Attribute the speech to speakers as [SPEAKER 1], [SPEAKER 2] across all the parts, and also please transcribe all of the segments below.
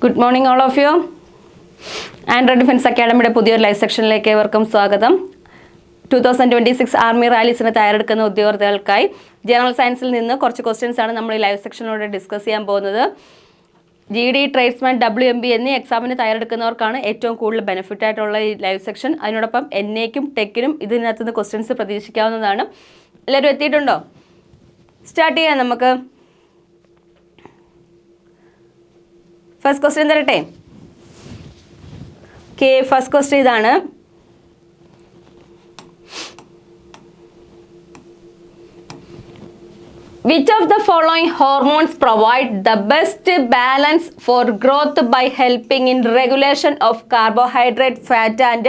[SPEAKER 1] Good morning all of you. Android defence അക്കാഡമിയുടെ പുതിയൊരു live സെക്ഷനിലേക്ക് ഏവർക്കും സ്വാഗതം. 2026 ആർമി റാലീസിന് തയ്യാറെടുക്കുന്ന ഉദ്യോഗാർത്ഥികൾക്കായി ജനറൽ സയൻസിൽ നിന്ന് കുറച്ച് ക്വസ്റ്റ്യൻസ് ആണ് നമ്മൾ ഈ ലൈവ് സെക്ഷനിലൂടെ ഡിസ്കസ് ചെയ്യാൻ പോകുന്നത്. GD, ട്രേഡ്സ്മാൻ, WMB എന്നീ എക്സാമിന് തയ്യാറെടുക്കുന്നവർക്കാണ് ഏറ്റവും കൂടുതൽ ബെനിഫിറ്റ് ആയിട്ടുള്ള ഈ ലൈവ് സെക്ഷൻ. അതിനോടൊപ്പം NAക്കും ടെക്കിനും ഇതിനകത്ത് നിന്ന് ക്വസ്റ്റ്യൻസ് പ്രതീക്ഷിക്കാവുന്നതാണ്. എല്ലാവരും എത്തിയിട്ടുണ്ടോ? സ്റ്റാർട്ട് ചെയ്യാം നമുക്ക്. ഫസ്റ്റ് ക്വസ്റ്റ്യൻ തരട്ടെ. ഓക്കെ, ഫസ്റ്റ് ക്വസ്റ്റ്യൻ ഇതാണ്. Which of the following hormones provide the best balance for growth by helping in regulation of carbohydrate, fat and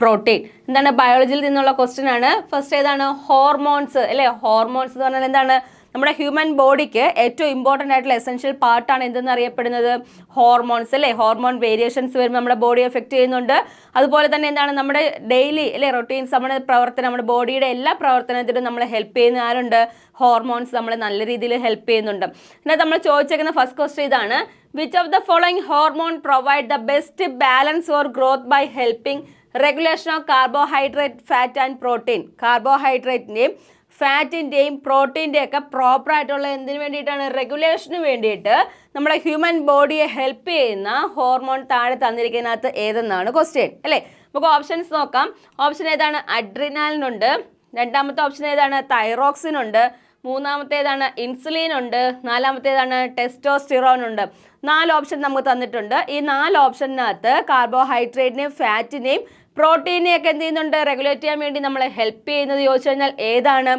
[SPEAKER 1] protein? എന്താണ് ബയോളജിയിൽ നിന്നുള്ള ക്വസ്റ്റ്യൻ ആണ്. ഫസ്റ്റ് ഏതാണ്? ഹോർമോൺസ് അല്ലേ. ഹോർമോൺസ് എന്ന് പറഞ്ഞാൽ എന്താണ്? നമ്മുടെ ഹ്യൂമൻ ബോഡിക്ക് ഏറ്റവും ഇമ്പോർട്ടൻ്റ് ആയിട്ടുള്ള എസെൻഷ്യൽ പാർട്ടാണ് എന്തെന്ന് അറിയപ്പെടുന്നത്? ഹോർമോൺസ് അല്ലേ. ഹോർമോൺ വേരിയേഷൻസ് വരുമ്പോൾ നമ്മുടെ ബോഡി എഫക്റ്റ് ചെയ്യുന്നുണ്ട്. അതുപോലെ തന്നെ എന്താണ് നമ്മുടെ ഡെയിലി അല്ലേ റൊട്ടീൻസ്, നമ്മുടെ പ്രവർത്തനം, നമ്മുടെ ബോഡിയുടെ എല്ലാ പ്രവർത്തനത്തിലും നമ്മളെ ഹെൽപ്പ് ചെയ്യുന്ന ആരുണ്ട്? ഹോർമോൺസ് നമ്മളെ നല്ല രീതിയിൽ ഹെൽപ്പ് ചെയ്യുന്നുണ്ട്. എന്നാൽ നമ്മൾ ചോദിച്ചേക്കുന്ന ഫസ്റ്റ് ക്വസ്റ്റ്യൻ ഇതാണ്. Which of the following hormone provide the best balance for growth by helping regulation of carbohydrate, fat and protein? കാർബോഹൈഡ്രേറ്റിൻ്റെയും ഫാറ്റിൻ്റെയും പ്രോട്ടീൻ്റെയും ഒക്കെ പ്രോപ്പറായിട്ടുള്ള എന്തിനു വേണ്ടിയിട്ടാണ്? റെഗുലേഷന് വേണ്ടിയിട്ട് നമ്മുടെ ഹ്യൂമൻ ബോഡിയെ ഹെൽപ്പ് ചെയ്യുന്ന ഹോർമോൺ താഴെ തന്നിരിക്കുന്നതിനകത്ത് ഏതെന്നാണ് ക്വസ്റ്റ്യൻ അല്ലേ. നമുക്ക് ഓപ്ഷൻസ് നോക്കാം. ഓപ്ഷൻ ഏതാണ്? അഡ്രിനാലിനുണ്ട്. രണ്ടാമത്തെ ഓപ്ഷൻ ഏതാണ്? തൈറോക്സിനുണ്ട്. മൂന്നാമത്തേതാണ് ഇൻസുലിൻ ഉണ്ട്. നാലാമത്തേതാണ് ടെസ്റ്റോസ്റ്റിറോൺ ഉണ്ട്. 4 ഓപ്ഷൻ നമുക്ക് തന്നിട്ടുണ്ട്. ഈ 4 ഓപ്ഷനകത്ത് കാർബോഹൈഡ്രേറ്റിനെയും ഫാറ്റിനെയും പ്രോട്ടീനെയൊക്കെ എന്ത് ചെയ്യുന്നുണ്ട്? റെഗുലേറ്റ് ചെയ്യാൻ വേണ്ടി നമ്മളെ ഹെൽപ്പ് ചെയ്യുന്നത് ചോദിച്ചു കഴിഞ്ഞാൽ ഏതാണ്?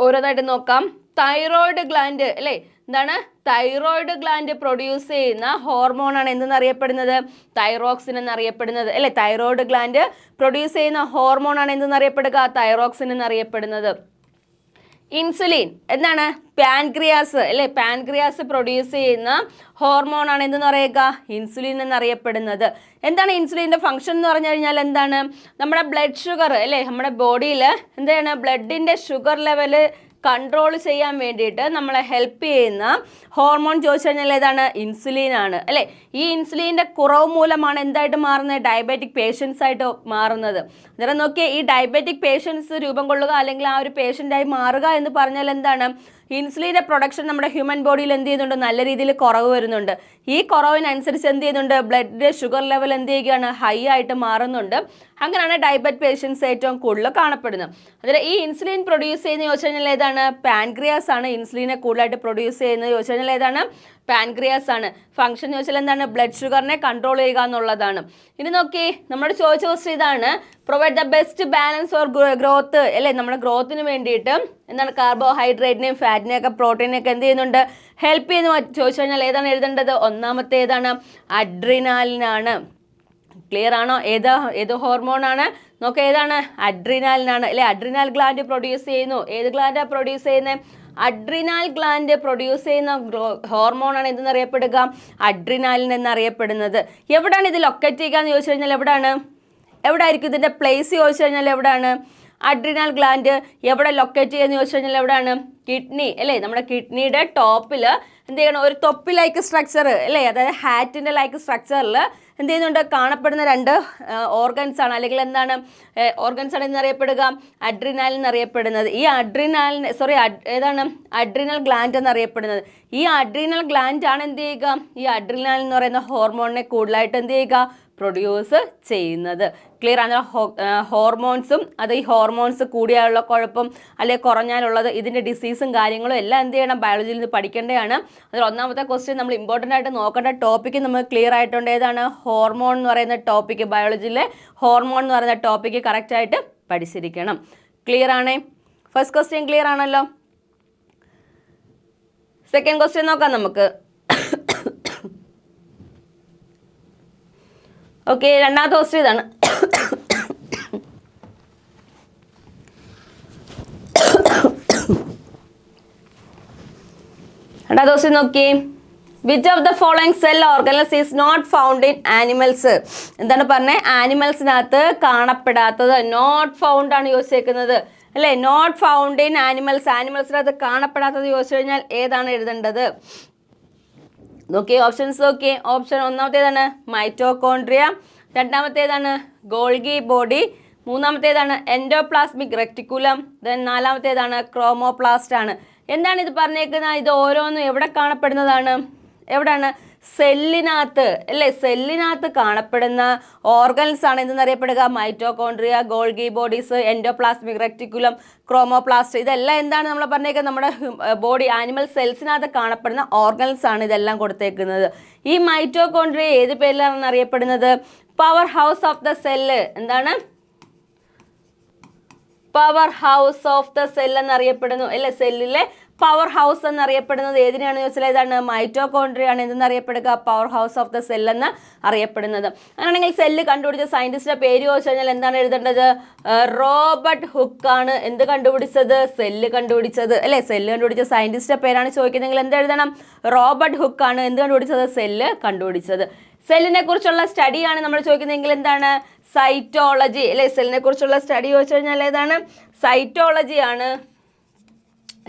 [SPEAKER 1] ഓരോന്നായിട്ട് നോക്കാം. തൈറോയിഡ് ഗ്ലാൻഡ് അല്ലേ. എന്താണ്? തൈറോയിഡ് ഗ്ലാൻഡ് പ്രൊഡ്യൂസ് ചെയ്യുന്ന ഹോർമോണാണ് എന്തെന്നറിയപ്പെടുന്നത്? തൈറോക്സിൻ എന്നറിയപ്പെടുന്നത് അല്ലേ. തൈറോയിഡ് ഗ്ലാൻഡ് പ്രൊഡ്യൂസ് ചെയ്യുന്ന ഹോർമോണാണ് എന്തെന്നറിയപ്പെടുക? തൈറോക്സിൻ എന്നറിയപ്പെടുന്നത്. ഇൻസുലിൻ എന്താണ്? പാൻക്രിയാസ് അല്ലേ. പാൻക്രിയാസ് പ്രൊഡ്യൂസ് ചെയ്യുന്ന ഹോർമോണാണ് എന്തെന്ന് പറയുക? ഇൻസുലിൻ എന്നറിയപ്പെടുന്നത്. എന്താണ് ഇൻസുലിൻ്റെ ഫംഗ്ഷൻ എന്ന് പറഞ്ഞു കഴിഞ്ഞാൽ എന്താണ്? നമ്മുടെ ബ്ലഡ് ഷുഗർ അല്ലേ, നമ്മുടെ ബോഡിയിൽ എന്താണ് ബ്ലഡിൻ്റെ ഷുഗർ ലെവല് കൺട്രോൾ ചെയ്യാൻ വേണ്ടിയിട്ട് നമ്മളെ ഹെൽപ്പ് ചെയ്യുന്ന ഹോർമോൺ ചോദിച്ചു കഴിഞ്ഞാൽ ഏതാണ്? ഇൻസുലിൻ ആണ് അല്ലേ. ഈ ഇൻസുലിൻ്റെ കുറവ് മൂലമാണ് എന്തായിട്ട് മാറുന്നത്? ഡയബറ്റിക് പേഷ്യൻസ് ആയിട്ട് മാറുന്നത്. അന്നേരം നോക്കിയേ, ഈ ഡയബറ്റിക് പേഷ്യൻസ് രൂപം കൊള്ളുക അല്ലെങ്കിൽ ആ ഒരു പേഷ്യൻ്റായി മാറുക എന്ന് പറഞ്ഞാൽ എന്താണ്? ഇൻസുലിൻ്റെ പ്രൊഡക്ഷൻ നമ്മുടെ ഹ്യൂമൻ ബോഡിയിൽ എന്ത് ചെയ്യുന്നുണ്ട്? നല്ല രീതിയിൽ കുറവ് വരുന്നുണ്ട്. ഈ കുറവിനനുസരിച്ച് എന്ത് ചെയ്യുന്നുണ്ട്? ബ്ലഡിൻ്റെ ഷുഗർ ലെവൽ എന്ത് ചെയ്യുകയാണ്? ഹൈ ആയിട്ട് മാറുന്നുണ്ട്. അങ്ങനെയാണ് ഡയബറ്റിക് പേഷ്യൻസ് ഏറ്റവും കൂടുതൽ കാണപ്പെടുന്നത്. അതിൽ ഈ ഇൻസുലിൻ പ്രൊഡ്യൂസ് ചെയ്യുന്ന ചോദിച്ചു കഴിഞ്ഞാൽ ഏതാണ്? പാൻക്രിയാസ് ആണ് ഇൻസുലിനെ കൂടുതലായിട്ട് പ്രൊഡ്യൂസ് ചെയ്യുന്നത് ചോദിച്ചു കഴിഞ്ഞാൽ ഏതാണ്? പാൻക്രിയാസ് ആണ്. ഫംഗ്ഷൻ ചോദിച്ചാൽ എന്താണ്? ബ്ലഡ് ഷുഗറിനെ കൺട്രോൾ ചെയ്യുക എന്നുള്ളതാണ്. ഇനി നോക്കി, നമ്മൾ ചോദിച്ച ക്വസ്റ്റ്യൻ ഇതാണ്. Provide the best balance for growth അല്ലേ. നമ്മുടെ ഗ്രോത്തിന് വേണ്ടിയിട്ട് എന്താണ്? കാർബോഹൈഡ്രേറ്റിനെയും ഫാറ്റിനെയൊക്കെ പ്രോട്ടീനെയൊക്കെ എന്ത് ചെയ്യുന്നുണ്ട്? ഹെൽപ്പ് ചെയ്യുന്നു ചോദിച്ചു കഴിഞ്ഞാൽ ഏതാണ് എഴുതേണ്ടത്? ഒന്നാമത്തെ ഏതാണ്? അഡ്രിനാലിനാണ്. ക്ലിയർ ആണോ? ഏത് ഹോർമോണാണ്? നോക്കുക, ഏതാണ്? അഡ്രിനാലിനാണ് അല്ലേ. അഡ്രിനാൽ ഗ്ലാൻഡ് പ്രൊഡ്യൂസ് ചെയ്യുന്നു. ഏത് ഗ്ലാൻഡാണ് പ്രൊഡ്യൂസ് ചെയ്യുന്നത്? അഡ്രിനാൽ ഗ്ലാൻഡ് പ്രൊഡ്യൂസ് ചെയ്യുന്ന ഹോർമോണാണ് എന്തെന്നറിയപ്പെടുക? അഡ്രിനാലിൻ എന്നറിയപ്പെടുന്നത്. എവിടെയാണ് ഇത് ലൊക്കേറ്റ് ചെയ്യുക എന്ന് ചോദിച്ചു കഴിഞ്ഞാൽ എവിടെ ആയിരിക്കും ഇതിൻ്റെ പ്ലേസ് ചോദിച്ചു കഴിഞ്ഞാൽ എവിടെയാണ്? അഡ്രിനാൽ ഗ്ലാൻഡ് എവിടെ ലൊക്കേറ്റ് ചെയ്യുക എന്ന് ചോദിച്ചു കഴിഞ്ഞാൽ എവിടെയാണ്? കിഡ്നി അല്ലേ. നമ്മുടെ കിഡ്നിയുടെ ടോപ്പിൽ എന്ത് ചെയ്യണം? ഒരു തൊപ്പി ലൈക്ക് സ്ട്രക്ചർ അല്ലേ, അതായത് ഹാറ്റിൻ്റെ ലൈക്ക് സ്ട്രക്ചറിൽ എന്ത് ചെയ്യുന്നുണ്ട്? കാണപ്പെടുന്ന 2 ഓർഗൻസ് ആണ് അല്ലെങ്കിൽ എന്താണ് ഓർഗൻസ് ആണ് എന്നറിയപ്പെടുക? അഡ്രിനാൽ എന്നറിയപ്പെടുന്നത്. ഈ അഡ്രിനാലിന് ഏതാണ്? അഡ്രിനൽ ഗ്ലാൻഡ് എന്നറിയപ്പെടുന്നത്. ഈ അഡ്രിനൽ ഗ്ലാൻഡ് ആണ് എന്ത് ചെയ്യുക? ഈ അഡ്രിനാൽ എന്ന് പറയുന്ന ഹോർമോണിനെ കൂടുതലായിട്ട് എന്ത് ചെയ്യുക? പ്രൊഡ്യൂസ് ചെയ്യുന്നത്. ക്ലിയർ ആണ്? ഹോർമോൺസും അത് ഈ ഹോർമോൺസ് കൂടിയാലുള്ള കുഴപ്പം അല്ലെങ്കിൽ കുറഞ്ഞാലുള്ളത് ഇതിൻ്റെ ഡിസീസും കാര്യങ്ങളും എല്ലാം എന്ത് ചെയ്യണം? ബയോളജിയിൽ നിന്ന് പഠിക്കേണ്ടതാണ്. അതിൽ ഒന്നാമത്തെ ക്വസ്റ്റ്യൻ നമ്മൾ ഇമ്പോർട്ടൻ്റ് ആയിട്ട് നോക്കേണ്ട ടോപ്പിക്ക് നമുക്ക് ക്ലിയർ ആയിട്ടുണ്ട്. ഏതാണ്? ഹോർമോൺ എന്ന് പറയുന്ന ടോപ്പിക്ക്. ബയോളജിയിലെ ഹോർമോൺ എന്ന് പറയുന്ന ടോപ്പിക്ക് കറക്റ്റായിട്ട് പഠിച്ചിരിക്കണം. ക്ലിയർ ആണേ? ഫസ്റ്റ് ക്വസ്റ്റ്യൻ ക്ലിയർ ആണല്ലോ. സെക്കൻഡ് ക്വസ്റ്റ്യൻ നോക്കാം നമുക്ക്. ഓക്കെ, രണ്ടാമത്തെ ക്വസ്റ്റ്യൻ ഇതാണ്. രണ്ടാമത്തെ ക്വസ്റ്റ്യൻ നോക്കി. Which of the following cell organelles is not found in animals? എന്താണ് പറഞ്ഞത്? ആനിമൽസിനകത്ത് കാണപ്പെടാത്തത്. നോട്ട് ഫൗണ്ട് ആണ് ചോദിച്ചേക്കുന്നത് അല്ലേ. നോട്ട് ഫൗണ്ട് ഇൻ ആനിമൽസ്, ആനിമൽസിനകത്ത് കാണപ്പെടാത്തത് ചോദിച്ചു കഴിഞ്ഞാൽ ഏതാണ് എഴുതേണ്ടത്? നോക്കിയേ ഓപ്ഷൻസ് നോക്കിയേ. ഓപ്ഷൻ ഒന്നാമത്തേതാണ് മൈറ്റോകോൺട്രിയ, രണ്ടാമത്തേതാണ് ഗോൾഗി ബോഡി, മൂന്നാമത്തേതാണ് എൻഡോപ്ലാസ്മിക് റെക്ടിക്കുലം, ദെൻ നാലാമത്തേതാണ് ക്രോമോപ്ലാസ്റ്റ് ആണ്. എന്താണ് ഇത് പറഞ്ഞേക്കുന്നത്? ഇത് ഓരോന്നും എവിടെ കാണപ്പെടുന്നതാണ്? എവിടെയാണ്? സെല്ലിനകത്ത് അല്ലേ? സെല്ലിനകത്ത് കാണപ്പെടുന്ന ഓർഗൻസ് ആണ് എന്തെന്നറിയപ്പെടുക? Mitochondria, Golgi bodies, endoplasmic reticulum, chromoplast. ഇതെല്ലാം എന്താണ് നമ്മൾ പറഞ്ഞേക്കുന്നത്? നമ്മുടെ ബോഡി ആനിമൽ സെൽസിനകത്ത് കാണപ്പെടുന്ന ഓർഗൻസ് ആണ് ഇതെല്ലാം കൊടുത്തേക്കുന്നത്. ഈ മൈറ്റോകോൺട്രിയ ഏത് പേരിലാണ് അറിയപ്പെടുന്നത്? Power house of the cell. എന്താണ്? Power house of the cell എന്നറിയപ്പെടുന്നു അല്ലെ? സെല്ലിലെ പവർ ഹൗസ് എന്നറിയപ്പെടുന്നത് ഏതിനാണ് ചോദിച്ചാൽ ഏതാണ്? മൈറ്റോകോൺട്രിയ ആണ് എന്തെന്നറിയപ്പെടുക? Power house of the cell എന്ന് അറിയപ്പെടുന്നത്. അങ്ങനെയാണെങ്കിൽ സെല്ല് കണ്ടുപിടിച്ച സയന്റിസ്റ്റിന്റെ പേര് ചോദിച്ചു കഴിഞ്ഞാൽ എന്താണ് എഴുതേണ്ടത്? റോബർട്ട് ഹുക്ക് ആണ് എന്ത് കണ്ടുപിടിച്ചത്? സെല്ല് കണ്ടുപിടിച്ചത് അല്ലെ? സെല്ല് കണ്ടുപിടിച്ച സയന്റിസ്റ്റിന്റെ പേരാണ് ചോദിക്കുന്നതെങ്കിൽ എന്ത് എഴുതണം? റോബർട്ട് ഹുക്ക് ആണ് എന്ത് കണ്ടുപിടിച്ചത്? സെല്ല് കണ്ടുപിടിച്ചത്. സെല്ലിനെ കുറിച്ചുള്ള സ്റ്റഡിയാണ് നമ്മൾ ചോദിക്കുന്നതെങ്കിൽ എന്താണ്? സൈറ്റോളജി അല്ലെ? സെല്ലിനെ കുറിച്ചുള്ള സ്റ്റഡി ചോദിച്ചു കഴിഞ്ഞാൽ ഏതാണ്? സൈറ്റോളജി ആണ്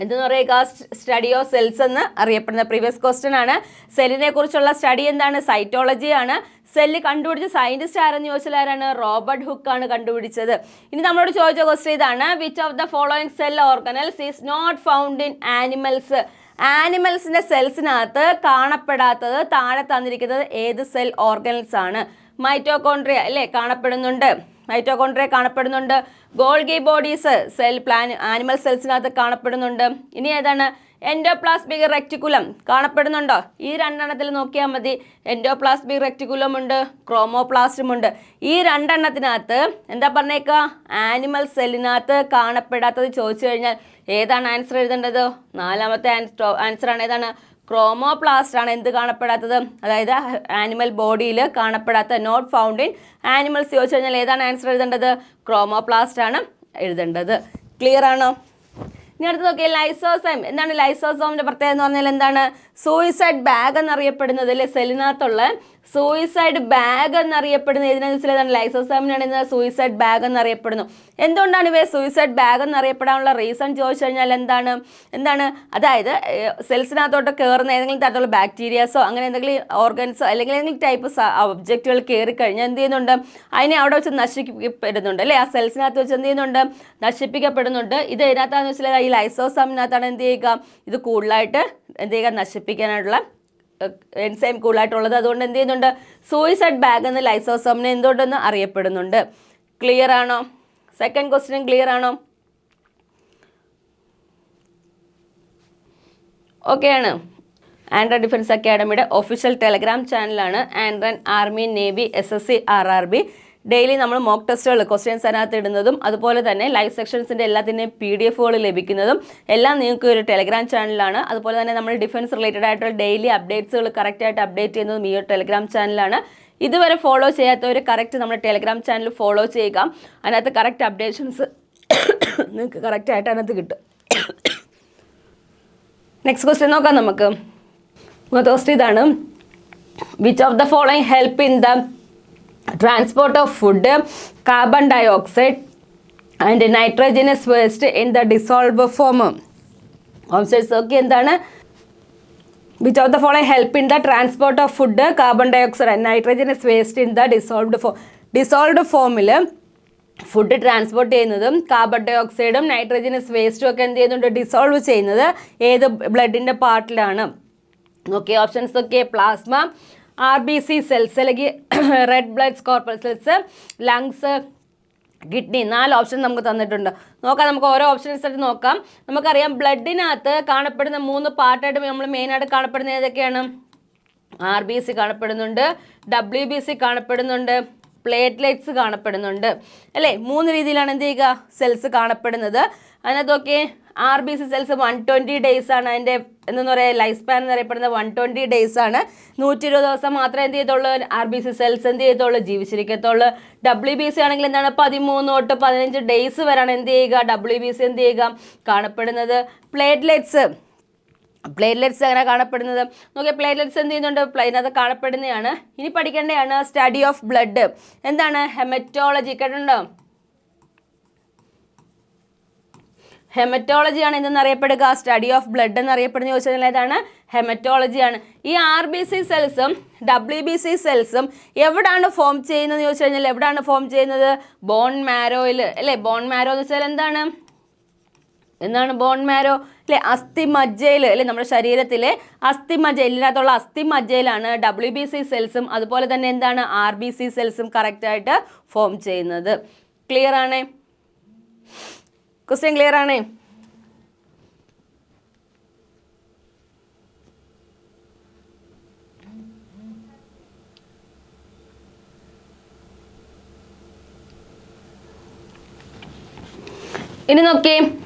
[SPEAKER 1] എന്തെന്ന് പറയുക? സ്റ്റഡി ഓഫ് സെൽസ് എന്ന് അറിയപ്പെടുന്ന പ്രീവിയസ് ക്വസ്റ്റ്യൻ ആണ്. സെല്ലിനെ കുറിച്ചുള്ള സ്റ്റഡി എന്താണ്? സൈറ്റോളജി ആണ്. സെല്ല് കണ്ടുപിടിച്ച സയന്റിസ്റ്റ് ആരെന്ന് ചോദിച്ചാൽ ആരാണ്? റോബർട്ട് ഹുക്ക് ആണ് കണ്ടുപിടിച്ചത്. ഇനി നമ്മളോട് ചോദിച്ച ക്വസ്റ്റ്യൻ ഇതാണ്: which of the following cell organelles is not found in animals? ആനിമൽസിന്റെ സെൽസിനകത്ത് കാണപ്പെടാത്തത് താഴെ തന്നിരിക്കുന്നത് ഏത് സെൽ ഓർഗനൽസ് ആണ്? മൈറ്റോകോൺട്രിയ അല്ലേ? കാണപ്പെടുന്നുണ്ട്. മൈറ്റോകോൺട്രിയ കാണപ്പെടുന്നുണ്ട്. ഗോൾഗി ബോഡീസ് ആനിമൽ സെൽസിനകത്ത് കാണപ്പെടുന്നുണ്ട്. ഇനി ഏതാണ്? എൻഡോപ്ലാസ്മിക് റെക്ടിക്കുലം കാണപ്പെടുന്നുണ്ടോ? ഈ രണ്ടെണ്ണത്തിൽ നോക്കിയാൽ മതി. എൻഡോപ്ലാസ്മിക് റെക്ടിക്കുലം ഉണ്ട്, ക്രോമോപ്ലാസ്റ്റും ഉണ്ട്. ഈ രണ്ടെണ്ണത്തിനകത്ത് എന്താ പറഞ്ഞേക്കുക? ആനിമൽ സെല്ലിനകത്ത് കാണപ്പെടാത്തത് ചോദിച്ചു കഴിഞ്ഞാൽ ഏതാണ് ആൻസർ എഴുതേണ്ടത്? നാലാമത്തെ ആൻസർ ആണ്. ഏതാണ്? ക്രോമോപ്ലാസ്റ്റ് ആണ് എന്ത് കാണപ്പെടാത്തത്? അതായത് ആനിമൽ ബോഡിയിൽ കാണപ്പെടാത്ത, നോട്ട് ഫൗണ്ട് ഇൻ ആനിമൽസ് ചോദിച്ചു കഴിഞ്ഞാൽ ഏതാണ് ആൻസർ എഴുതേണ്ടത്? ക്രോമോപ്ലാസ്റ്റ് ആണ് എഴുതേണ്ടത്. ക്ലിയർ ആണോ? ഇനി അടുത്ത് നോക്കിയാൽ ലൈസോസൈം. എന്താണ് ലൈസോസോമിന്റെ പ്രത്യേകത എന്ന് പറഞ്ഞാൽ എന്താണ്? സൂയിസൈഡ് ബാഗ് എന്നറിയപ്പെടുന്നത് അല്ലെ? സെല്ലിനകത്തുള്ള സൂയിസൈഡ് ബാഗ് എന്നറിയപ്പെടുന്നത് ഏതിനാണെന്ന് വെച്ചാൽ ഏതാണ്? ലൈസോസോമിനാണ് ഇന്ന് സൂയിസൈഡ് ബാഗ് എന്നറിയപ്പെടുന്നു. എന്തുകൊണ്ടാണ് ഇവയെ സൂയിസൈഡ് ബാഗ് എന്നറിയപ്പെടാനുള്ള റീസൺ ചോദിച്ചു കഴിഞ്ഞാൽ എന്താണ്? അതായത് സെൽസിനകത്തോട്ട് കയറുന്ന ഏതെങ്കിലും തരത്തിലുള്ള ബാക്ടീരിയാസോ അങ്ങനെ എന്തെങ്കിലും ഓർഗൻസോ അല്ലെങ്കിൽ ഏതെങ്കിലും ടൈപ്പ് ഒബ്ജക്റ്റുകൾ കയറി കഴിഞ്ഞാൽ എന്ത് ചെയ്യുന്നുണ്ട്? അതിനെ അവിടെ വെച്ച് നശിപ്പിക്കപ്പെടുന്നുണ്ട് അല്ലേ? ആ സെൽസിനകത്ത് വെച്ച് എന്ത് ചെയ്യുന്നുണ്ട്? നശിപ്പിക്കപ്പെടുന്നുണ്ട്. ഇത് ഇതിനകത്താന്ന് വെച്ചാൽ ഈ ലൈസോസോമിനകത്താണ് എന്ത് ചെയ്യുക? ഇത് കൂടുതലായിട്ട് എന്ത് ചെയ്യുക? നശിപ്പിക്കാനായിട്ടുള്ള എൻസൈം കൂടുതലായിട്ടുള്ളത്. അതുകൊണ്ട് എന്ത് ചെയ്യുന്നുണ്ട്? സൂയിസൈഡ് ബാഗ് എന്ന് ലൈസോസോമിനെ എന്തുകൊണ്ടെന്ന് അറിയപ്പെടുന്നുണ്ട്. ക്ലിയർ ആണോ? സെക്കൻഡ് ക്വസ്റ്റ്യൻ ക്ലിയർ ആണോ? ഓക്കെ ആണ്. ആൻഡ്രൻ ഡിഫൻസ് അക്കാഡമിയുടെ ഒഫീഷ്യൽ ടെലഗ്രാം ചാനലാണ് ആൻഡ്രൻ army navy SSC RRB. Daily നമ്മൾ മോക്ക് ടെസ്റ്റുകൾ ക്വസ്റ്റ്യൻസ് അതിനകത്ത് ഇടുന്നതും അതുപോലെ തന്നെ ലൈവ് സെക്ഷൻസിൻ്റെ എല്ലാത്തിൻ്റെയും PDF ലഭിക്കുന്നതും എല്ലാം നിങ്ങൾക്ക് ഒരു ടെലഗ്രാം ചാനലാണ്. അതുപോലെ തന്നെ നമ്മൾ ഡിഫൻസ് റിലേറ്റഡ് ആയിട്ടുള്ള ഡെയിലി അപ്ഡേറ്റ്സുകൾ കറക്റ്റായിട്ട് അപ്ഡേറ്റ് ചെയ്യുന്നതും ഈ ഒരു ടെലഗ്രാം ചാനലാണ്. ഇതുവരെ ഫോളോ ചെയ്യാത്തവർ കറക്റ്റ് നമ്മുടെ ടെലഗ്രാം ചാനൽ ഫോളോ ചെയ്യുക. അതിനകത്ത് കറക്റ്റ് അപ്ഡേഷൻസ് നിങ്ങൾക്ക് കറക്റ്റായിട്ട് അതിനകത്ത് കിട്ടും. നെക്സ്റ്റ് ക്വസ്റ്റ്യൻ നോക്കാം നമുക്ക്. ക്വസ്റ്റ്യൻ ഇതാണ്: which of the following help in the transport of food, carbon dioxide and nitrogenous waste in the dissolve form? Options okay. എന്താണ്? Which of the following help in the transport of food, carbon dioxide and nitrogenous waste in the dissolved form? Dissolved ഫോമിൽ food transport ചെയ്യുന്നതും carbon ഡയോക്സൈഡും nitrogenous വേസ്റ്റും ഒക്കെ എന്ത് ചെയ്യുന്നുണ്ട്? Dissolve ചെയ്യുന്നത് ഏത് ബ്ലഡിൻ്റെ പാർട്ടിലാണ്? നോക്കിയ ഓപ്ഷൻസ് ഒക്കെ: പ്ലാസ്മ, RBC സെൽസ് അല്ലെങ്കിൽ red blood corpuscles, lungs, kidney. 4 option നമുക്ക് തന്നിട്ടുണ്ട്. നോക്കാം, നമുക്ക് ഓരോ ഓപ്ഷൻസ് ആയിട്ട് നോക്കാം. നമുക്കറിയാം ബ്ലഡിനകത്ത് കാണപ്പെടുന്ന 3 പാർട്ടായിട്ട് നമ്മൾ മെയിനായിട്ട് കാണപ്പെടുന്ന ഏതൊക്കെയാണ്? RBC കാണപ്പെടുന്നുണ്ട്, WBC കാണപ്പെടുന്നുണ്ട്, പ്ലേറ്റ്ലെറ്റ്സ് കാണപ്പെടുന്നുണ്ട് അല്ലേ? 3 രീതിയിലാണ് എന്ത് ചെയ്യുക? സെൽസ് കാണപ്പെടുന്നത്. അതിനകത്തൊക്കെ RBC സെൽസ് 120 ഡേയ്സ് ആണ് അതിൻ്റെ എന്താ പറയുക ലൈഫ് സ്പാൻ എന്നറിയപ്പെടുന്നത്. 120 ഡേയ്സ് ആണ്. 120 ദിവസം മാത്രമേ എന്ത് ചെയ്യത്തുള്ളൂ? RBC സെൽസ് എന്ത് ചെയ്യത്തുള്ളൂ? ജീവിച്ചിരിക്കത്തുള്ളൂ. WBC ആണെങ്കിൽ എന്താണ്? 13 തൊട്ട് 15 ഡേയ്സ് വരെയാണ് എന്ത് ചെയ്യുക? WBC എന്ത് ചെയ്യുക? കാണപ്പെടുന്നത്. പ്ലേറ്റ്ലെറ്റ്സ് അങ്ങനെ കാണപ്പെടുന്നത്. നോക്കിയാൽ പ്ലേറ്റ്ലെറ്റ്സ് എന്ത് ചെയ്യുന്നുണ്ട്? ഇതിനകത്ത് കാണപ്പെടുന്നതാണ്. ഇനി പഠിക്കേണ്ടതാണ് സ്റ്റഡി ഓഫ് ബ്ലഡ്. എന്താണ്? ഹെമറ്റോളജി കേട്ടിട്ടുണ്ടോ? ഹെമറ്റോളജിയാണ് എന്തെന്നറിയപ്പെടുക, സ്റ്റഡി ഓഫ് ബ്ലഡ് എന്നറിയപ്പെടുന്ന ചോദിച്ചാൽ ഏതാണ്, ഹെമറ്റോളജിയാണ്. ഈ RBC സെൽസും WBC സെൽസും എവിടാണ് ഫോം ചെയ്യുന്നത് ചോദിച്ചു കഴിഞ്ഞാൽ എവിടാണ് ഫോം ചെയ്യുന്നത്, ബോൺ മാരോയിൽ അല്ലേ. ബോൺ മാരോ എന്ന് വെച്ചാൽ എന്താണ് ബോൺ മാരോ അല്ലെ, അസ്ഥി മജ്ജയിൽ അല്ലെ, നമ്മുടെ ശരീരത്തിലെ അസ്ഥി മജ്ജ, ഇതിനകത്തുള്ള അസ്ഥി മജ്ജയിലാണ് WBC സെൽസും അതുപോലെ തന്നെ എന്താണ് RBC സെൽസും കറക്റ്റായിട്ട് ഫോം ചെയ്യുന്നത്. ക്ലിയർ ആണേ, ക്വസ്റ്റ്യൻ ക്ലിയർ ആണേ? ഇനി നോക്കിയേ,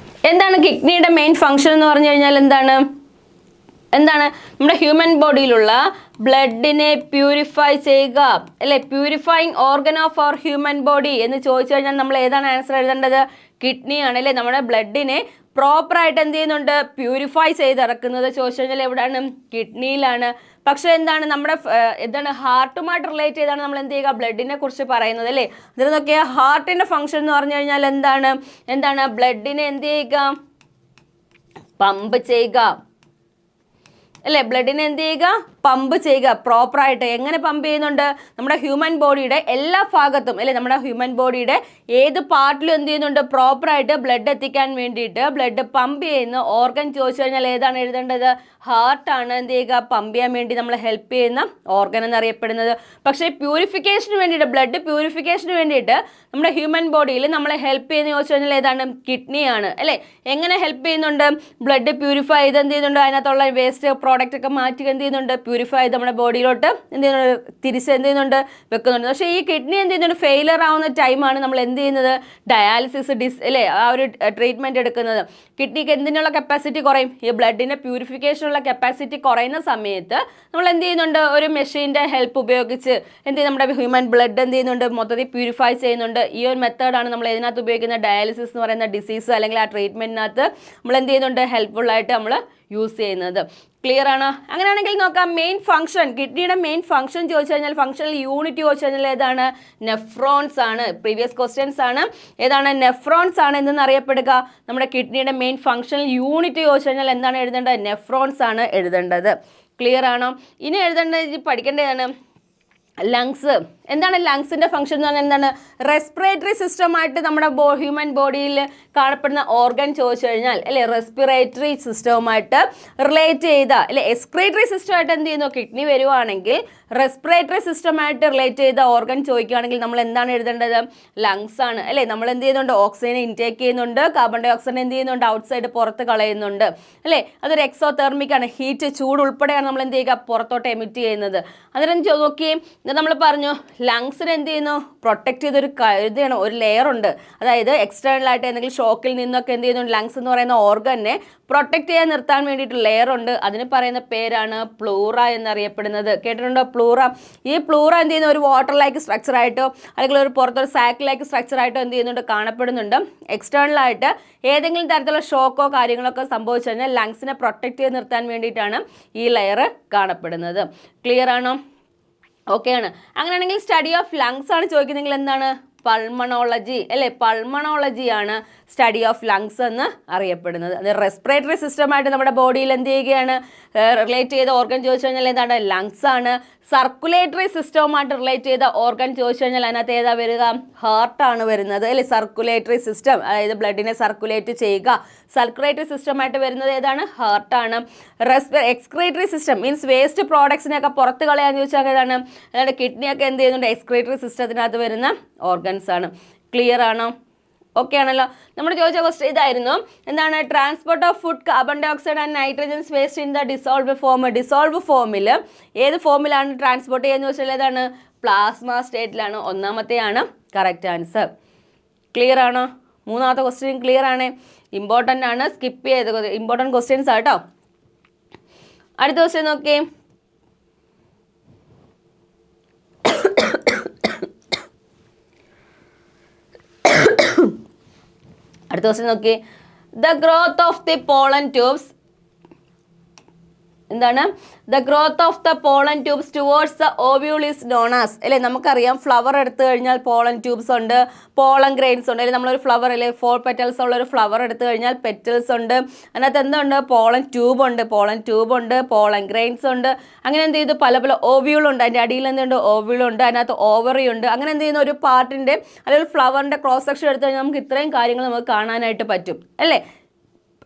[SPEAKER 1] എന്താണ് കിഡ്നിയുടെ മെയിൻ ഫങ്ഷൻ എന്ന് പറഞ്ഞു കഴിഞ്ഞാൽ എന്താണ് നമ്മുടെ ഹ്യൂമൻ ബോഡിയിലുള്ള ബ്ലഡിനെ പ്യൂരിഫൈ ചെയ്യുക അല്ലേ. Purifying organ of our human body എന്ന് ചോദിച്ചു കഴിഞ്ഞാൽ നമ്മൾ ഏതാണ് ആൻസർ എഴുതേണ്ടത്, കിഡ്നിയാണ് അല്ലേ. നമ്മുടെ ബ്ലഡിനെ പ്രോപ്പറായിട്ട് എന്ത് ചെയ്യുന്നുണ്ട്, പ്യൂരിഫൈ ചെയ്തിറക്കുന്നത് ചോദിച്ചു കഴിഞ്ഞാൽ എവിടെയാണ്, കിഡ്നിയിലാണ്. പക്ഷേ നമ്മുടെ ഹാർട്ടുമായിട്ട് റിലേറ്റ് ചെയ്താണ് നമ്മൾ എന്ത് ചെയ്യുക, ബ്ലഡിനെ കുറിച്ച് പറയുന്നത് അല്ലേ. അതിൽ നോക്കിയാൽ ഹാർട്ടിൻ്റെ ഫങ്ഷൻ എന്ന് പറഞ്ഞു കഴിഞ്ഞാൽ എന്താണ് ബ്ലഡിനെ എന്ത് ചെയ്യുക, പമ്പ് ചെയ്യുക അല്ലേ. ബ്ലഡിനെ എന്ത് ചെയ്യുക, പമ്പ് ചെയ്യുക പ്രോപ്പറായിട്ട്. എങ്ങനെ പമ്പ് ചെയ്യുന്നുണ്ട്, നമ്മുടെ ഹ്യൂമൻ ബോഡിയുടെ എല്ലാ ഭാഗത്തും അല്ലേ, നമ്മുടെ ഹ്യൂമൻ ബോഡിയുടെ ഏത് പാർട്ടിലും എന്ത് ചെയ്യുന്നുണ്ട്, പ്രോപ്പറായിട്ട് ബ്ലഡ് എത്തിക്കാൻ വേണ്ടിയിട്ട് ബ്ലഡ് പമ്പ് ചെയ്യുന്ന ഓർഗൻ ചോദിച്ചു കഴിഞ്ഞാൽ ഏതാണ് എഴുതേണ്ടത്, ഹാർട്ടാണ് എന്ത് ചെയ്യുക, പമ്പ് ചെയ്യാൻ വേണ്ടി നമ്മൾ ഹെൽപ്പ് ചെയ്യുന്ന ഓർഗൻ എന്നറിയപ്പെടുന്നത്. പക്ഷേ പ്യൂരിഫിക്കേഷന് വേണ്ടിയിട്ട്, ബ്ലഡ് പ്യൂരിഫിക്കേഷന് വേണ്ടിയിട്ട് നമ്മുടെ ഹ്യൂമൻ ബോഡിയിൽ നമ്മളെ ഹെൽപ്പ് ചെയ്യുന്ന ചോദിച്ചു കഴിഞ്ഞാൽ ഏതാണ്, കിഡ്നിയാണ് അല്ലേ. എങ്ങനെ ഹെൽപ്പ് ചെയ്യുന്നുണ്ട്, ബ്ലഡ് പ്യൂരിഫൈ ചെയ്ത് എന്ത് ചെയ്യുന്നുണ്ട്, അതിനകത്തുള്ള വേസ്റ്റ് പ്രോഡക്റ്റ് ഒക്കെ മാറ്റി എന്ത് ചെയ്യുന്നുണ്ട്, പ്യൂരിഫൈ ചെയ്ത് നമ്മുടെ ബോഡിയിലോട്ട് എന്ത് ചെയ്യുന്നുണ്ട്, തിരിച്ച് എന്ത് ചെയ്യുന്നുണ്ട്, വെക്കുന്നുണ്ട്. പക്ഷേ ഈ കിഡ്നി എന്ത് ചെയ്യുന്നുണ്ട്, ഫെയിലർ ആവുന്ന ടൈമാണ് നമ്മൾ എന്ത് ചെയ്യുന്നത്, ഡയാലിസിസ് അല്ലേ, ആ ഒരു ട്രീറ്റ്മെൻറ്റ് എടുക്കുന്നത്. കിഡ്നിക്ക് എന്തിനുള്ള കപ്പാസിറ്റി കുറയും, ഈ ബ്ലഡിൻ്റെ പ്യൂരിഫിക്കേഷനുള്ള കപ്പാസിറ്റി കുറയുന്ന സമയത്ത് നമ്മൾ എന്ത് ചെയ്യുന്നുണ്ട്, ഒരു മെഷീൻ്റെ ഹെൽപ്പ് ഉപയോഗിച്ച് എന്ത് ചെയ്യും, നമ്മുടെ ഹ്യൂമൻ ബ്ലഡ് എന്ത് ചെയ്യുന്നുണ്ട്, മൊത്തത്തിൽ പ്യൂരിഫൈ ചെയ്യുന്നുണ്ട്. ഈ ഒരു മെത്തേഡാണ് നമ്മൾ ഇതിനകത്ത് ഉപയോഗിക്കുന്ന ഡയാലിസിസ് എന്ന് പറയുന്ന ഡിസീസ് അല്ലെങ്കിൽ ആ ട്രീറ്റ്മെൻറ്റിനകത്ത് നമ്മൾ എന്ത് ചെയ്യുന്നുണ്ട്, ഹെൽപ്ഫുള്ളായിട്ട് നമ്മൾ യൂസ് ചെയ്യുന്നത്. ക്ലിയർ ആണ്? അങ്ങനെയാണെങ്കിൽ നോക്കാം, മെയിൻ ഫംഗ്ഷൻ, കിഡ്നിയുടെ മെയിൻ ഫംഗ്ഷൻ ചോദിച്ചു കഴിഞ്ഞാൽ, ഫംഗ്ഷണൽ യൂണിറ്റ് ചോദിച്ചു കഴിഞ്ഞാൽ ഏതാണ്, നെഫ്രോൺസ് ആണ്. പ്രീവിയസ് ക്വസ്റ്റ്യൻസ് ആണ്, ഏതാണ്, നെഫ്രോൺസ് ആണ് എന്തെന്ന് അറിയപ്പെടുക. നമ്മുടെ കിഡ്നിയുടെ മെയിൻ ഫംഗ്ഷണൽ യൂണിറ്റ് ചോദിച്ചു കഴിഞ്ഞാൽ എന്താണ് എഴുതേണ്ടത്, നെഫ്രോൺസ് ആണ് എഴുതേണ്ടത്. ക്ലിയർ ആണോ? ഇനി എഴുതേണ്ടത് പഠിക്കേണ്ടതാണ് ലങ്സ്. എന്താണ് ലങ്സിൻ്റെ ഫംഗ്ഷൻ എന്ന് പറഞ്ഞാൽ എന്താണ്, റെസ്പിറേറ്ററി സിസ്റ്റമായിട്ട് നമ്മുടെ ഹ്യൂമൻ ബോഡിയിൽ കാണപ്പെടുന്ന ഓർഗൻ ചോദിച്ചു കഴിഞ്ഞാൽ അല്ലേ, റെസ്പിറേറ്ററി സിസ്റ്റവുമായിട്ട് റിലേറ്റ് ചെയ്ത അല്ലെ, എക്സ്ക്രീറ്ററി സിസ്റ്റമായിട്ട് എന്ത് ചെയ്യുന്നു, കിഡ്നി വരുവാണെങ്കിൽ റെസ്പിറേറ്ററി സിസ്റ്റമായിട്ട് റിലേറ്റ് ചെയ്ത ഓർഗൻ ചോദിക്കുകയാണെങ്കിൽ നമ്മൾ എന്താണ് എഴുതേണ്ടത്, ലങ്സ് ആണ് അല്ലേ. നമ്മൾ എന്ത് ചെയ്യുന്നുണ്ട്, ഓക്സിജനെ ഇൻടേക്ക് ചെയ്യുന്നുണ്ട്, കാർബൺ ഡൈ ഓക്സൈഡ് എന്ത് ചെയ്യുന്നുണ്ട്, ഔട്ട്സൈഡ് പുറത്ത് കളയുന്നുണ്ട് അല്ലേ. അതൊരു എക്സോതെർമിക് ആണ്, ഹീറ്റ് ചൂട് ഉൾപ്പെടെയാണ് നമ്മൾ എന്ത് ചെയ്യുക, പുറത്തോട്ട് എമിറ്റ് ചെയ്യുന്നത്. അതിനും നോക്കിയും നമ്മൾ പറഞ്ഞു ലങ്സിന് എന്ത് ചെയ്യുന്നു, പ്രൊട്ടക്ട് ചെയ്തൊരു ഇതാണ്, ഒരു ലെയർ ഉണ്ട്. അതായത് എക്സ്റ്റേണൽ ആയിട്ട് എന്തെങ്കിലും ഷോക്കിൽ നിന്നൊക്കെ എന്ത് ചെയ്യുന്നു, ലങ്സ് എന്ന് പറയുന്ന ഓർഗനെ പ്രൊട്ടക്ട് ചെയ്യാൻ നിർത്താൻ വേണ്ടിയിട്ട് ലെയർ ഉണ്ട്. അതിന് പറയുന്ന പേരാണ് പ്ലൂറ എന്നറിയപ്പെടുന്നത്. കേട്ടിട്ടുണ്ടോ പ്ലൂറ? ഈ പ്ലൂറ എന്ത് ചെയ്യുന്നു, ഒരു വാട്ടർ ലൈക്ക് സ്ട്രക്ചർ ആയിട്ടോ അല്ലെങ്കിൽ ഒരു പുറത്തൊരു സാക്ക് ലൈക്ക് സ്ട്രക്ചർ ആയിട്ടോ എന്ത് ചെയ്യുന്നുണ്ട്, കാണപ്പെടുന്നുണ്ട്. എക്സ്റ്റേണൽ ആയിട്ട് ഏതെങ്കിലും തരത്തിലുള്ള ഷോക്കോ കാര്യങ്ങളൊക്കെ സംഭവിച്ചു കഴിഞ്ഞാൽ ലങ്സിനെ പ്രൊട്ടക്ട് ചെയ്ത് നിർത്താൻ വേണ്ടിയിട്ടാണ് ഈ ലെയർ കാണപ്പെടുന്നത്. ക്ലിയർ ആണോ? ഓക്കെ ആണ്. അങ്ങനെയാണെങ്കിൽ സ്റ്റഡി ഓഫ് ലങ്സ് ആണ് ചോദിക്കുന്നെങ്കിൽ എന്താണ്, പൾമണോളജി അല്ലേ. പൾമണോളജിയാണ് സ്റ്റഡി ഓഫ് ലങ്സ് എന്ന് അറിയപ്പെടുന്നത്. അത് റെസ്പിറേറ്ററി സിസ്റ്റമായിട്ട് നമ്മുടെ ബോഡിയിൽ എന്ത് ചെയ്യുകയാണ്, റിലേറ്റ് ചെയ്ത ഓർഗൻ ചോദിച്ചു കഴിഞ്ഞാൽ എന്താണ്, ലങ്സ് ആണ്. സർക്കുലേറ്ററി സിസ്റ്റവുമായിട്ട് റിലേറ്റ് ചെയ്ത ഓർഗൻ ചോദിച്ചു കഴിഞ്ഞാൽ അതിനകത്ത് ഏതാ വരിക, ഹാർട്ടാണ് വരുന്നത് അല്ലേ. സർക്കുലേറ്ററി സിസ്റ്റം, അതായത് ബ്ലഡിനെ സർക്കുലേറ്റ് ചെയ്യുക. സർക്കുലേറ്ററി സിസ്റ്റമായിട്ട് വരുന്നത് ഏതാണ്, ഹാർട്ടാണ്. എക്സ്ക്രീറ്ററി സിസ്റ്റം മീൻസ് വേസ്റ്റ് പ്രോഡക്ട്സിനെയൊക്കെ പുറത്ത് കളയാന്ന് ചോദിച്ചാൽ ഏതാണ്, അതായത് കിഡ്നിയൊക്കെ എന്ത് ചെയ്യുന്നുണ്ട്, എക്സ്ക്രീറ്ററി സിസ്റ്റത്തിനകത്ത് വരുന്ന ഓർഗൻസ് ആണ്. ക്ലിയർ ആണോ? ഓക്കെ ആണല്ലോ. നമ്മൾ ചോദിച്ച ക്വസ്റ്റ്യൻ ഇതായിരുന്നു, എന്താണ്, transport of food, carbon dioxide and nitrogenous waste in the dissolve form. Dissolve ഫോമിൽ ഏത് ഫോമിലാണ് ട്രാൻസ്പോർട്ട് ചെയ്യുന്നത് ചോദിച്ചാൽ ഏതാണ്, പ്ലാസ്മ സ്റ്റേറ്റിലാണ്. ഒന്നാമത്തെയാണ് കറക്റ്റ് ആൻസർ. ക്ലിയർ ആണോ? മൂന്നാമത്തെ ക്വസ്റ്റ്യൻ ക്ലിയർ ആണ്, ഇമ്പോർട്ടൻ്റ് ആണ്, സ്കിപ്പ് ചെയ്ത് ഇമ്പോർട്ടൻറ്റ് ക്വസ്റ്റ്യൻസ് ആട്ടോ. അടുത്ത ക്വസ്റ്റ്യൻ നോക്കിയേ, അടുത്ത ക്വസ്റ്റ്യൻ നോക്കി, the growth of the pollen tubes എന്താണ്? The growth of the pollen tubes towards the ovule is known as. അല്ലേ, നമുക്കറിയാം ഫ്ലവർ എടുത്തു കഴിഞ്ഞാൽ പോളൻ ട്യൂബ്സ് ഉണ്ട്, പോളൻ ഗ്രെയിൻസ് ഉണ്ട്. അല്ലെങ്കിൽ നമ്മളൊരു ഫ്ലവർ അല്ലെ 4 പെറ്റൽസ് ഉള്ള ഒരു ഫ്ലവർ എടുത്തു കഴിഞ്ഞാൽ പെറ്റൽസ് ഉണ്ട്, അതിനകത്ത് എന്തുണ്ട്? പോളൻ ട്യൂബ് ഉണ്ട്, പോളൻ ഗ്രെയിൻസ് ഉണ്ട്. അങ്ങനെ എന്ത് ചെയ്തു? പല പല ഓവ്യൂൾ ഉണ്ട്, അതിൻ്റെ അടിയിൽ എന്തുണ്ട്? ഓവ്യൂൾ ഉണ്ട്, അതിനകത്ത് ഓവറി ഉണ്ട്. അങ്ങനെ എന്ത് ചെയ്യുന്ന ഒരു പാർട്ടിൻ്റെ അല്ലെങ്കിൽ ഫ്ലവറിൻ്റെ ക്രോസ് സെക്ഷൻ എടുത്തു കഴിഞ്ഞാൽ നമുക്ക് ഇത്രയും കാര്യങ്ങൾ നമുക്ക് കാണാനായിട്ട് പറ്റും അല്ലേ.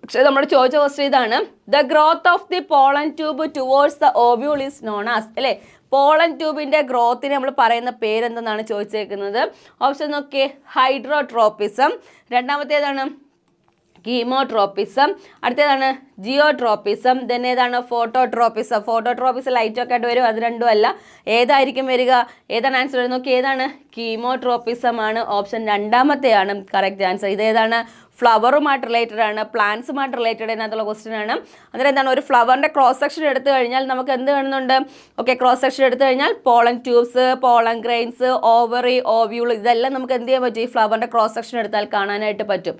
[SPEAKER 1] പക്ഷേ നമ്മൾ ചോദിച്ച ക്വസ്റ്റ്യൻ ഇതാണ്, the growth of the pollen tube towards the ovule is known as. അല്ലേ, പോളൻ ട്യൂബിൻ്റെ ഗ്രോത്തിനെ നമ്മൾ പറയുന്ന പേരെന്തെന്നാണ് ചോദിച്ചേക്കുന്നത്. ഓപ്ഷൻ നോക്കിയേ, ഹൈഡ്രോട്രോപ്പിസം. രണ്ടാമത്തേതാണ് കീമോട്രോപ്പിസം. അടുത്തേതാണ് ജിയോട്രോപ്പിസം. ദെൻ ഏതാണ്? ഫോട്ടോട്രോപ്പിസം. ഫോട്ടോട്രോപ്പിസം ലൈറ്റൊക്കെ ആയിട്ട് വരും, അത് രണ്ടും അല്ല. ഏതായിരിക്കും വരിക? ഏതാണ് ആൻസർ വരുന്നത് നോക്കി? ഏതാണ്? കീമോട്രോപ്പിസം ആണ്. ഓപ്ഷൻ രണ്ടാമത്തെയാണ് കറക്റ്റ് ആൻസർ. ഇതേതാണ്? ഫ്ലവറുമായിട്ട് റിലേറ്റഡ് ആണ്, പ്ലാന്റ്സുമായിട്ട് റിലേറ്റഡ് അതിനകത്തുള്ള ക്വസ്റ്റ്യൻ ആണ്. അന്നേരം എന്താണ്? ഒരു ഫ്ലവറിൻ്റെ ക്രോസ് സെക്ഷൻ എടുത്തു കഴിഞ്ഞാൽ നമുക്ക് എന്ത് കാണുന്നുണ്ട്? ഓക്കെ, ക്രോസ് സെക്ഷൻ എടുത്തു കഴിഞ്ഞാൽ pollen tubes, pollen grains, ovary, ovule, ഇതെല്ലാം നമുക്ക് എന്ത് ചെയ്യാൻ പറ്റും? ഈ ഫ്ലവറിൻ്റെ ക്രോസ് സെക്ഷൻ എടുത്താൽ കാണാനായിട്ട് പറ്റും.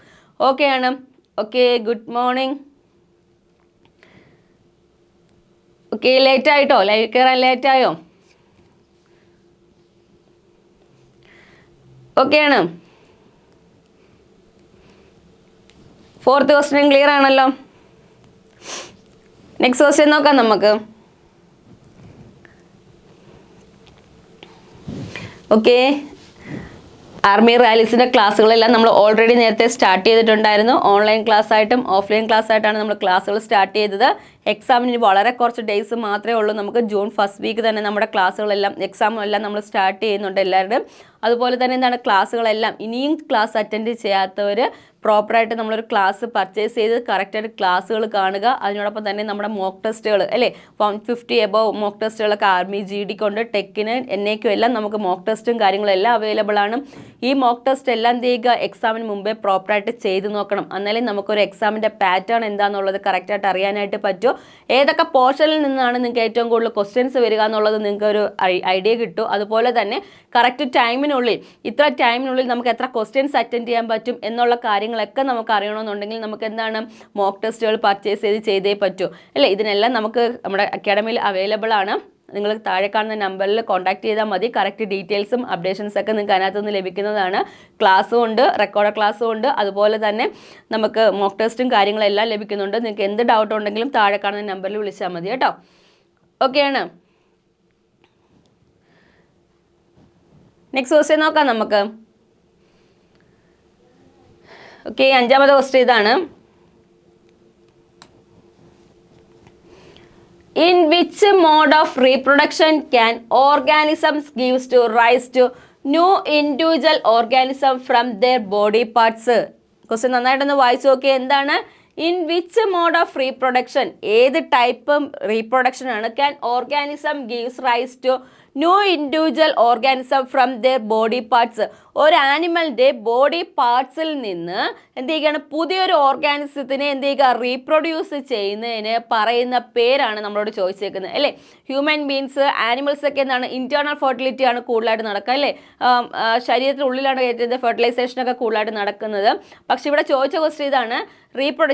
[SPEAKER 1] ഓക്കെ ആണ്. Okay, good morning. Okay, late ആയിട്ടോ? ലൈവ് കയറാൻ ലേറ്റായോ? ഓക്കെ ആണ്. 4th ക്വസ്റ്റ്യൻ ക്ലിയർ ആണല്ലോ. നെക്സ്റ്റ് ക്വസ്റ്റ്യൻ നോക്കാം നമുക്ക്. ഓക്കെ, ആർമി റാലീസിൻ്റെ ക്ലാസ്സുകളെല്ലാം നമ്മൾ ഓൾറെഡി നേരത്തെ സ്റ്റാർട്ട് ചെയ്തിട്ടുണ്ടായിരുന്നു. ഓൺലൈൻ ക്ലാസ് ആയിട്ടും ഓഫ്ലൈൻ ക്ലാസ് ആയിട്ടാണ് നമ്മൾ ക്ലാസ്സുകൾ സ്റ്റാർട്ട് ചെയ്തത്. എക്സാമിന് വളരെ കുറച്ച് ഡേയ്സ് മാത്രമേ ഉള്ളൂ. നമുക്ക് ജൂൺ ഫസ്റ്റ് വീക്ക് തന്നെ നമ്മുടെ ക്ലാസ്സുകളെല്ലാം എക്സാമെല്ലാം നമ്മൾ സ്റ്റാർട്ട് ചെയ്യുന്നുണ്ട് എല്ലാവരുടെയും. അതുപോലെ തന്നെ എന്താണ്? ക്ലാസ്സുകളെല്ലാം ഇനിയും ക്ലാസ് അറ്റൻഡ് ചെയ്യാത്തവർ പ്രോപ്പറായിട്ട് നമ്മളൊരു ക്ലാസ് പർച്ചേസ് ചെയ്ത് കറക്റ്റായിട്ട് ക്ലാസ്സുകൾ കാണുക. അതിനോടൊപ്പം തന്നെ നമ്മുടെ മോക്ക് ടെസ്റ്റുകൾ അല്ലേ, 150 എബോവ് മോക്ക് ടെസ്റ്റുകളൊക്കെ ആർമി GD കൊണ്ട് ടെക്കിന് എന്നേക്കും എല്ലാം നമുക്ക് മോക്ക് ടെസ്റ്റും കാര്യങ്ങളെല്ലാം അവൈലബിൾ ആണ്. ഈ മോക്ക് ടെസ്റ്റ് എല്ലാം എന്ത് ചെയ്യുക? എക്സാമിന് മുമ്പേ പ്രോപ്പറായിട്ട് ചെയ്ത് നോക്കണം. എന്നാലേ നമുക്കൊരു എക്സാമിൻ്റെ പാറ്റേൺ എന്താണെന്നുള്ളത് കറക്റ്റായിട്ട് അറിയാനായിട്ട് പറ്റും. ഏതൊക്കെ പോർഷനിൽ നിന്നാണ് നിങ്ങൾക്ക് ഏറ്റവും കൂടുതൽ ക്വസ്റ്റ്യൻസ് വരിക എന്നുള്ളത് നിങ്ങൾക്ക് ഒരു ഐഡിയ കിട്ടും. അതുപോലെ തന്നെ കറക്റ്റ് ടൈമിനുള്ളിൽ ഇത്ര ടൈമിനുള്ളിൽ നമുക്ക് എത്ര ക്വസ്റ്റ്യൻസ് അറ്റൻഡ് ചെയ്യാൻ പറ്റും എന്നുള്ള കാര്യങ്ങളൊക്കെ നമുക്ക് അറിയണമെന്നുണ്ടെങ്കിൽ നമുക്ക് എന്താണ്? മോക്ക് ടെസ്റ്റുകൾ പർച്ചേസ് ചെയ്തേ പറ്റൂ അല്ലേ. ഇതിനെല്ലാം നമുക്ക് നമ്മുടെ അക്കാഡമിയിൽ അവൈലബിൾ ആണ്. നിങ്ങൾ താഴെ കാണുന്ന നമ്പറിൽ കോൺടാക്ട് ചെയ്താൽ മതി. കറക്റ്റ് ഡീറ്റെയിൽസും അപ്ഡേഷൻസ് ഒക്കെ നിങ്ങൾക്ക് അതിനകത്ത് നിന്ന് ലഭിക്കുന്നതാണ്. ക്ലാസ്സും ഉണ്ട്, റെക്കോർഡ് ക്ലാസ്സും ഉണ്ട്. അതുപോലെ തന്നെ നമുക്ക് മോക്ക് ടെസ്റ്റും കാര്യങ്ങളെല്ലാം ലഭിക്കുന്നുണ്ട്. നിങ്ങൾക്ക് എന്ത് ഡൗട്ട് ഉണ്ടെങ്കിലും താഴെ കാണുന്ന നമ്പറിൽ വിളിച്ചാൽ മതി കേട്ടോ. ഓക്കെയാണ്. നെക്സ്റ്റ് ക്വസ്റ്റ്യൻ നോക്കാം നമുക്ക്. ഓക്കെ, 5ാമത്തെ ക്വസ്റ്റ്യൻ ഇതാണ്. In which mode of reproduction can organisms gives to rise to new individual organism from their body parts? Question നന്നായിട്ടൊന്ന് വായിച്ചു നോക്കിയാൽ എന്താണ്? In which mode of reproduction, ഏത് ടൈപ്പ് റീപ്രൊഡക്ഷൻ ആണ് can organism gives rise to new individual organism from their body parts. ഒരു ആനിമലിൻ്റെ body പാർട്സിൽ നിന്ന് എന്ത് ചെയ്യുകയാണ്? പുതിയൊരു ഓർഗാനിസത്തിനെ എന്ത് ചെയ്യുക? റീപ്രൊഡ്യൂസ് ചെയ്യുന്നതിന് പറയുന്ന പേരാണ് നമ്മളോട് ചോദിച്ചേക്കുന്നത് അല്ലേ. ഹ്യൂമൻ ബീൻസ്, ആനിമൽസ് ഒക്കെ എന്താണ്? ഇന്റേണൽ ഫെർട്ടിലിറ്റി ആണ് കൂടുതലായിട്ട് നടക്കുക അല്ലേ. ശരീരത്തിനുള്ളിലാണ് ഫെർട്ടിലൈസേഷനൊക്കെ കൂടുതലായിട്ട് നടക്കുന്നത്. പക്ഷെ ഇവിടെ ചോദിച്ച ക്വസ്റ്റ്യൻ ഇതാണ്,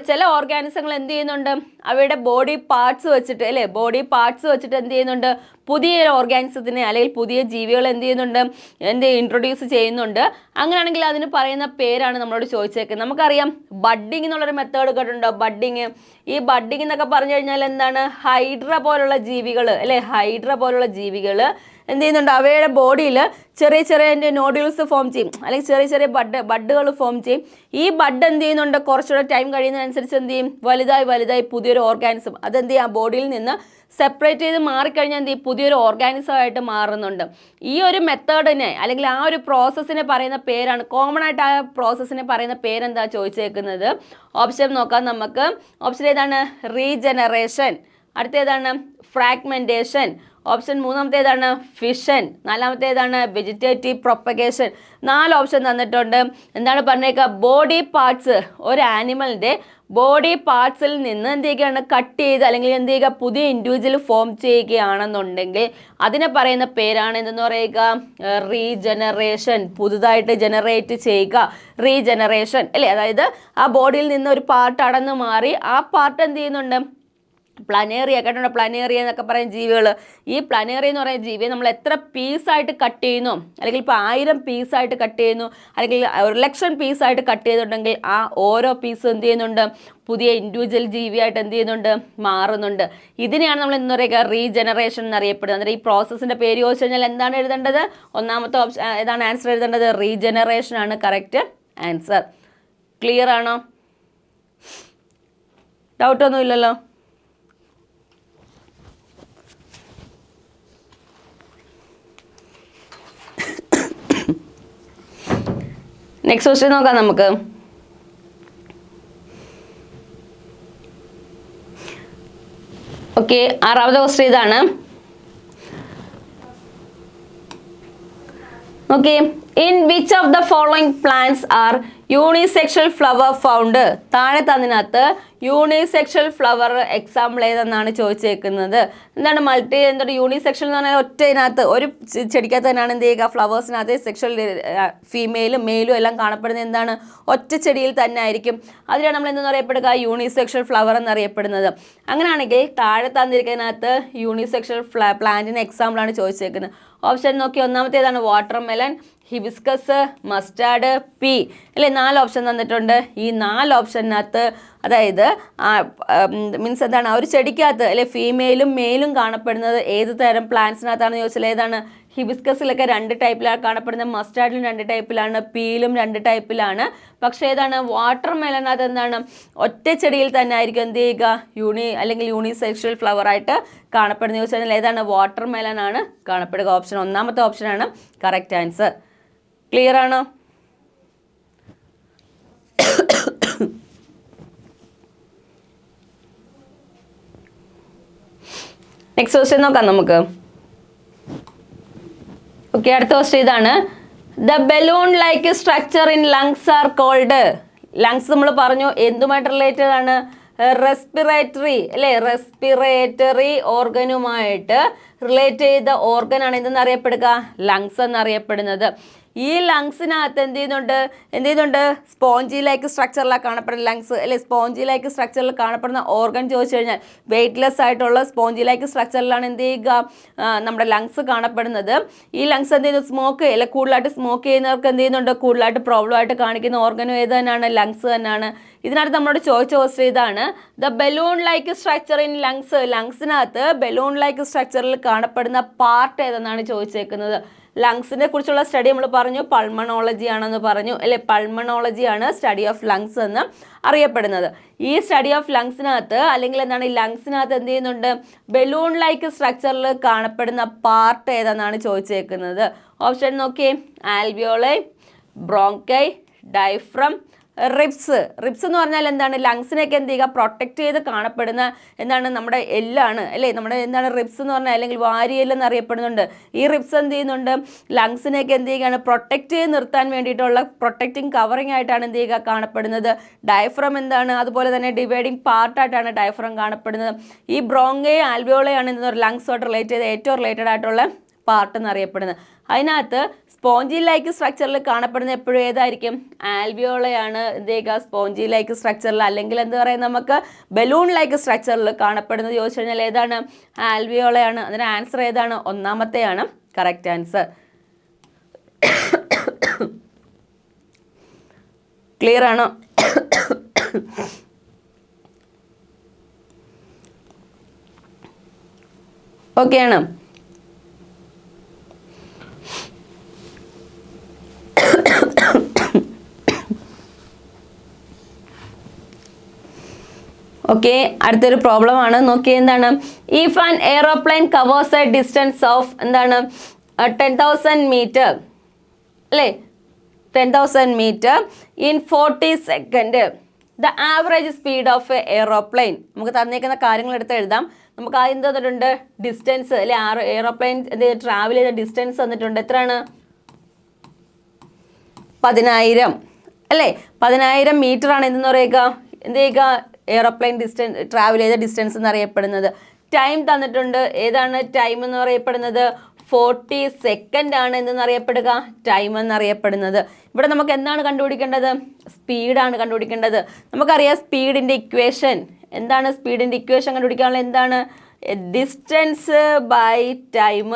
[SPEAKER 1] ചില ഓർഗാനിസങ്ങൾ എന്ത് ചെയ്യുന്നുണ്ട്? അവയുടെ ബോഡി പാർട്സ് വെച്ചിട്ട് അല്ലേ, ബോഡി പാർട്സ് വെച്ചിട്ട് എന്ത് ചെയ്യുന്നുണ്ട്? പുതിയൊരു ഓർഗാനിസത്തിനെ അല്ലെങ്കിൽ പുതിയ ജീവികളെ എന്ത് ചെയ്യുന്നുണ്ട്? ഇൻട്രൊഡ്യൂസ് ചെയ്യുന്നുണ്ട്. അങ്ങനെയാണെങ്കിൽ അതിന് പറയുന്ന പേരാണ് നമ്മളോട് ചോദിച്ചേക്കുന്നത്. നമുക്കറിയാം ബഡ്ഡിങ് എന്നുള്ളൊരു മെത്തേഡ് കേട്ടിട്ടുണ്ടോ? ബഡ്ഡിങ്. ഈ ബഡ്ഡിങ് എന്നൊക്കെ പറഞ്ഞു കഴിഞ്ഞാൽ എന്താണ്? ഹൈഡ്ര പോലുള്ള ജീവികൾ അല്ലേ, ഹൈഡ്ര പോലുള്ള ജീവികൾ എന്ത് ചെയ്യുന്നുണ്ട്? അവയുടെ ബോഡിയിൽ ചെറിയ ചെറിയ നോഡ്യൂൾസ് ഫോം ചെയ്യും, അല്ലെങ്കിൽ ചെറിയ ചെറിയ ബഡ്ഡുകൾ ഫോം ചെയ്യും. ഈ ബഡ് എന്ത് ചെയ്യുന്നുണ്ട്? കുറച്ചുകൂടെ ടൈം കഴിയുന്നതനുസരിച്ച് എന്ത് ചെയ്യും? വലുതായി പുതിയൊരു ഓർഗാനിസം അതെന്ത് ചെയ്യും? ആ ബോഡിയിൽ നിന്ന് സെപ്പറേറ്റ് ചെയ്ത് മാറിക്കഴിഞ്ഞാൽ എന്ത് ചെയ്യും? പുതിയൊരു ഓർഗാനിസമായിട്ട് മാറുന്നുണ്ട്. ഈ ഒരു മെത്തേഡിനെ അല്ലെങ്കിൽ ആ ഒരു പ്രോസസ്സിനെ പറയുന്ന പേരാണ്, കോമൺ ആയിട്ട് ആ പ്രോസസ്സിനെ പറയുന്ന പേരെന്താ ചോദിച്ചേക്കുന്നത്? ഓപ്ഷൻ നോക്കാം നമുക്ക്. ഓപ്ഷൻ ഏതാണ്? റീജനറേഷൻ. അടുത്തേതാണ്? ഫ്രാഗ്മെൻറ്റേഷൻ. ഓപ്ഷൻ 3ാമത്തേതാണ്? ഫിഷൻ. 4ാമത്തേതാണ്? Vegetative propagation. 4 ഓപ്ഷൻ തന്നിട്ടുണ്ട്. എന്താണ് പറഞ്ഞേക്കുക? ബോഡി പാർട്സ്, ഒരു ആനിമലിൻ്റെ ബോഡി പാർട്സിൽ നിന്ന് എന്ത് ചെയ്യുകയാണ്? കട്ട് ചെയ്ത് അല്ലെങ്കിൽ എന്ത് ചെയ്യുക? പുതിയ ഇൻഡിവിജ്വൽ ഫോം ചെയ്യുകയാണെന്നുണ്ടെങ്കിൽ അതിനെ പറയുന്ന പേരാണ് എന്തെന്ന് പറയുക? റീജനറേഷൻ. പുതുതായിട്ട് ജനറേറ്റ് ചെയ്യുക, റീജനറേഷൻ അല്ലേ. അതായത് ആ ബോഡിയിൽ നിന്ന് ഒരു പാർട്ട് അടന്നു മാറി ആ പാർട്ട് എന്ത് ചെയ്യുന്നുണ്ട്? പ്ലനേറിയ കേട്ടോ, പ്ലനേറിയ എന്നൊക്കെ പറയുന്ന ജീവികൾ. ഈ പ്ലനേറിയ എന്ന് പറയുന്ന ജീവിയെ നമ്മൾ എത്ര പീസായിട്ട് കട്ട് ചെയ്യുന്നു, അല്ലെങ്കിൽ ഇപ്പോൾ 1000 പീസായിട്ട് കട്ട് ചെയ്യുന്നു, അല്ലെങ്കിൽ 1,00,000 പീസായിട്ട് കട്ട് ചെയ്തിട്ടുണ്ടെങ്കിൽ ആ ഓരോ പീസും എന്ത് ചെയ്യുന്നുണ്ട്, പുതിയ ഇൻഡിവിജ്വൽ ജീവിയായിട്ട് എന്ത് ചെയ്യുന്നുണ്ട്, മാറുന്നുണ്ട്. ഇതിനെയാണ് നമ്മൾ എന്ന് പറയുക റീജനറേഷൻ എന്നറിയപ്പെടുന്നത്. അന്നേരം ഈ പ്രോസസ്സിൻ്റെ പേര് ചോദിച്ചു കഴിഞ്ഞാൽ എന്താണ് എഴുതേണ്ടത്? ഒന്നാമത്തെ ഓപ്ഷൻ ഏതാണ് ആൻസർ എഴുതേണ്ടത്? റീജനറേഷൻ ആണ് കറക്റ്റ് ആൻസർ. ക്ലിയർ ആണോ? ഡൗട്ടൊന്നുമില്ലല്ലോ? നെക്സ്റ്റ് ക്വസ്റ്റ്യൻ നോക്കാം നമുക്ക്. ഓക്കെ, 6ാമത്തെ ക്വസ്റ്റ്യൻ ഇതാണ്. Okay, in which of the following plants R unisexual flower found? താഴെ തന്നതിനകത്ത് യൂണിസെക്ഷൽ ഫ്ലവർ എക്സാമ്പിൾ ഏതെന്നാണ് ചോദിച്ചേക്കുന്നത്. എന്താണ് എന്താണ് യൂണിസെക്ഷൽ എന്ന് പറഞ്ഞാൽ ഒറ്റതിനകത്ത് ഒരു ചെടിക്കകത്ത് തന്നെയാണ് എന്ത് ചെയ്യുക, ഫ്ലവേഴ്സിനകത്ത് സെക്ഷൽ ഫീമെയിലും മെയിലും എല്ലാം കാണപ്പെടുന്നത് എന്താണ്, ഒറ്റ ചെടിയിൽ തന്നെ ആയിരിക്കും. അതിനാണ് നമ്മൾ എന്തെന്ന് അറിയപ്പെടുക, യൂണിസെക്ഷൽ ഫ്ലവർ എന്നറിയപ്പെടുന്നത്. അങ്ങനെയാണെങ്കിൽ താഴെ തന്നിരിക്കുന്നതിനകത്ത് യൂണിസെക്ഷൽ പ്ലാന്റിന് എക്സാമ്പിളാണ് ചോദിച്ചേക്കുന്നത്. ഓപ്ഷൻ നോക്കി, ഒന്നാമത്തേതാണ് water melon, hibiscus, mustard, pea അല്ലേ. 4 ഓപ്ഷൻ തന്നിട്ടുണ്ട്. ഈ 4 ഓപ്ഷനകത്ത് അതായത് മീൻസ് എന്താണ്, ആ ഒരു ചെടിക്കകത്ത് അല്ലെ ഫീമെയിലും മെയിലും കാണപ്പെടുന്നത് ഏത് തരം പ്ലാന്റ്സിനകത്താണെന്ന് ചോദിച്ചാൽ ഏതാണ്? ഹിബിസ്കസിലൊക്കെ 2 ടൈപ്പിലാണ് കാണപ്പെടുന്നത്, മസ്റ്റാർഡിലും 2 ടൈപ്പിലാണ്, പീയിലും 2 ടൈപ്പിലാണ്. പക്ഷേ ഏതാണ് വാട്ടർ മെലനകത്ത് എന്താണ്, ഒറ്റ ചെടിയിൽ തന്നെ ആയിരിക്കും എന്ത് ചെയ്യുക, അല്ലെങ്കിൽ യൂണിസെക്ഷൽ ഫ്ലവർ ആയിട്ട് കാണപ്പെടുന്നത് ചോദിച്ചാൽ ഏതാണ്? വാട്ടർ മെലൻ ആണ് കാണപ്പെടുക. ഓപ്ഷൻ ഒന്നാമത്തെ ഓപ്ഷനാണ് കറക്റ്റ് ആൻസർ. ക്ലിയർ ആണോ? നെക്സ്റ്റ് ക്വസ്റ്റ്യൻ നോക്കാം നമുക്ക്. ഓക്കെ, അടുത്ത ക്വസ്റ്റ്യൻ ഇതാണ്. The balloon like structure in lungs are called. Lungs നമ്മൾ പറഞ്ഞു എന്തുമായിട്ട് റിലേറ്റഡ് ആണ്? റെസ്പിറേറ്ററി അല്ലേ, റെസ്പിറേറ്ററി ഓർഗനുമായിട്ട് റിലേറ്റ് ചെയ്ത ഓർഗനാണ് എന്തെന്നറിയപ്പെടുക, ലങ്സ് എന്നറിയപ്പെടുന്നത്. ഈ ലങ്സിനകത്ത് എന്ത് ചെയ്യുന്നുണ്ട്, സ്പോഞ്ചി ലൈക്ക് സ്ട്രക്ചറിലാണ് കാണപ്പെടുന്ന ലങ്സ് അല്ലെ. സ്പോഞ്ചി ലൈക്ക് സ്ട്രക്ചറിൽ കാണപ്പെടുന്ന ഓർഗൻ ചോദിച്ചു കഴിഞ്ഞാൽ വെയ്റ്റ്ലെസ് ആയിട്ടുള്ള സ്പോഞ്ചി ലൈക്ക് സ്ട്രക്ചറിലാണ് എന്ത് ചെയ്യുക, നമ്മുടെ ലങ്സ് കാണപ്പെടുന്നത്. ഈ ലങ്സ് എന്ത് ചെയ്യുന്നു, സ്മോക്ക് അല്ലെ കൂടുതലായിട്ട് സ്മോക്ക് ചെയ്യുന്നവർക്ക് എന്ത് ചെയ്യുന്നുണ്ട്, കൂടുതലായിട്ട് പ്രോബ്ലം ആയിട്ട് കാണിക്കുന്ന ഓർഗനും ഏത് തന്നെയാണ്, ലങ്സ് തന്നെയാണ്. ഇതിനകത്ത് നമ്മളോട് ചോദിച്ച ക്വസ്റ്റ്യൻ ഇതാണ്. The balloon like structure in lungs, ലങ്സിനകത്ത് ബലൂൺ ലൈക്ക് സ്ട്രക്ചറിൽ കാണപ്പെടുന്ന പാർട്ട് ഏതെന്നാണ് ചോദിച്ചേക്കുന്നത്. ലങ്സിനെ കുറിച്ചുള്ള സ്റ്റഡി നമ്മൾ പറഞ്ഞു പൾമണോളജി ആണെന്ന് പറഞ്ഞു അല്ലെ. പൾമണോളജിയാണ് സ്റ്റഡി ഓഫ് ലങ്സ് എന്ന് അറിയപ്പെടുന്നത്. ഈ സ്റ്റഡി ഓഫ് ലങ്സിനകത്ത് അല്ലെങ്കിൽ എന്താണ്, ഈ ലങ്സിനകത്ത് എന്ത് ചെയ്യുന്നുണ്ട്, ബലൂൺ ലൈക്ക് സ്ട്രക്ചറിൽ കാണപ്പെടുന്ന പാർട്ട് ഏതെന്നാണ് ചോദിച്ചേക്കുന്നത്. ഓപ്ഷൻ നോക്കിയേ, alveoli, bronchi, diaphragm, ribs. Ribs എന്ന് പറഞ്ഞാൽ എന്താണ്, ലങ്സിനെയൊക്കെ എന്ത് ചെയ്യുക, പ്രൊട്ടക്റ്റ് ചെയ്ത് കാണപ്പെടുന്ന എന്താണ്, നമ്മുടെ എല്ലാണ് അല്ലേ. നമ്മുടെ എന്താണ് റിബ്സ് എന്ന് പറഞ്ഞാൽ, അല്ലെങ്കിൽ വാരിയെല്ലെന്ന് അറിയപ്പെടുന്നുണ്ട്. ഈ റിബ്സ് എന്ത് ചെയ്യുന്നുണ്ട്, ലങ്സിനെയൊക്കെ എന്ത് ചെയ്യുകയാണ്, പ്രൊട്ടക്റ്റ് ചെയ്ത് നിർത്താൻ വേണ്ടിയിട്ടുള്ള പ്രൊട്ടക്റ്റിംഗ് കവറിങ് ആയിട്ടാണ് എന്ത് ചെയ്യുക, കാണപ്പെടുന്നത്. ഡയഫ്രം എന്താണ്, അതുപോലെ തന്നെ ഡിവൈഡിങ് പാർട്ടായിട്ടാണ് ഡയഫ്രം കാണപ്പെടുന്നത്. ഈ ബ്രോങ്കൈ ആൽവിയോളയാണ് എന്ന് പറയുന്നത് ലങ്സുമായിട്ട് റിലേറ്റ് ചെയ്ത് ഏറ്റവും റിലേറ്റഡ് ആയിട്ടുള്ള പാർട്ട് എന്നറിയപ്പെടുന്നത്. അതിനകത്ത് സ്പോഞ്ചി ലൈക്ക് സ്ട്രക്ചറിൽ കാണപ്പെടുന്ന എപ്പോഴും ഏതായിരിക്കും, ആൽവിയോളയാണ് എന്ത് ചെയ്യുക, സ്പോഞ്ചി ലൈക്ക് സ്ട്രക്ചറിൽ അല്ലെങ്കിൽ എന്താ പറയുക, നമുക്ക് ബലൂൺ ലൈക്ക് സ്ട്രക്ചറിൽ കാണപ്പെടുന്നത് ചോദിച്ചു കഴിഞ്ഞാൽ ഏതാണ്, ആൽവിയോളയാണ്. അതിന് ആൻസർ ഏതാണ്, ഒന്നാമത്തെയാണ് കറക്റ്റ് ആൻസർ. ക്ലിയർ ആണോ? ഓക്കെ ആണ്. ഓക്കെ, അടുത്തൊരു പ്രോബ്ലം ആണ്. നോക്കിയേ എന്താണ്, if an aeroplane covers a distance of എന്താണ് 10,000 മീറ്റർ അല്ലേ, 10,000 metre in 40 second, the average speed of a aeroplane. നമുക്ക് തന്നേക്കുന്ന കാര്യങ്ങൾ എടുത്ത് എഴുതാം. നമുക്ക് ആദ്യം തന്നിട്ടുണ്ട് ഡിസ്റ്റൻസ് അല്ലെ, എയ്റോപ്ലെയിൻ ട്രാവൽ ചെയ്ത ഡിസ്റ്റൻസ് തന്നിട്ടുണ്ട്. എത്രയാണ്, 10,000 അല്ലേ. 10,000 മീറ്റർ ആണ് എന്തെന്ന് പറയുക, എന്ത് ചെയ്യുക, എയ്റോപ്ലെയിൻ ട്രാവൽ ചെയ്ത ഡിസ്റ്റൻസ് എന്നറിയപ്പെടുന്നത്. ടൈം തന്നിട്ടുണ്ട്. ഏതാണ് ടൈം എന്ന് പറയപ്പെടുന്നത്, 40 സെക്കൻഡ് ആണ് എന്തെന്നറിയപ്പെടുക, ടൈം എന്നറിയപ്പെടുന്നത്. ഇവിടെ നമുക്ക് എന്താണ് കണ്ടുപിടിക്കേണ്ടത്, സ്പീഡാണ് കണ്ടുപിടിക്കേണ്ടത്. നമുക്കറിയാം സ്പീഡിൻ്റെ ഇക്വേഷൻ എന്താണ് സ്പീഡിൻ്റെ ഇക്വേഷൻ കണ്ടുപിടിക്കാനുള്ള എന്താണ് ഡിസ്റ്റൻസ് ബൈ ടൈം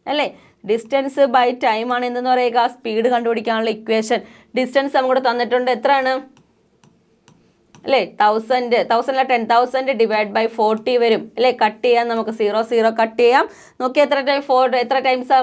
[SPEAKER 1] അല്ലേ ഡിസ്റ്റൻസ് ബൈ ടൈം ആണ് എന്തെന്ന് പറയുക സ്പീഡ് കണ്ടുപിടിക്കാനുള്ള ഇക്വേഷൻ ഡിസ്റ്റൻസ് നമുക്കിവിടെ തന്നിട്ടുണ്ട് എത്രയാണ് അല്ലേ 1000 10,000 ഡിവൈഡ് ബൈ 40 വരും അല്ലേ കട്ട് ചെയ്യാം നമുക്ക് 0 കട്ട് ചെയ്യാം നോക്കി എത്ര ടൈംസാ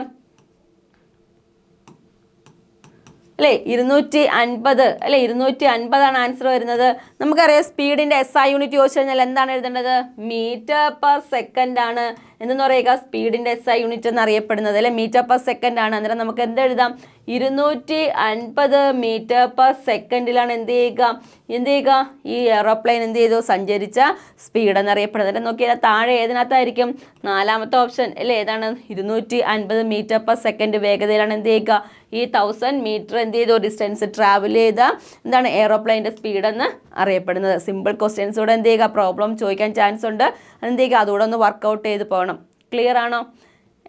[SPEAKER 1] അല്ലേ 250 അല്ലേ 250 ആൻസർ വരുന്നത് നമുക്കറിയാം സ്പീഡിൻ്റെ SI യൂണിറ്റ് ചോദിച്ചു കഴിഞ്ഞാൽ എന്താണ് എഴുതേണ്ടത് മീറ്റർ പെർ സെക്കൻഡ് ആണ് എന്തെന്ന് പറയുക സ്പീഡിൻ്റെ SI യൂണിറ്റ് എന്നറിയപ്പെടുന്നത് അല്ലെ മീറ്റർ പെർ സെക്കൻഡ് ആണ് അന്നേരം നമുക്ക് എന്ത് എഴുതാം 250 മീറ്റർ പെർ സെക്കൻഡിലാണ് എന്ത് ചെയ്യുക ഈ എയറോപ്ലെയിൻ എന്ത് ചെയ്തു സഞ്ചരിച്ച സ്പീഡ് എന്നറിയപ്പെടുന്നത് നോക്കിയാൽ താഴെ ഏതിനകത്തായിരിക്കും നാലാമത്തെ ഓപ്ഷൻ അല്ലേ ഏതാണ് 250 മീറ്റർ പെർ സെക്കൻഡ് വേഗതയിലാണ് എന്ത് ചെയ്യുക ഈ 1000 മീറ്റർ എന്ത് ചെയ്തു ഡിസ്റ്റൻസ് ട്രാവൽ ചെയ്ത എന്താണ് എയറോപ്ലെയിൻ്റെ സ്പീഡ് എന്ന് അറിയപ്പെടുന്നത് സിമ്പിൾ ക്വസ്റ്റ്യൻസ് കൂടെ എന്ത് ചെയ്യുക പ്രോബ്ലം ചോദിക്കാൻ ചാൻസ് ഉണ്ട് എന്ത് ചെയ്യുക അതുകൂടെ ഒന്ന് വർക്കൗട്ട് ചെയ്ത് പോകണം ക്ലിയർ ആണോ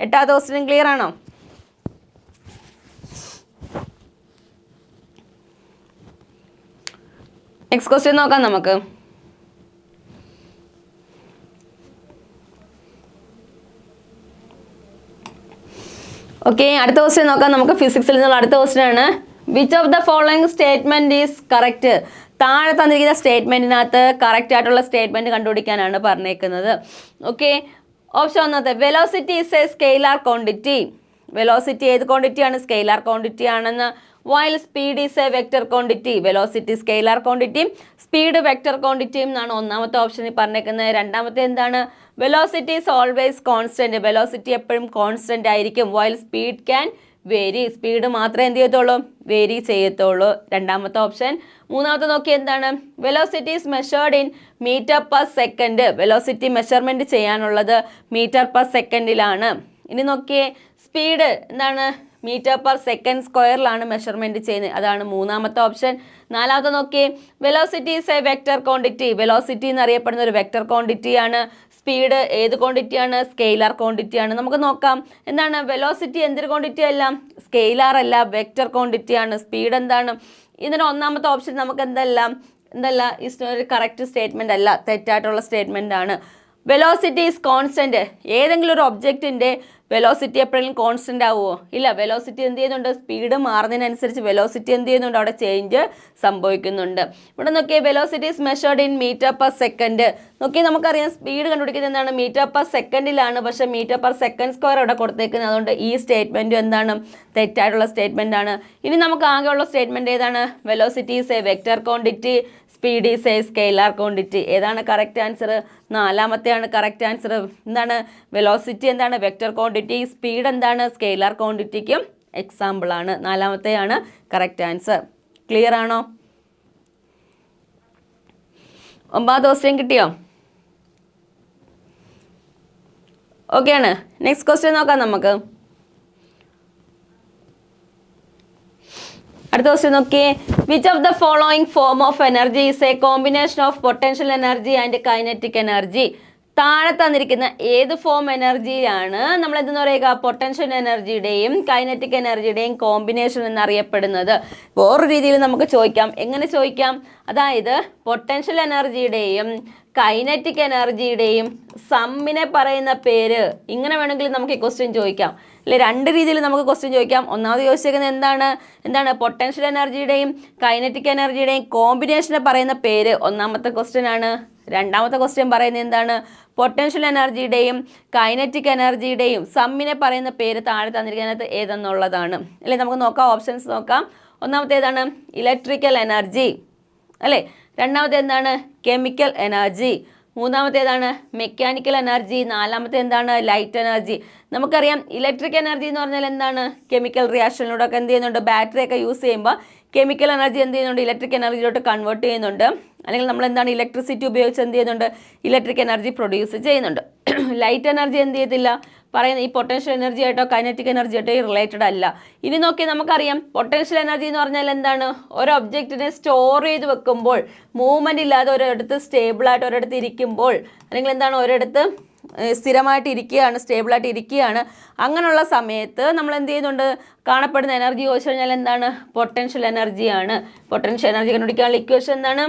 [SPEAKER 1] 8ാമത്തെ ക്വസ്റ്റ്യൻ ക്ലിയർ ആണോ നെക്സ്റ്റ് ക്വസ്റ്റ്യൻ നോക്കാം നമുക്ക് ഓക്കെ അടുത്ത ക്വസ്റ്റ്യൻ നോക്കാം നമുക്ക് ഫിസിക്സിൽ നിന്നുള്ള അടുത്ത ക്വസ്റ്റ്യൻ ആണ് which of the following statement is correct താഴെ തന്നിരിക്കുന്ന സ്റ്റേറ്റ്മെന്റിനകത്ത് കറക്റ്റ് ആയിട്ടുള്ള സ്റ്റേറ്റ്മെന്റ് കണ്ടുപിടിക്കാനാണ് പറഞ്ഞേക്കുന്നത് ഓക്കെ ഓപ്ഷൻ ഒന്നാമത്തെ velocity is a scalar quantity velocity ഏത് ക്വാണ്ടിറ്റിയാണ് സ്കെയിലാർ ക്വാണ്ടിറ്റി ആണെന്ന് while speed is a vector quantity velocity scalar ക്വാണ്ടിറ്റിയും സ്പീഡ് വെക്റ്റർ ക്വാണ്ടിറ്റിയും എന്നാണ് ഒന്നാമത്തെ ഓപ്ഷനിൽ പറഞ്ഞേക്കുന്നത് രണ്ടാമത്തെ എന്താണ് velocity is always constant velocity എപ്പോഴും കോൺസ്റ്റന്റ് ആയിരിക്കും while speed can vary speed മാത്രമേ എന്ത് ചെയ്യത്തുള്ളൂ വേരി ചെയ്യത്തുള്ളൂ രണ്ടാമത്തെ ഓപ്ഷൻ മൂന്നാമത്തെ നോക്കി എന്താണ് velocity is measured in metre per second velocity measurement ചെയ്യാനുള്ളത് മീറ്റർ പെർ സെക്കൻഡിലാണ് ഇനി നോക്കിയേ സ്പീഡ് എന്താണ് മീറ്റർ പെർ സെക്കൻഡ് സ്ക്വയറിലാണ് മെഷർമെൻറ്റ് ചെയ്യുന്നത് അതാണ് മൂന്നാമത്തെ ഓപ്ഷൻ നാലാമത്തെ നോക്കിയേ velocity is a vector quantity velocity എന്നറിയപ്പെടുന്ന ഒരു വെക്റ്റർ ക്വാണ്ടിറ്റിയാണ് സ്പീഡ് ഏത് ക്വാണ്ടിറ്റിയാണ് സ്കെയിലാർ ക്വാണ്ടിറ്റിയാണ് നമുക്ക് നോക്കാം എന്താണ് വെലോസിറ്റി എന്തൊരു ക്വാണ്ടിറ്റി അല്ല സ്കെയിലാർ അല്ല വെക്റ്റർ ക്വാണ്ടിറ്റിയാണ് സ്പീഡ് എന്താണ് ഇതിന് ഒന്നാമത്തെ ഓപ്ഷൻ നമുക്ക് എന്തല്ല ഒരു കറക്റ്റ് സ്റ്റേറ്റ്മെൻ്റ് അല്ല തെറ്റായിട്ടുള്ള സ്റ്റേറ്റ്മെൻ്റ് ആണ് വെലോസിറ്റി ഈസ് കോൺസ്റ്റൻറ്റ് ഏതെങ്കിലും ഒരു ഒബ്ജക്റ്റിൻ്റെ വെലോസിറ്റി എപ്പോഴെങ്കിലും കോൺസ്റ്റൻ്റ് ആവുമോ ഇല്ല വെലോസിറ്റി എന്ത് ചെയ്യുന്നുണ്ട് സ്പീഡ് മാറുന്നതിനനുസരിച്ച് വെലോസിറ്റി എന്ത് ചെയ്യുന്നുണ്ട് അവിടെ ചേഞ്ച് സംഭവിക്കുന്നുണ്ട് ഇവിടെ നോക്കിയേ velocity is measured in metre per second നോക്കി നമുക്കറിയാം സ്പീഡ് കണ്ടുപിടിക്കുന്നത് എന്താണ് മീറ്റർ പെർ സെക്കൻഡിലാണ് പക്ഷേ മീറ്റർ പെർ സെക്കൻഡ് സ്ക്വയർ അവിടെ കൊടുത്തേക്കുന്നത് അതുകൊണ്ട് ഈ സ്റ്റേറ്റ്മെൻറ്റും എന്താണ് തെറ്റായിട്ടുള്ള സ്റ്റേറ്റ്മെൻ്റ് ആണ് ഇനി നമുക്ക് ആകെയുള്ള സ്റ്റേറ്റ്മെൻറ്റ് ഏതാണ് velocity is a vector quantity speed is a scalar quantity ഏതാണ് കറക്റ്റ് ആൻസർ നാലാമത്തെയാണ് കറക്റ്റ് ആൻസർ എന്താണ് വെലോസിറ്റി എന്താണ് വെക്റ്റർ ക്വാണ്ടിറ്റി സ്പീഡ് എന്താണ് സ്കെയിലാർ ക്വാണ്ടിറ്റിക്കും എക്സാമ്പിളാണ് നാലാമത്തെയാണ് കറക്റ്റ് ആൻസർ ക്ലിയർ ആണോ 9ാമത്തെ ക്വസ്റ്റ്യൻ കിട്ടിയോ ഓക്കെ ആണ് നെക്സ്റ്റ് ക്വസ്റ്റ്യൻ നോക്കാം നമുക്ക് അടുത്ത ക്വസ്റ്റ്യൻ നോക്കിയേ which of the following form of energy is A combination of potential energy and kinetic energy താഴെ തന്നിരിക്കുന്ന ഏത് ഫോം എനർജിയാണ് നമ്മൾ എന്തെന്ന് പറയുക പൊട്ടൻഷ്യൽ എനർജിയുടെയും കൈനറ്റിക് എനർജിയുടെയും കോമ്പിനേഷൻ എന്നറിയപ്പെടുന്നത് വേറൊരു രീതിയിൽ നമുക്ക് ചോദിക്കാം എങ്ങനെ ചോദിക്കാം അതായത് പൊട്ടൻഷ്യൽ എനർജിയുടെയും കൈനറ്റിക് എനർജിയുടെയും സമ്മിനെ പറയുന്ന പേര് ഇങ്ങനെ വേണമെങ്കിൽ നമുക്ക് ഈ ക്വസ്റ്റ്യൻ ചോദിക്കാം അല്ലെ രണ്ട് രീതിയിൽ നമുക്ക് ക്വസ്റ്റ്യൻ ചോദിക്കാം ഒന്നാമത് ചോദിച്ചേക്കുന്നത് എന്താണ് പൊട്ടൻഷ്യൽ എനർജിയുടെയും കൈനറ്റിക് എനർജിയുടെയും കോമ്പിനേഷനെ പറയുന്ന പേര് ഒന്നാമത്തെ ക്വസ്റ്റ്യൻ ആണ് രണ്ടാമത്തെ ക്വസ്റ്റ്യൻ പറയുന്നത് എന്താണ് പൊട്ടൻഷ്യൽ എനർജിയുടെയും കൈനറ്റിക് എനർജിയുടെയും സമ്മിനെ പറയുന്ന പേര് താഴെ തന്നിരിക്കുന്നത് ഏതെന്നുള്ളതാണ് അല്ലേ നമുക്ക് നോക്കാം ഓപ്ഷൻസ് നോക്കാം ഒന്നാമത്തെ ഏതാണ് ഇലക്ട്രിക്കൽ എനർജി അല്ലേ രണ്ടാമത്തെ എന്താണ് കെമിക്കൽ എനർജി മൂന്നാമത്തെ ഏതാണ് മെക്കാനിക്കൽ എനർജി നാലാമത്തെ എന്താണ് ലൈറ്റ് എനർജി നമുക്കറിയാം ഇലക്ട്രിക് എനർജി എന്ന് പറഞ്ഞാൽ എന്താണ് കെമിക്കൽ റിയാക്ഷനിലൂടെ ഒക്കെ എന്ത് ചെയ്യുന്നുണ്ട് ബാറ്ററി ഒക്കെ യൂസ് ചെയ്യുമ്പോൾ കെമിക്കൽ എനർജി എന്ത് ചെയ്യുന്നുണ്ട് ഇലക്ട്രിക് എനർജിയിലോട്ട് കൺവേർട്ട് ചെയ്യുന്നുണ്ട് അല്ലെങ്കിൽ നമ്മൾ എന്താണ് ഇലക്ട്രിസിറ്റി ഉപയോഗിച്ച് എന്ത് ചെയ്യുന്നുണ്ട് ഇലക്ട്രിക് എനർജി പ്രൊഡ്യൂസ് ചെയ്യുന്നുണ്ട് ലൈറ്റ് എനർജി എന്ത് ചെയ്യത്തില്ല പറയുന്ന ഈ പൊട്ടൻഷ്യൽ എനർജി ആയിട്ടോ കൈനറ്റിക് എനർജി ആയിട്ടോ റിലേറ്റഡ് അല്ല ഇനി നോക്കി നമുക്കറിയാം പൊട്ടൻഷ്യൽ എനർജി എന്ന് പറഞ്ഞാൽ എന്താണ് ഒരു ഒബ്ജക്റ്റിനെ സ്റ്റോർ ചെയ്ത് വെക്കുമ്പോൾ മൂവ്മെൻ്റ് ഇല്ലാതെ ഒരിടത്ത് സ്റ്റേബിളായിട്ട് ഒരിടത്ത് ഇരിക്കുമ്പോൾ അല്ലെങ്കിൽ എന്താണ് ഒരിടത്ത് സ്ഥിരമായിട്ട് ഇരിക്കുകയാണ് സ്റ്റേബിളായിട്ട് ഇരിക്കുകയാണ് അങ്ങനെയുള്ള സമയത്ത് നമ്മൾ എന്ത് ചെയ്യുന്നുണ്ട് കാണപ്പെടുന്ന എനർജി ചോദിച്ചു കഴിഞ്ഞാൽ എന്താണ് പൊട്ടൻഷ്യൽ എനർജിയാണ് പൊട്ടൻഷ്യൽ എനർജി കണ്ടുപിടിക്കാനുള്ള ഇക്വേഷൻ എന്താണ്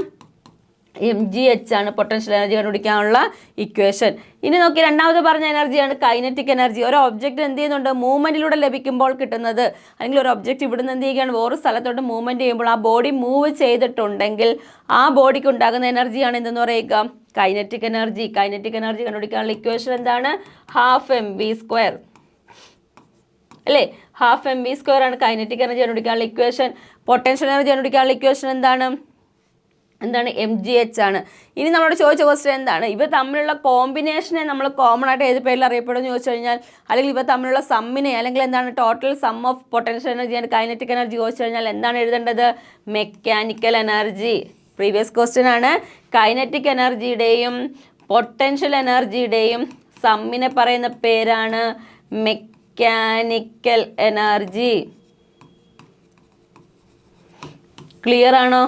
[SPEAKER 1] mgh ആണ് പൊട്ടൻഷ്യൽ എനർജി കണ്ടുപിടിക്കാനുള്ള ഇക്വേഷൻ. ഇനി നോക്കി രണ്ടാമത് പറഞ്ഞ എനർജിയാണ് കൈനറ്റിക് എനർജി. ഒരു ഒബ്ജക്റ്റ് എന്ത് ചെയ്യുന്നുണ്ട്, മൂവ്മെന്റിലൂടെ ലഭിക്കുമ്പോൾ കിട്ടുന്നത്. അല്ലെങ്കിൽ ഒരു ഒബ്ജക്റ്റ് ഇവിടുന്ന് എന്ത് ചെയ്യുകയാണ്, വേറൊരു സ്ഥലത്തോട്ട് മൂവ്മെന്റ് ചെയ്യുമ്പോൾ ആ ബോഡി മൂവ് ചെയ്തിട്ടുണ്ടെങ്കിൽ ആ ബോഡിക്ക് ഉണ്ടാകുന്ന എനർജിയാണ് എന്തെന്ന് പറയുക, കൈനറ്റിക് എനർജി. കൈനറ്റിക് എനർജി കണ്ടുപിടിക്കാനുള്ള ഇക്വേഷൻ എന്താണ്, ½mv². അല്ലേ, ½ mv² ആണ് കൈനറ്റിക് എനർജി കണ്ടുപിടിക്കാനുള്ള ഇക്വേഷൻ. പൊട്ടൻഷ്യൽ എനർജി കണ്ടുപിടിക്കാനുള്ള ഇക്വേഷൻ എന്താണ് mgh ആണ്. ഇനി നമ്മളോട് ചോദിച്ച ക്വസ്റ്റ്യൻ എന്താണ്, ഇവ തമ്മിലുള്ള കോമ്പിനേഷനെ നമ്മൾ കോമൺ ആയിട്ട് ഏത് പേരിൽ അറിയപ്പെടുമെന്ന് ചോദിച്ചു കഴിഞ്ഞാൽ, അല്ലെങ്കിൽ ഇവ തമ്മിലുള്ള സമ്മിനെ, അല്ലെങ്കിൽ എന്താണ് total some of potential energy and kinetic energy ചോദിച്ചു കഴിഞ്ഞാൽ എന്താണ് എഴുതേണ്ടത്, മെക്കാനിക്കൽ എനർജി. പ്രീവിയസ് ക്വസ്റ്റ്യൻ ആണ്. കൈനറ്റിക് എനർജിയുടെയും പൊട്ടൻഷ്യൽ എനർജിയുടെയും സമ്മിനെ പറയുന്ന പേരാണ് മെക്കാനിക്കൽ എനർജി. ക്ലിയർ ആണോ?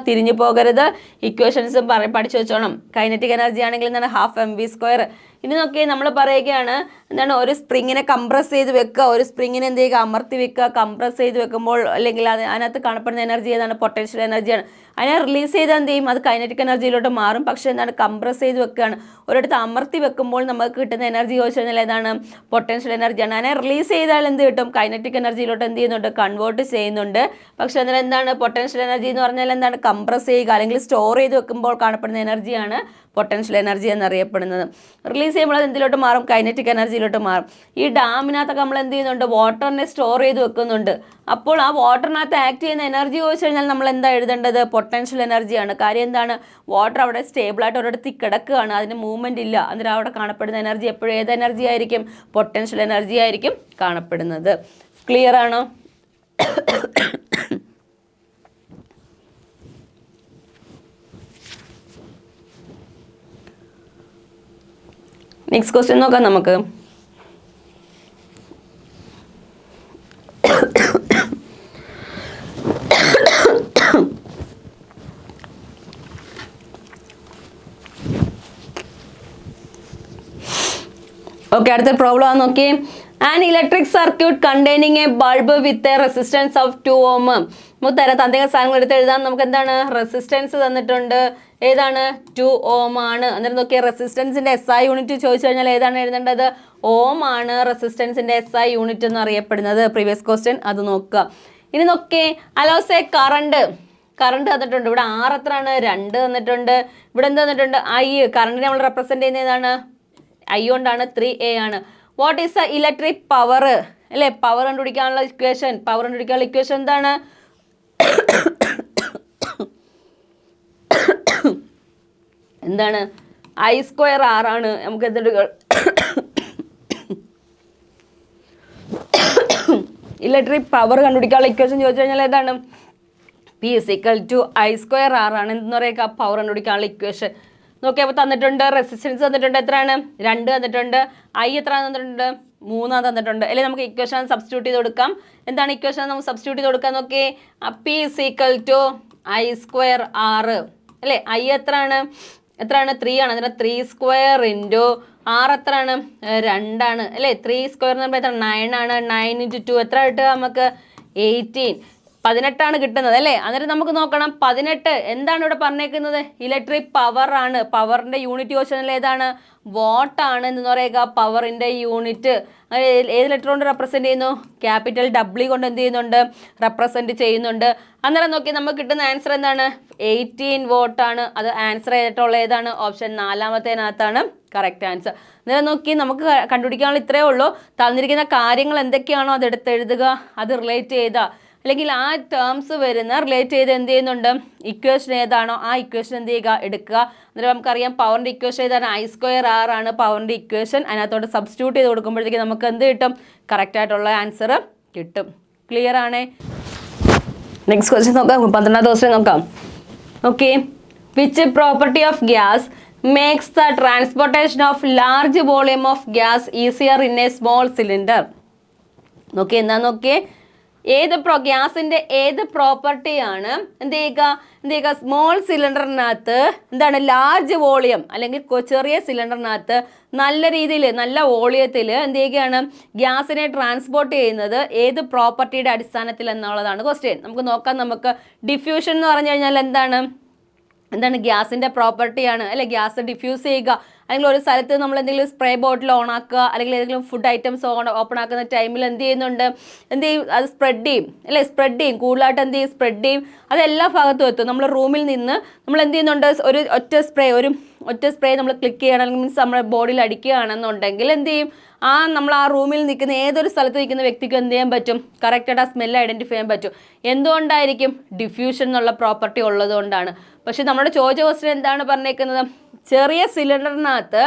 [SPEAKER 1] തിരിഞ്ഞു പോകരുത്. ഇക്വേഷൻസും പഠിച്ചു വെച്ചോണം. കൈനറ്റിക് എനർജി ആണെങ്കിൽ എന്താണ്, ½ mv². ഇനി നോക്കി നമ്മൾ പറയുകയാണ് എന്താണ്, ഒരു സ്പ്രിങ്ങിനെ കംപ്രസ് ചെയ്ത് വെക്കുക, ഒരു സ്പ്രിങ്ങിനെ എന്ത് ചെയ്യുക, അമർത്തി വെക്കുക. കംപ്രസ് ചെയ്ത് വെക്കുമ്പോൾ അല്ലെങ്കിൽ അതിനകത്ത് കാണപ്പെടുന്ന എനർജി ഏതാണ്, പൊട്ടൻഷ്യൽ എനർജിയാണ്. അതിനെ റിലീസ് ചെയ്ത് എന്ത് ചെയ്യും, അത് കൈനറ്റിക് എനർജിയിലോട്ട് മാറും. പക്ഷേ എന്താണ്, കംപ്രസ് ചെയ്ത് വെക്കുകയാണ്. ഒരിടത്ത് അമർത്തി വെക്കുമ്പോൾ നമുക്ക് കിട്ടുന്ന എനർജി ചോദിച്ചു കഴിഞ്ഞാൽ ഏതാണ്, പൊട്ടൻഷ്യൽ എനർജിയാണ്. അതിനെ റിലീസ് ചെയ്താൽ എന്ത് കിട്ടും, കൈനറ്റിക് എനർജിയിലോട്ട് എന്ത് ചെയ്യുന്നുണ്ട്, കൺവേർട്ട് ചെയ്യുന്നുണ്ട്. പക്ഷേ അന്നേരം എന്താണ് പൊട്ടൻഷ്യൽ എനർജി എന്ന് പറഞ്ഞാൽ എന്താണ്, കംപ്രസ് ചെയ്യുക അല്ലെങ്കിൽ സ്റ്റോർ ചെയ്ത് വെക്കുമ്പോൾ കാണപ്പെടുന്ന എനർജിയാണ് പൊട്ടൻഷ്യൽ എനർജി എന്നറിയപ്പെടുന്നത്. റിലീസ് ചെയ്യുമ്പോൾ അത് എന്തിലോട്ട് മാറും, കൈനറ്റിക് എനർജിയിലോട്ട് മാറും. ഈ ഡാമിനകത്തൊക്കെ നമ്മൾ എന്ത് ചെയ്യുന്നുണ്ട്, വാട്ടറിനെ സ്റ്റോർ ചെയ്ത് വെക്കുന്നുണ്ട്. അപ്പോൾ ആ വാട്ടറിനകത്ത് ആക്ട് ചെയ്യുന്ന എനർജി ചോദിച്ചു കഴിഞ്ഞാൽ നമ്മൾ എന്താ എഴുതേണ്ടത്, പൊട്ടൻഷ്യൽ എനർജിയാണ്. കാര്യം എന്താണ്, വാട്ടർ അവിടെ സ്റ്റേബിളായിട്ട് ഒരിടത്ത് കിടക്കുകയാണ്, അതിന് മൂവ്മെന്റ് ഇല്ല. അന്നേരം അവിടെ കാണപ്പെടുന്ന എനർജി എപ്പോഴും ഏത് എനർജി ആയിരിക്കും, പൊട്ടൻഷ്യൽ എനർജി ആയിരിക്കും കാണപ്പെടുന്നത്. ക്ലിയർ ആണോ? നെക്സ്റ്റ് ക്വസ്റ്റ്യൻ നോക്കാം നമുക്ക്. ഓക്കെ, അടുത്ത പ്രോബ്ലം ആണ് നോക്കി. An electric circuit containing A bulb with a resistance of 2 ohm. നമുക്ക് തരാം തന്നിക സാധനങ്ങൾ എടുത്ത് എഴുതാൻ. നമുക്ക് എന്താണ്, റെസിസ്റ്റൻസ് തന്നിട്ടുണ്ട്, ഏതാണ്, 2 ohm ആണ്. അന്നേരം നോക്കിയാൽ റെസിസ്റ്റൻസിന്റെ SI യൂണിറ്റ് ചോദിച്ചു കഴിഞ്ഞാൽ ഏതാണ് എഴുതേണ്ടത്, ഓം ആണ് റെസിസ്റ്റൻസിന്റെ SI യൂണിറ്റ് എന്ന് അറിയപ്പെടുന്നത്. പ്രീവിയസ് ക്വസ്റ്റ്യൻ അത് നോക്കുക. ഇനി നോക്കിയേ, അലോസ് എ കറണ്ട് തന്നിട്ടുണ്ട്. ഇവിടെ R എത്രയാണ്, 2 തന്നിട്ടുണ്ട്. ഇവിടെ എന്ത് തന്നിട്ടുണ്ട്, I. കറണ്ടിനെ നമ്മൾ റെപ്രസെന്റ് ചെയ്യുന്ന ഏതാണ്, I കൊണ്ടാണ്, 3A ആണ്. What is the electric power, അല്ലേ, പവർ കണ്ടുപിടിക്കാനുള്ള ഇക്വേഷൻ എന്താണ്, എന്താണ്, I² R ആണ്. നമുക്ക് എന്തെടുക്കുക, ഇലക്ട്രിക് പവർ കണ്ടുപിടിക്കാനുള്ള ഇക്വേഷൻ ചോദിച്ചു കഴിഞ്ഞാൽ ഏതാണ്, P = I² R ആണ്. എന്തെന്ന് പറയുക, പവർ കണ്ടുപിടിക്കാനുള്ള ഇക്വേഷൻ. നോക്കിയപ്പോൾ തന്നിട്ടുണ്ട്, റെസിസ്റ്റൻസ് തന്നിട്ടുണ്ട്, എത്രയാണ്, 2 തന്നിട്ടുണ്ട്. I എത്ര തന്നിട്ടുണ്ട്, 3 തന്നിട്ടുണ്ട്. അല്ലെങ്കിൽ നമുക്ക് ഇക്വേഷൻ സബ്സ്റ്റിറ്റ്യൂട്ട് ചെയ്ത് കൊടുക്കാം. എന്താണ് ഇക്വേഷൻ, നമുക്ക് സബ്സ്റ്റിറ്റ്യൂട്ട് ചെയ്ത് കൊടുക്കാം. നോക്കി, P = I² R. അല്ലേ, I എത്രയാണ് 3 ആണ്. അതിന് 3² R എത്രയാണ്, 2 ആണ്. അല്ലേ, 3² എന്ന് പറയുമ്പോൾ എത്ര, 9 ആണ്. 9 × 2 എത്ര കിട്ടുക നമുക്ക്, 18. 18 കിട്ടുന്നത്, അല്ലേ. അന്നേരം നമുക്ക് നോക്കണം 18 എന്താണ് ഇവിടെ പറഞ്ഞേക്കുന്നത്, ഇലക്ട്രിക് പവർ ആണ്. പവറിന്റെ യൂണിറ്റ് ചോദിച്ചാൽ ഏതാണ്, വാട്ട് ആണ് എന്ന് പറയുക പവറിന്റെ യൂണിറ്റ്. ഏത് ലെറ്റർ കൊണ്ട് റെപ്രസെന്റ് ചെയ്യുന്നു, W കൊണ്ട് എന്ത് ചെയ്യുന്നുണ്ട്, റെപ്രസെന്റ് ചെയ്യുന്നുണ്ട്. അന്നേരം നോക്കി നമുക്ക് കിട്ടുന്ന ആൻസർ എന്താണ്, 18 watt ആണ്. അത് ആൻസർ ചെയ്തിട്ടുള്ള ഏതാണ്, ഓപ്ഷൻ 4-ാമത്തേനകത്താണ് കറക്റ്റ് ആൻസർ. അന്നേരം നോക്കി നമുക്ക് കണ്ടുപിടിക്കാനുള്ള ഇത്രയേ ഉള്ളൂ. തന്നിരിക്കുന്ന കാര്യങ്ങൾ എന്തൊക്കെയാണോ അത് എടുത്ത് എഴുതുക, അത് റിലേറ്റ് ചെയ്താ അല്ലെങ്കിൽ ആ ടേംസ് വരുന്ന റിലേറ്റ് ചെയ്ത് എന്ത് ചെയ്യുന്നുണ്ട്, ഇക്വേഷൻ ഏതാണോ ആ ഇക്വേഷൻ എന്ത് ചെയ്യുക, എടുക്കുക. അന്നേരം നമുക്കറിയാം പവറിൻ്റെ ഇക്വേഷൻ ഏതാണ്, I² R ആണ് പവറിൻ്റെ ഇക്വേഷൻ. അതിനകത്തോട്ട് സബ്സ്റ്റിറ്റ്യൂട്ട് ചെയ്ത് കൊടുക്കുമ്പോഴത്തേക്ക് നമുക്ക് എന്ത് കിട്ടും, കറക്റ്റ് ആയിട്ടുള്ള ആൻസർ കിട്ടും. ക്ലിയർ ആണേ. നെക്സ്റ്റ് ക്വസ്റ്റ്യൻ നോക്കാം, 12ാമത്തെ ക്വസ്റ്റ്യൻ നോക്കാം. Okay, which property of gas makes the transportation of large volume of gas easier in a small cylinder. നോക്കിയേ, എന്താ നോക്കിയേ, ഗ്യാസിന്റെ ഏത് പ്രോപ്പർട്ടിയാണ് എന്ത് ചെയ്യുക സ്മോൾ സിലിണ്ടറിനകത്ത് എന്താണ് ലാർജ് വോളിയം അല്ലെങ്കിൽ ചെറിയ സിലിണ്ടറിനകത്ത് നല്ല രീതിയിൽ നല്ല വോളിയത്തിൽ എന്ത് ചെയ്യുകയാണ് ഗ്യാസിനെ ട്രാൻസ്പോർട്ട് ചെയ്യുന്നത് ഏത് പ്രോപ്പർട്ടിയുടെ അടിസ്ഥാനത്തിൽ എന്നുള്ളതാണ് ക്വസ്റ്റ്യൻ. നമുക്ക് നോക്കാം. നമുക്ക് ഡിഫ്യൂഷൻ എന്ന് പറഞ്ഞു കഴിഞ്ഞാൽ എന്താണ്, എന്താണ് ഗ്യാസിൻ്റെ പ്രോപ്പർട്ടിയാണ് അല്ലെ. ഗ്യാസ് ഡിഫ്യൂസ് ചെയ്യുക, അല്ലെങ്കിൽ ഒരു സ്ഥലത്ത് നമ്മൾ എന്തെങ്കിലും സ്പ്രേ ബോട്ടിൽ ഓൺ ആക്കുക, അല്ലെങ്കിൽ ഏതെങ്കിലും ഫുഡ് ഐറ്റംസ് ഓപ്പൺ ആക്കുന്ന ടൈമിൽ എന്ത് ചെയ്യുന്നുണ്ട്, എന്ത് ചെയ്യും, അത് സ്പ്രെഡ് ചെയ്യും അല്ലേ. സ്പ്രെഡ് ചെയ്യും, കൂടുതലായിട്ട് എന്ത് ചെയ്യും, സ്പ്രെഡ് ചെയ്യും. അത് എല്ലാ ഭാഗത്തും എത്തും. നമ്മൾ റൂമിൽ നിന്ന് നമ്മൾ എന്ത് ചെയ്യുന്നുണ്ട്, ഒരു ഒറ്റ സ്പ്രേ നമ്മൾ ക്ലിക്ക് ചെയ്യണം, അല്ലെങ്കിൽ മീൻസ് നമ്മുടെ ബോഡിയിൽ അടിക്കുകയാണെന്നുണ്ടെങ്കിൽ എന്ത് ചെയ്യും, നമ്മൾ ആ റൂമിൽ നിൽക്കുന്ന ഏതൊരു സ്ഥലത്ത് നിൽക്കുന്ന വ്യക്തിക്ക് എന്ത് ചെയ്യാൻ പറ്റും, കറക്റ്റായിട്ട് ആ സ്മെല്ല് ഐഡൻറ്റിഫൈ ചെയ്യാൻ പറ്റും. എന്തുകൊണ്ടായിരിക്കും, ഡിഫ്യൂഷൻ എന്നുള്ള പ്രോപ്പർട്ടി ഉള്ളതുകൊണ്ടാണ്. പക്ഷെ നമ്മുടെ ചോദിച്ച ക്വസ്റ്റ്യൻ എന്താണ് പറഞ്ഞേക്കുന്നത്, ചെറിയ സിലിണ്ടറിനകത്ത്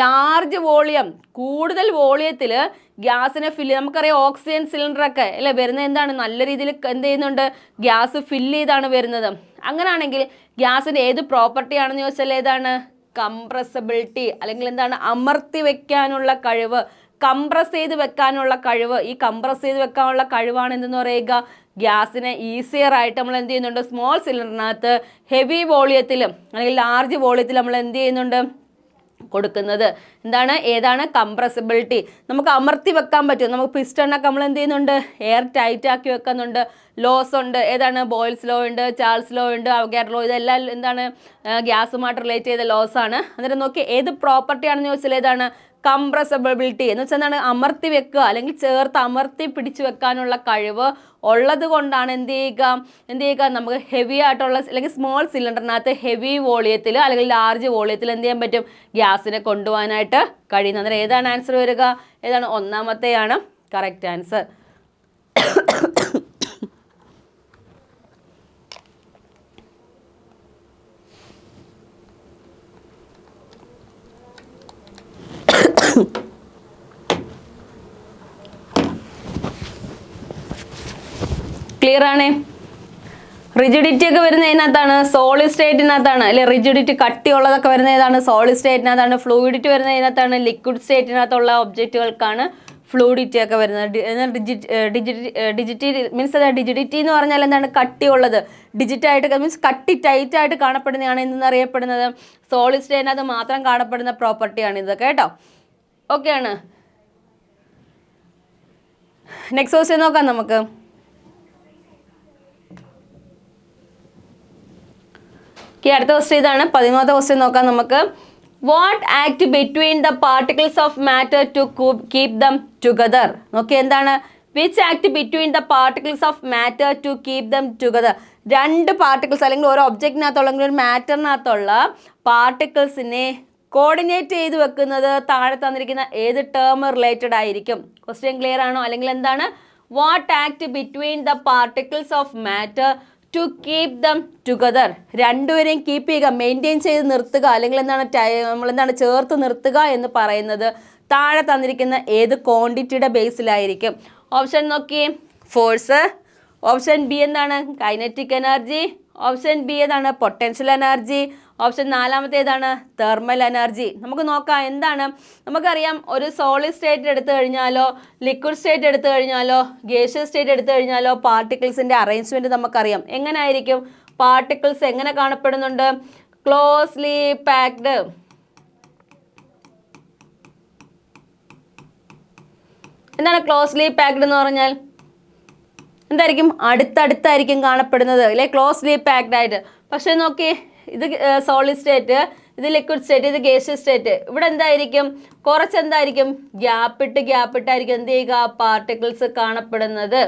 [SPEAKER 1] ലാർജ് വോളിയം, കൂടുതൽ വോളിയത്തിൽ ഗ്യാസിനെ ഫില്ല്, നമുക്കറിയാം ഓക്സിജൻ സിലിണ്ടറൊക്കെ അല്ലേ വരുന്നത് എന്താണ്, നല്ല രീതിയിൽ എന്ത് ചെയ്യുന്നുണ്ട്, ഗ്യാസ് ഫില്ല് ചെയ്താണ് വരുന്നത്. അങ്ങനെയാണെങ്കിൽ ഗ്യാസിൻ്റെ ഏത് പ്രോപ്പർട്ടിയാണെന്ന് ചോദിച്ചാൽ ഏതാണ്, കംപ്രസബിലിറ്റി, അല്ലെങ്കിൽ എന്താണ്, അമർത്തി വെക്കാനുള്ള കഴിവ്, കംപ്രസ് ചെയ്ത് വെക്കാനുള്ള കഴിവ്. ഈ കംപ്രസ് ചെയ്ത് വെക്കാനുള്ള കഴിവാണ് എന്തെന്ന് പറയുക, ഗ്യാസിനെ ഈസിയർ ആയിട്ട് നമ്മൾ എന്ത് ചെയ്യുന്നുണ്ട്, സ്മോൾ സിലിണ്ടറിനകത്ത് ഹെവി വോളിയത്തിൽ അല്ലെങ്കിൽ ലാർജ് വോളിയത്തിൽ നമ്മൾ എന്ത് ചെയ്യുന്നുണ്ട്, കൊടുക്കുന്നത്. ഏതാണ് കംപ്രസിബിലിറ്റി. നമുക്ക് അമർത്തി വെക്കാൻ പറ്റും. നമുക്ക് പിസ്റ്റണൊക്കെ നമ്മൾ എന്ത് ചെയ്യുന്നുണ്ട്, എയർ ടൈറ്റ് ആക്കി വെക്കുന്നുണ്ട്. ലോസ് ഉണ്ട്, ഏതാണ്, ബോയിൽസ് ലോ ഉണ്ട്, ചാൾസ് ലോ ഉണ്ട്, അവഗാഡ്രോ ലോ, ഇതെല്ലാം എന്താണ്, ഗ്യാസുമായിട്ട് റിലേറ്റ് ചെയ്ത ലോസ് ആണ്. എന്നിട്ട് നോക്കി ഏത് പ്രോപ്പർട്ടിയാണെന്ന് ചോദിച്ചാൽ ഏതാണ്, കംപ്രസബിലിറ്റി എന്ന് വെച്ചാൽ എന്താണ്, അമർത്തി വെക്കുക അല്ലെങ്കിൽ ചേർത്ത് അമർത്തി പിടിച്ചു വെക്കാനുള്ള കഴിവ് ഉള്ളത് കൊണ്ടാണ് എന്ത് ചെയ്യുക നമുക്ക് ഹെവി ആയിട്ടുള്ള അല്ലെങ്കിൽ സ്മോൾ സിലിണ്ടറിനകത്ത് ഹെവി വോളിയത്തിൽ അല്ലെങ്കിൽ ലാർജ് വോളിയത്തിൽ എന്ത് ചെയ്യാൻ പറ്റും, ഗ്യാസിനെ കൊണ്ടുപോകാനായിട്ട് കഴിയുന്നത്. അന്നേരം ഏതാണ് ആൻസർ വരിക, ഏതാണ്, ഒന്നാമത്തെയാണ് കറക്റ്റ് ആൻസർ. ക്ലിയർ ആണ്. റിജിഡിറ്റി ഒക്കെ വരുന്ന ഇതിനകത്താണ്, സോളിഡ് സ്റ്റേറ്റിനകത്താണ് അല്ലെ. റിജിഡിറ്റി കട്ടിയുള്ളതൊക്കെ വരുന്ന ഏതാണ്, സോളിഡ് സ്റ്റേറ്റിനകത്താണ്. ഫ്ലൂയിഡിറ്റി വരുന്ന ഇതിനകത്താണ്, ലിക്വിഡ് സ്റ്റേറ്റിനകത്തുള്ള ഒബ്ജക്റ്റുകൾക്കാണ് ഫ്ലൂയിഡിറ്റി ഒക്കെ വരുന്നത്. ഡിജിറ്റി മീൻസ് ഡിജിഡിറ്റി എന്ന് പറഞ്ഞാൽ എന്താണ്, കട്ടിയുള്ളത്. ഡിജിറ്റായിട്ട് മീൻസ് കട്ടി ടൈറ്റ് ആയിട്ട് കാണപ്പെടുന്നതാണ് എന്നറിയപ്പെടുന്നത്. സോളിഡ് സ്റ്റേറ്റിനകത്ത് മാത്രം കാണപ്പെടുന്ന പ്രോപ്പർട്ടിയാണ് ഇതൊക്കെ കേട്ടോ. ഓക്കെ ആണ്. നെക്സ്റ്റ് ക്വസ്റ്റ്യൻ നോക്കാം നമുക്ക്. അടുത്ത ക്വസ്റ്റ്യൻ ഇതാണ്, 13ാമത്തെ ക്വസ്റ്റ്യൻ നോക്കാം നമുക്ക്. What act between the particles of matter to keep them together. നോക്കി എന്താണ്, which act between the particles of matter to keep them together. രണ്ട് പാർട്ടിക്കിൾസ് അല്ലെങ്കിൽ ഒരു ഒബ്ജക്റ്റിനകത്തുള്ള ഒരു മാറ്ററിനകത്തുള്ള പാർട്ടിക്കിൾസിനെ കോർഡിനേറ്റ് ചെയ്ത് വെക്കുന്നത് താഴെ തന്നിരിക്കുന്ന ഏത് ടേം റിലേറ്റഡ് ആയിരിക്കും. ക്വസ്റ്റ്യൻ ക്ലിയർ ആണോ? അല്ലെങ്കിൽ എന്താണ്, what act between the particles of matter to keep them together. രണ്ടുപേരെയും കീപ്പ് ചെയ്യുക, മെയിൻറ്റെയിൻ ചെയ്ത് നിർത്തുക, അല്ലെങ്കിൽ നമ്മളെന്താണ് ചേർത്ത് നിർത്തുക എന്ന് പറയുന്നത് താഴെ തന്നിരിക്കുന്ന ഏത് ക്വാണ്ടിറ്റിയുടെ ബേസിലായിരിക്കും? ഓപ്ഷൻ നോക്കിയേ, ഫോഴ്സ്. ഓപ്ഷൻ ബി എന്താണ്, കൈനറ്റിക് എനർജി. ഓപ്ഷൻ ബി ഏതാണ്, പൊട്ടൻഷ്യൽ എനർജി. ഓപ്ഷൻ 4 ഏതാണ്, തെർമൽ എനർജി. നമുക്ക് നോക്കാം എന്താണ്. നമുക്കറിയാം ഒരു സോളിഡ് സ്റ്റേറ്റ് എടുത്തു കഴിഞ്ഞാലോ ലിക്വിഡ് സ്റ്റേറ്റ് എടുത്തു കഴിഞ്ഞാലോ ഗേഷ്യസ് സ്റ്റേറ്റ് എടുത്തു കഴിഞ്ഞാലോ പാർട്ടിക്കിൾസിൻ്റെ അറേഞ്ച്മെൻറ്റ് നമുക്കറിയാം. എങ്ങനെ ആയിരിക്കും പാർട്ടിക്കിൾസ് എങ്ങനെ കാണപ്പെടുന്നുണ്ട്? Closely packed. എന്താണ് ക്ലോസ്ലി പാക്ഡ് എന്ന് പറഞ്ഞാൽ? എന്തായിരിക്കും? അടുത്തടുത്തായിരിക്കും കാണപ്പെടുന്നത് അല്ലെ, ക്ലോസ്ലി പാക്ഡ് ആയിട്ട്. പക്ഷെ നോക്കി, ഇത് സോളിഡ് സ്റ്റേറ്റ്, ഇത് ലിക്വിഡ് സ്റ്റേറ്റ്, ഇത് ഗേഷ്യസ് സ്റ്റേറ്റ്. ഇവിടെ എന്തായിരിക്കും? കുറച്ചെന്തായിരിക്കും ഗ്യാപ്പിട്ടായിരിക്കും എന്ത് ചെയ്യുക പാർട്ടിക്കിൾസ് കാണപ്പെടുന്നത്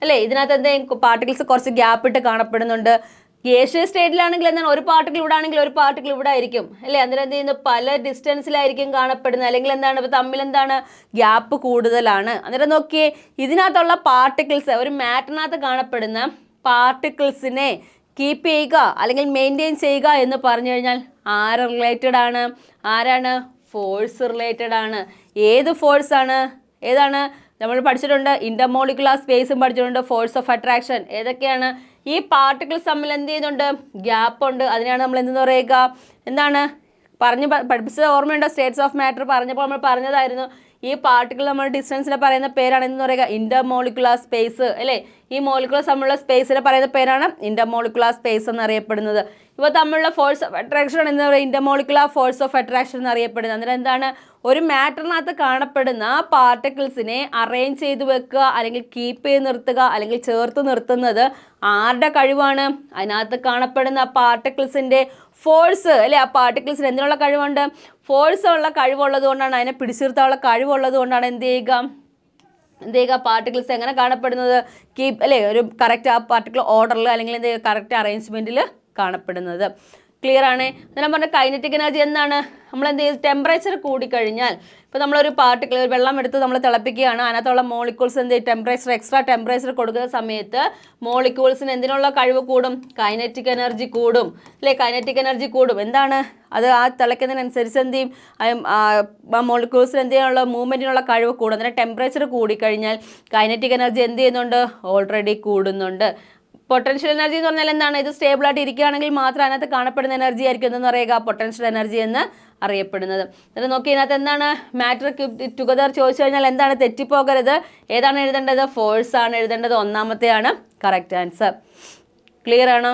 [SPEAKER 1] അല്ലേ. ഇതിനകത്ത് എന്താ പാർട്ടിക്കിൾസ് കുറച്ച് ഗ്യാപ്പിട്ട് കാണപ്പെടുന്നുണ്ട്. ഗേഷ്യസ് സ്റ്റേറ്റിലാണെങ്കിൽ എന്താണ്, ഒരു പാർട്ടിക്കിൾ ഇവിടെ ആണെങ്കിൽ ഒരു പാർട്ടിക്കിൾ ഇവിടെ ആയിരിക്കും അല്ലേ. അന്നേരം എന്ത് ചെയ്യുന്നു, പല ഡിസ്റ്റൻസിലായിരിക്കും കാണപ്പെടുന്നത്. അല്ലെങ്കിൽ എന്താണ്, ഇപ്പോൾ തമ്മിൽ എന്താണ് ഗ്യാപ്പ് കൂടുതലാണ്. അന്നേരം നോക്കിയേ, ഇതിനകത്തുള്ള പാർട്ടിക്കിൾസ്, ഒരു മാറ്ററിനകത്ത് കാണപ്പെടുന്ന പാർട്ടിക്കിൾസിനെ കീപ്പ് ചെയ്യുക അല്ലെങ്കിൽ മെയിൻറ്റെയിൻ ചെയ്യുക എന്ന് പറഞ്ഞു കഴിഞ്ഞാൽ ആര് റിലേറ്റഡ് ആണ്? ആരാണ്? ഫോഴ്സ് റിലേറ്റഡ് ആണ്. ഏത് ഫോഴ്സ് ആണ്? ഏതാണ്? നമ്മൾ പഠിച്ചിട്ടുണ്ട്, ഇന്റർമോളിക്കുലർ സ്പേസും പഠിച്ചിട്ടുണ്ട്, ഫോഴ്സ് ഓഫ് അട്രാക്ഷൻ. ഏതൊക്കെയാണ്? ഈ പാർട്ടിക്കിൾസ് തമ്മിൽ എന്ത് ചെയ്യുന്നുണ്ട്? ഗ്യാപ്പ് ഉണ്ട്. അതിനാണ് നമ്മൾ എന്തെന്ന് പറയുക? എന്താണ് പഠിപ്പിച്ചത് ഓർമ്മയുണ്ടോ? സ്റ്റേറ്റ്സ് ഓഫ് മാറ്റർ പറഞ്ഞപ്പോൾ നമ്മൾ പറഞ്ഞതായിരുന്നു, ഈ പാർട്ടിക്കിൾ നമ്മൾ ഡിസ്റ്റൻസിൽ പറയുന്ന പേരാണ് എന്ന് പറയുക ഇന്റർമോളിക്കുലർ സ്പേസ് അല്ലേ. ഈ മോളിക്കുലർ തമ്മിലുള്ള സ്പേസിനെ പറയുന്ന പേരാണ് ഇന്റർമോളിക്കുലർ സ്പേസ് എന്നറിയപ്പെടുന്നത്. ഇവ തമ്മിലുള്ള ഫോഴ്സ് ഓഫ് അട്രാക്ഷൻ എന്ന് പറയുന്നത് ഇന്റർമോളിക്കുലർ ഫോഴ്സ് ഓഫ് അട്രാക്ഷൻ എന്നറിയപ്പെടുന്നത്. അന്നേരം എന്താണ്, ഒരു മാറ്ററിനകത്ത് കാണപ്പെടുന്ന പാർട്ടിക്കിൾസിനെ അറേഞ്ച് ചെയ്ത് വെക്കുക അല്ലെങ്കിൽ കീപ്പ് ചെയ്ത് നിർത്തുക അല്ലെങ്കിൽ ചേർത്ത് നിർത്തുന്നത് ആരുടെ കഴിവാണ്? അതിനകത്ത് കാണപ്പെടുന്ന പാർട്ടിക്കിൾസിൻ്റെ ഫോഴ്സ് അല്ലെ, ആ പാർട്ടിക്കിൾസിന് എന്തിനുള്ള കഴിവുണ്ട്? ഫോഴ്സ് ഉള്ള കഴിവുള്ളത് കൊണ്ടാണ്, അതിനെ പിടിച്ചിർത്താനുള്ള കഴിവുള്ളത് കൊണ്ടാണ് എന്ത് ചെയ്യുക പാർട്ടിക്കിൾസ് എങ്ങനെ കാണപ്പെടുന്നത്? കീപ്പ് അല്ലേ, ഒരു കറക്റ്റ് ആ പാർട്ടിക്കുലർ ഓർഡറിൽ അല്ലെങ്കിൽ എന്ത് ചെയ്യുക കറക്റ്റ് അറേഞ്ച്മെൻറ്റിൽ കാണപ്പെടുന്നത്. ക്ലിയർ ആണ്. ഞാൻ പറഞ്ഞ കൈനറ്റിക് എനർജി എന്താണ്? നമ്മൾ എന്ത് ചെയ്യും, ടെമ്പറേച്ചർ കൂടിക്കഴിഞ്ഞാൽ, ഇപ്പോൾ നമ്മളൊരു പാർട്ടിക്കിൾ വെള്ളം എടുത്ത് നമ്മൾ തിളപ്പിക്കുകയാണ്, അതിനകത്തുള്ള മോളിക്യൂൾസ് എന്ത് ചെയ്യും, എക്സ്ട്രാ ടെമ്പറേച്ചർ കൊടുക്കുന്ന സമയത്ത് മോളിക്യൂൾസിന് എന്തിനുള്ള കഴിവ് കൂടും? കൈനറ്റിക് എനർജി കൂടും അല്ലേ, കൈനറ്റിക് എനർജി കൂടും. എന്താണ് അത്? ആ തിളയ്ക്കുന്നതിനനുസരിച്ച് എന്ത് ചെയ്യും, ആ മോളിക്യൂൾസിന് എന്ത് ചെയ്യാനുള്ള മൂവ്മെൻറ്റിനുള്ള കഴിവ് കൂടും. അതിന് ടെമ്പറേച്ചർ കൂടിക്കഴിഞ്ഞാൽ കൈനറ്റിക് എനർജി എന്ത് ചെയ്യുന്നുണ്ട്? ഓൾറെഡി കൂടുന്നുണ്ട്. പൊട്ടൻഷ്യൽ എനർജി എന്ന് പറഞ്ഞാൽ എന്താണ്? ഇത് സ്റ്റേബിൾ ആയിട്ട് ഇരിക്കുകയാണെങ്കിൽ മാത്രം അതിനകത്ത് കാണപ്പെടുന്ന എനർജി ആയിരിക്കും എന്ന് പറയുക പൊട്ടൻഷ്യൽ എനർജി എന്ന് അറിയപ്പെടുന്നത്. എന്നിട്ട് നോക്കി ഇതിനകത്ത് എന്താണ് മാറ്റർ ടുഗദർ ചോദിച്ചു കഴിഞ്ഞാൽ എന്താണ്? തെറ്റിപ്പോകരുത്. ഏതാണ് എഴുതേണ്ടത്? ഫോഴ്സ് ആണ് എഴുതേണ്ടത്. ഒന്നാമത്തെയാണ് കറക്റ്റ് ആൻസർ. ക്ലിയർ ആണോ?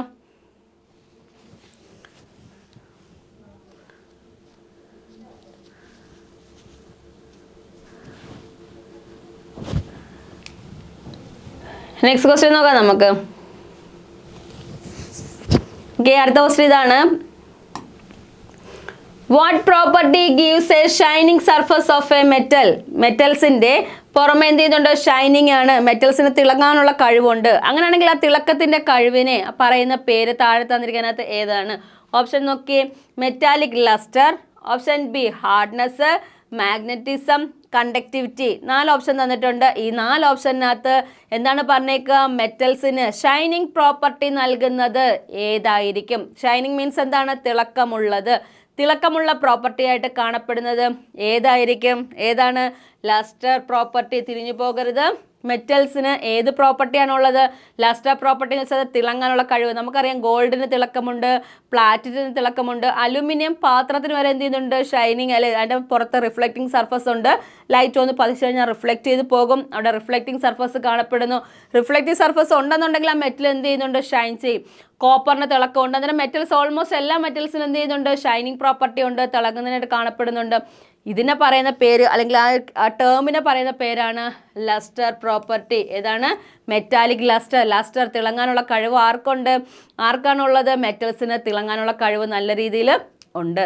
[SPEAKER 1] നെക്സ്റ്റ് ക്വസ്റ്റ്യൻ നോക്കാം നമുക്ക്. അടുത്ത ക്വസ്റ്റ്യൻ ഇതാണ്. What property gives a shining surface of a metal? മെറ്റൽസിന്റെ പുറമെ എന്ത് ചെയ്യുന്നുണ്ട്? ഷൈനിങ് ആണ്. മെറ്റൽസിന് തിളങ്ങാനുള്ള കഴിവുണ്ട്. അങ്ങനെയാണെങ്കിൽ ആ തിളക്കത്തിന്റെ കഴിവിനെ പറയുന്ന പേര് താഴെ തന്നിരിക്കുന്നതിനകത്ത് ഏതാണ്? ഓപ്ഷൻ നോക്കിയേ. Metallic lustre, option B hardness, magnetism, conductivity. 4 option തന്നിട്ടുണ്ട്. ഈ 4 ഓപ്ഷനകത്ത് എന്താണ് പറഞ്ഞേക്കുക? മെറ്റൽസിന് ഷൈനിങ് പ്രോപ്പർട്ടി നൽകുന്നത് ഏതായിരിക്കും? ഷൈനിങ് മീൻസ് എന്താണ്? തിളക്കമുള്ളത്. തിളക്കമുള്ള പ്രോപ്പർട്ടി ആയിട്ട് കാണപ്പെടുന്നത് ഏതായിരിക്കും? ഏതാണ്? Lustre property. തിരിഞ്ഞു പോകരുത്. മെറ്റൽസിന് ഏത് പ്രോപ്പർട്ടിയാണുള്ളത്? ലസ്റ്റർ പ്രോപ്പർട്ടി എന്ന് വെച്ചാൽ തിളങ്ങാനുള്ള കഴിവ്. നമുക്കറിയാം ഗോൾഡിന് തിളക്കമുണ്ട്, പ്ലാറ്റിനത്തിന് തിളക്കമുണ്ട്, അലുമിനിയം പാത്രത്തിന് വരെ എന്ത് ചെയ്യുന്നുണ്ട്? ഷൈനിങ് അല്ലെ, അതിൻ്റെ പുറത്ത് റിഫ്ലക്റ്റിംഗ് സർഫസ് ഉണ്ട്. ലൈറ്റ് ഒന്ന് പതിച്ചു കഴിഞ്ഞാൽ റിഫ്ലക്റ്റ് ചെയ്ത് പോകും. അവിടെ റിഫ്ലക്റ്റിംഗ് സർഫസ് കാണപ്പെടുന്നു. റിഫ്ലക്റ്റിംഗ് സർഫസ് ഉണ്ടെന്നുണ്ടെങ്കിൽ ആ മെറ്റൽ എന്ത് ചെയ്യുന്നുണ്ട്? ഷൈൻ ചെയ്യും. കോപ്പറിന് തിളക്കമുണ്ട്. അന്നേരം മെറ്റൽസ് ഓൾമോസ്റ്റ് എല്ലാ മെറ്റൽസിനും എന്ത് ചെയ്യുന്നുണ്ട്? ഷൈനിങ് പ്രോപ്പർട്ടി ഉണ്ട്, തിളങ്ങുന്നതിനായിട്ട് കാണപ്പെടുന്നുണ്ട്. ഇതിനെ പറയുന്ന പേര് അല്ലെങ്കിൽ ആ ടേമിനെ പറയുന്ന പേരാണ് ലസ്റ്റർ പ്രോപ്പർട്ടി. ഏതാണ്? Metallic lustre. ലസ്റ്റർ തിളങ്ങാനുള്ള കഴിവ് ആർക്കാണുള്ളത്? മെറ്റൽസിന് തിളങ്ങാനുള്ള കഴിവ് നല്ല രീതിയിൽ ഉണ്ട്.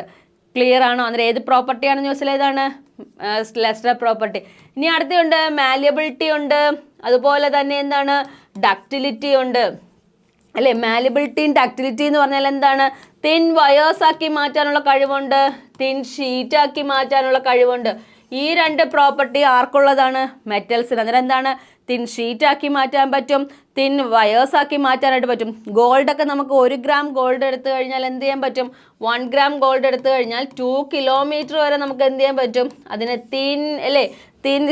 [SPEAKER 1] ക്ലിയർ ആണോ? അന്നേരം ഏത് പ്രോപ്പർട്ടിയാണെന്ന് ചോദിച്ചാൽ ഏതാണ്? Lustre property. ഇനി അടുത്തുണ്ട് മാലിയബിലിറ്റി ഉണ്ട്, അതുപോലെ തന്നെ എന്താണ്? ഡക്റ്റിലിറ്റി ഉണ്ട് അല്ലേ. മാലിബിലിറ്റിയും ഡക്റ്റിലിറ്റി എന്ന് പറഞ്ഞാൽ എന്താണ്? തിൻ വയേഴ്സ് ആക്കി മാറ്റാനുള്ള കഴിവുണ്ട്, തിൻ ഷീറ്റ് ആക്കി മാറ്റാനുള്ള കഴിവുണ്ട്. ഈ 2 പ്രോപ്പർട്ടി ആർക്കുള്ളതാണ്? മെറ്റൽസിന്. അന്നേരം എന്താണ്? തിൻ ഷീറ്റ് ആക്കി മാറ്റാൻ പറ്റും, തിൻ വയേഴ്സ് ആക്കി മാറ്റാനായിട്ട് പറ്റും. ഗോൾഡൊക്കെ നമുക്ക് 1 ഗ്രാം ഗോൾഡ് എടുത്തു കഴിഞ്ഞാൽ എന്ത് ചെയ്യാൻ പറ്റും? 1 ഗ്രാം ഗോൾഡ് എടുത്തു കഴിഞ്ഞാൽ 2 കിലോമീറ്റർ വരെ നമുക്ക് എന്ത് ചെയ്യാൻ പറ്റും? അതിനെ തിൻ അല്ലേ, തിൻ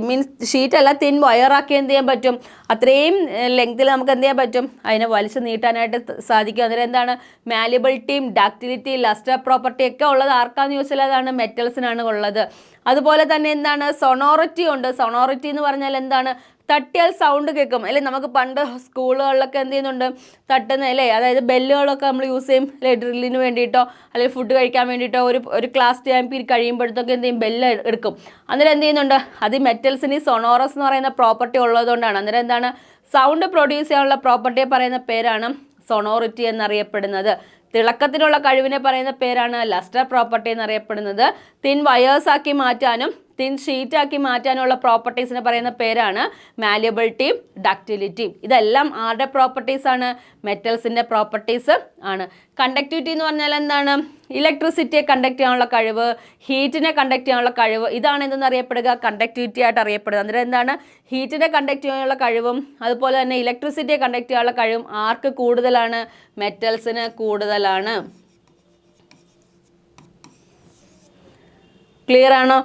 [SPEAKER 1] മീൻസ് ഷീറ്റ് അല്ല, തിൻ വയറാക്കി എന്ത് ചെയ്യാൻ പറ്റും? അത്രയും ലെങ്തിൽ നമുക്ക് എന്ത് ചെയ്യാൻ പറ്റും? അതിനെ വലിച്ചു നീട്ടാനായിട്ട് സാധിക്കും. അതിന് എന്താണ്? മാലിബിലിറ്റിയും ഡക്റ്റിലിറ്റി ലസ്റ്റർ പ്രോപ്പർട്ടി ഒക്കെ ഉള്ളത് ആർക്കാന്ന് ചോദിച്ചാൽ അതാണ് മെറ്റൽസിനാണ് ഉള്ളത്. അതുപോലെ തന്നെ എന്താണ്? സൊണോറിറ്റി ഉണ്ട്. സൊണോറിറ്റി എന്ന് പറഞ്ഞാൽ എന്താണ്? തട്ടിയാൽ സൗണ്ട് കേൾക്കും അല്ലേ. നമുക്ക് പണ്ട് സ്കൂളുകളിലൊക്കെ എന്ത് ചെയ്യുന്നുണ്ട്? തട്ടുന്ന അല്ലേ, അതായത് ബെല്ലുകളൊക്കെ നമ്മൾ യൂസ് ചെയ്യും അല്ലേ, ഡ്രില്ലിന് വേണ്ടിയിട്ടോ അല്ലെങ്കിൽ ഫുഡ് കഴിക്കാൻ വേണ്ടിയിട്ടോ ഒരു ക്ലാസ് ടൈം പീരീഡ് കഴിയുമ്പോഴത്തൊക്കെ എന്ത് ചെയ്യും? ബെല്ല് എടുക്കും. അന്നേരം എന്ത് ചെയ്യുന്നുണ്ട്? അത് മെറ്റൽസിന് സൊണോറസ് എന്ന് പറയുന്ന പ്രോപ്പർട്ടി ഉള്ളതുകൊണ്ടാണ്. അന്നേരം എന്താണ്? സൗണ്ട് പ്രൊഡ്യൂസ് ചെയ്യാനുള്ള പ്രോപ്പർട്ടിയെ പറയുന്ന പേരാണ് സൊണോറിറ്റി എന്നറിയപ്പെടുന്നത്. തിളക്കത്തിനുള്ള കഴിവിനെ പറയുന്ന പേരാണ് ലസ്റ്റർ പ്രോപ്പർട്ടി എന്നറിയപ്പെടുന്നത്. തിൻ വയേഴ്സ് ആക്കി മാറ്റാനും തിൻ ഷീറ്റ് ആക്കി മാറ്റാനുള്ള പ്രോപ്പർട്ടീസിനെ പറയുന്ന പേരാണ് മാലിയബിലിറ്റിയും ഡക്റ്റിലിറ്റിയും. ഇതെല്ലാം ആരുടെ പ്രോപ്പർട്ടീസ് ആണ്? മെറ്റൽസിൻ്റെ പ്രോപ്പർട്ടീസ് ആണ്. കണ്ടക്ടിവിറ്റി എന്ന് പറഞ്ഞാൽ എന്താണ്? ഇലക്ട്രിസിറ്റിയെ കണ്ടക്ട് ചെയ്യാനുള്ള കഴിവ്, ഹീറ്റിനെ കണ്ടക്ട് ചെയ്യാനുള്ള കഴിവ്. ഇതാണ് എന്തെന്ന് അറിയപ്പെടുക? കണ്ടക്ടിവിറ്റി ആയിട്ട് അറിയപ്പെടുക. അന്നേരം എന്താണ്? ഹീറ്റിനെ കണ്ടക്ട് ചെയ്യാനുള്ള കഴിവും അതുപോലെ തന്നെ ഇലക്ട്രിസിറ്റിയെ കണ്ടക്ട് ചെയ്യാനുള്ള കഴിവും ആർക്ക് കൂടുതലാണ്? മെറ്റൽസിന് കൂടുതലാണ്. ക്ലിയർ ആണോ?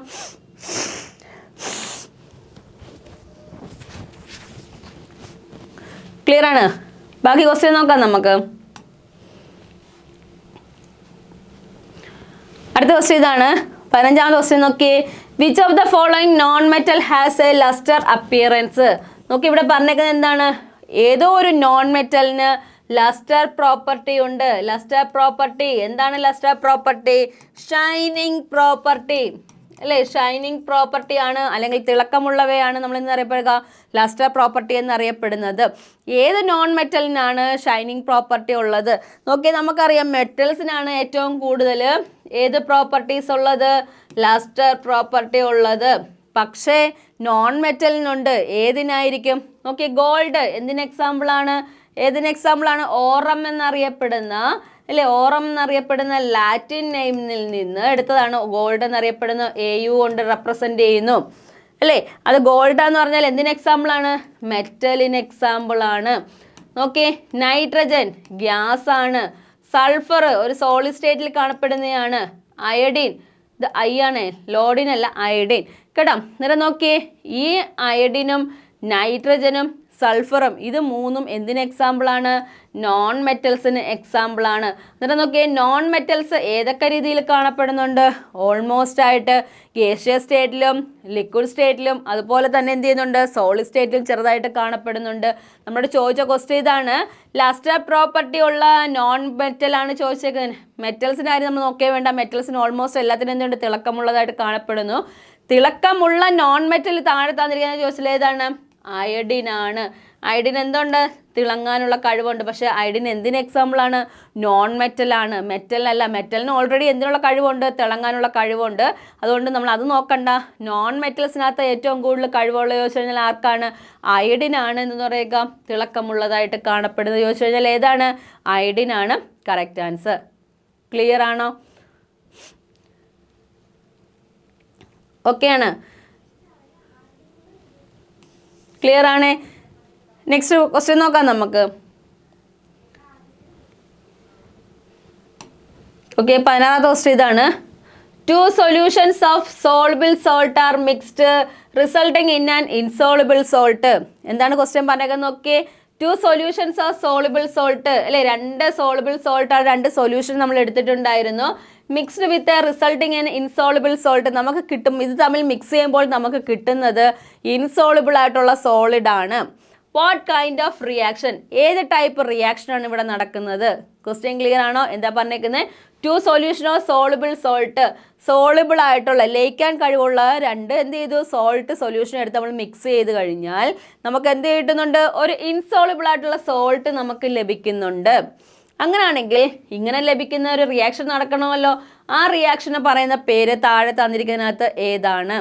[SPEAKER 1] ക്ലിയർ ആണ്. ബാക്കി ക്വസ്റ്റ്യൻ നോക്കാം നമുക്ക്. അടുത്ത ക്വസ്റ്റ്യൻ ഇതാണ്. 15ാമത്തെ ക്വസ്റ്റ്യൻ നോക്കിയേ. Which of the following non metal has A lustre appearance? നോക്കി ഇവിടെ പറഞ്ഞേക്കുന്നത് എന്താണ്? ഏതോ ഒരു നോൺ മെറ്റലിന് ലസ്റ്റർ പ്രോപ്പർട്ടി ഉണ്ട്. ലസ്റ്റർ പ്രോപ്പർട്ടി എന്താണ്? ലസ്റ്റർ പ്രോപ്പർട്ടി ഷൈനിങ് പ്രോപ്പർട്ടി അല്ലേ? ഷൈനിങ് പ്രോപ്പർട്ടി ആണ്, അല്ലെങ്കിൽ തിളക്കമുള്ളവയാണ് നമ്മൾ എന്നറിയപ്പെടുക ലസ്റ്റർ പ്രോപ്പർട്ടി എന്നറിയപ്പെടുന്നത്. ഏത് നോൺ മെറ്റലിനാണ് ഷൈനിങ് പ്രോപ്പർട്ടി ഉള്ളത്? നോക്കിയേ, നമുക്കറിയാം മെറ്റൽസിനാണ് ഏറ്റവും കൂടുതൽ ഏത് പ്രോപ്പർട്ടീസ് ഉള്ളത്? ലസ്റ്റർ പ്രോപ്പർട്ടി ഉള്ളത്. പക്ഷേ നോൺ മെറ്റലിനുണ്ട്. ഏതിനായിരിക്കും? നോക്കിയേ, ഗോൾഡ് എന്തിന് എക്സാമ്പിളാണ്? ഏതിന് എക്സാമ്പിളാണ്? ഓറം എന്നറിയപ്പെടുന്ന അല്ലേ, ഓറം എന്നറിയപ്പെടുന്ന ലാറ്റിൻ നെയിമിൽ നിന്ന് എടുത്തതാണ് ഗോൾഡ് എന്നറിയപ്പെടുന്ന. AU കൊണ്ട് റെപ്രസെന്റ് ചെയ്യുന്നു അല്ലേ? അത് ഗോൾഡ് എന്ന് പറഞ്ഞാൽ എന്തിന് എക്സാമ്പിളാണ്? മെറ്റലിന് എക്സാമ്പിളാണ്. നോക്കിയേ, നൈട്രജൻ ഗ്യാസ് ആണ്. സൾഫർ ഒരു സോളിഡ് സ്റ്റേറ്റിൽ കാണപ്പെടുന്നതാണ്. അയഡിൻ, ഇത് ഐ ആണ്, ലോഡിൻ അല്ല, അയഡിൻ കേട്ടോ. അന്നേരം നോക്കിയേ, ഈ അയഡിനും നൈട്രജനും സൾഫറും ഇത് മൂന്നും എന്തിന് എക്സാമ്പിളാണ്? നോൺ മെറ്റൽസിന് എക്സാമ്പിളാണ്. എന്നിട്ട് നോക്കിയേ, നോൺ മെറ്റൽസ് ഏതൊക്കെ രീതിയിൽ കാണപ്പെടുന്നുണ്ട്? ഓൾമോസ്റ്റ് ആയിട്ട് ഗേഷ്യസ് സ്റ്റേറ്റിലും ലിക്വിഡ് സ്റ്റേറ്റിലും അതുപോലെ തന്നെ എന്ത് ചെയ്യുന്നുണ്ട്? സോളിഡ് സ്റ്റേറ്റിലും ചെറുതായിട്ട് കാണപ്പെടുന്നുണ്ട്. നമ്മുടെ ചോദിച്ച ക്വസ്റ്റ്യൻ ഇതാണ്. ലസ്റ്റർ പ്രോപ്പർട്ടി ഉള്ള നോൺ മെറ്റലാണ് ചോദിച്ചേക്കുന്നത്. മെറ്റൽസിൻ്റെ കാര്യം നമ്മൾ നോക്കിയേ വേണ്ട. മെറ്റൽസിന് ഓൾമോസ്റ്റ് എല്ലാത്തിനും എന്തുണ്ട്? തിളക്കമുള്ളതായിട്ട് കാണപ്പെടുന്നു. തിളക്കമുള്ള നോൺ മെറ്റൽ താഴെ തന്നിരിക്കുന്ന ചോദിച്ചാൽ ഏതാണ്? അയഡിൻ ആണ്. അയഡിൻ എന്തുണ്ട്? തിളങ്ങാനുള്ള കഴിവുണ്ട്. പക്ഷേ അയഡിൻ എന്തിന് എക്സാമ്പിളാണ്? നോൺ മെറ്റലാണ്, മെറ്റലല്ല. മെറ്റലിന് ഓൾറെഡി എന്തിനുള്ള കഴിവുണ്ട്? തിളങ്ങാനുള്ള കഴിവുണ്ട്. അതുകൊണ്ട് നമ്മൾ അത് നോക്കണ്ട. നോൺ മെറ്റൽസിനകത്ത് ഏറ്റവും കൂടുതൽ കഴിവുള്ള ചോദിച്ചു കഴിഞ്ഞാൽ ആർക്കാണ്? അയഡിൻ ആണ് എന്ന് പറയുക. തിളക്കമുള്ളതായിട്ട് കാണപ്പെടുന്നത് ചോദിച്ചു കഴിഞ്ഞാൽ ഏതാണ്? അയഡിൻ ആണ് കറക്റ്റ് ആൻസർ. ക്ലിയർ ആണോ? ഓക്കെയാണ്, ക്ലിയർ ആണേ? നെക്സ്റ്റ് ക്വസ്റ്റ്യൻ നോക്കാം നമുക്ക്. ഓക്കെ, 16ാമത്തെ ക്വസ്റ്റ്യൻ ഇതാണ്. 2 solutions of soluble salt are mixed resulting in an insoluble salt. എന്താണ് ക്വസ്റ്റ്യൻ പറഞ്ഞേക്കുന്നത് നോക്കിയേ. 2 solutions of soluble salt അല്ലേ, 2 soluble salt ആണ്. 2 സൊല്യൂഷൻ നമ്മൾ എടുത്തിട്ടുണ്ടായിരുന്നു. Mixed with resulting in insoluble salt നമുക്ക് കിട്ടും. ഇത് തമ്മിൽ മിക്സ് ചെയ്യുമ്പോൾ നമുക്ക് കിട്ടുന്നത് ഇൻസോളിബിൾ ആയിട്ടുള്ള സോളിഡ് ആണ്. What kind of reaction? ഏത് ടൈപ്പ് റിയാക്ഷൻ ആണ് ഇവിടെ നടക്കുന്നത്? ക്വസ്റ്റ്യൻ ക്ലിയർ ആണോ? എന്താ പറഞ്ഞേക്കുന്നത്? 2 solution of soluble salt, soluble ആയിട്ടുള്ള ലയിക്കാൻ കഴിവുള്ള 2 എന്ത് ചെയ്തു? സോൾട്ട് സൊല്യൂഷൻ എടുത്ത് നമ്മൾ മിക്സ് ചെയ്ത് കഴിഞ്ഞാൽ നമുക്ക് എന്ത് കിട്ടുന്നുണ്ട്? ഒരു ഇൻസോളിബിൾ ആയിട്ടുള്ള സോൾട്ട് നമുക്ക് ലഭിക്കുന്നുണ്ട്. അങ്ങനെയാണെങ്കിൽ ഇങ്ങനെ ലഭിക്കുന്ന ഒരു റിയാക്ഷൻ നടക്കണമല്ലോ. ആ റിയാക്ഷന് പറയുന്ന പേര് താഴെ തന്നിരിക്കുന്നതിനകത്ത് ഏതാണ്?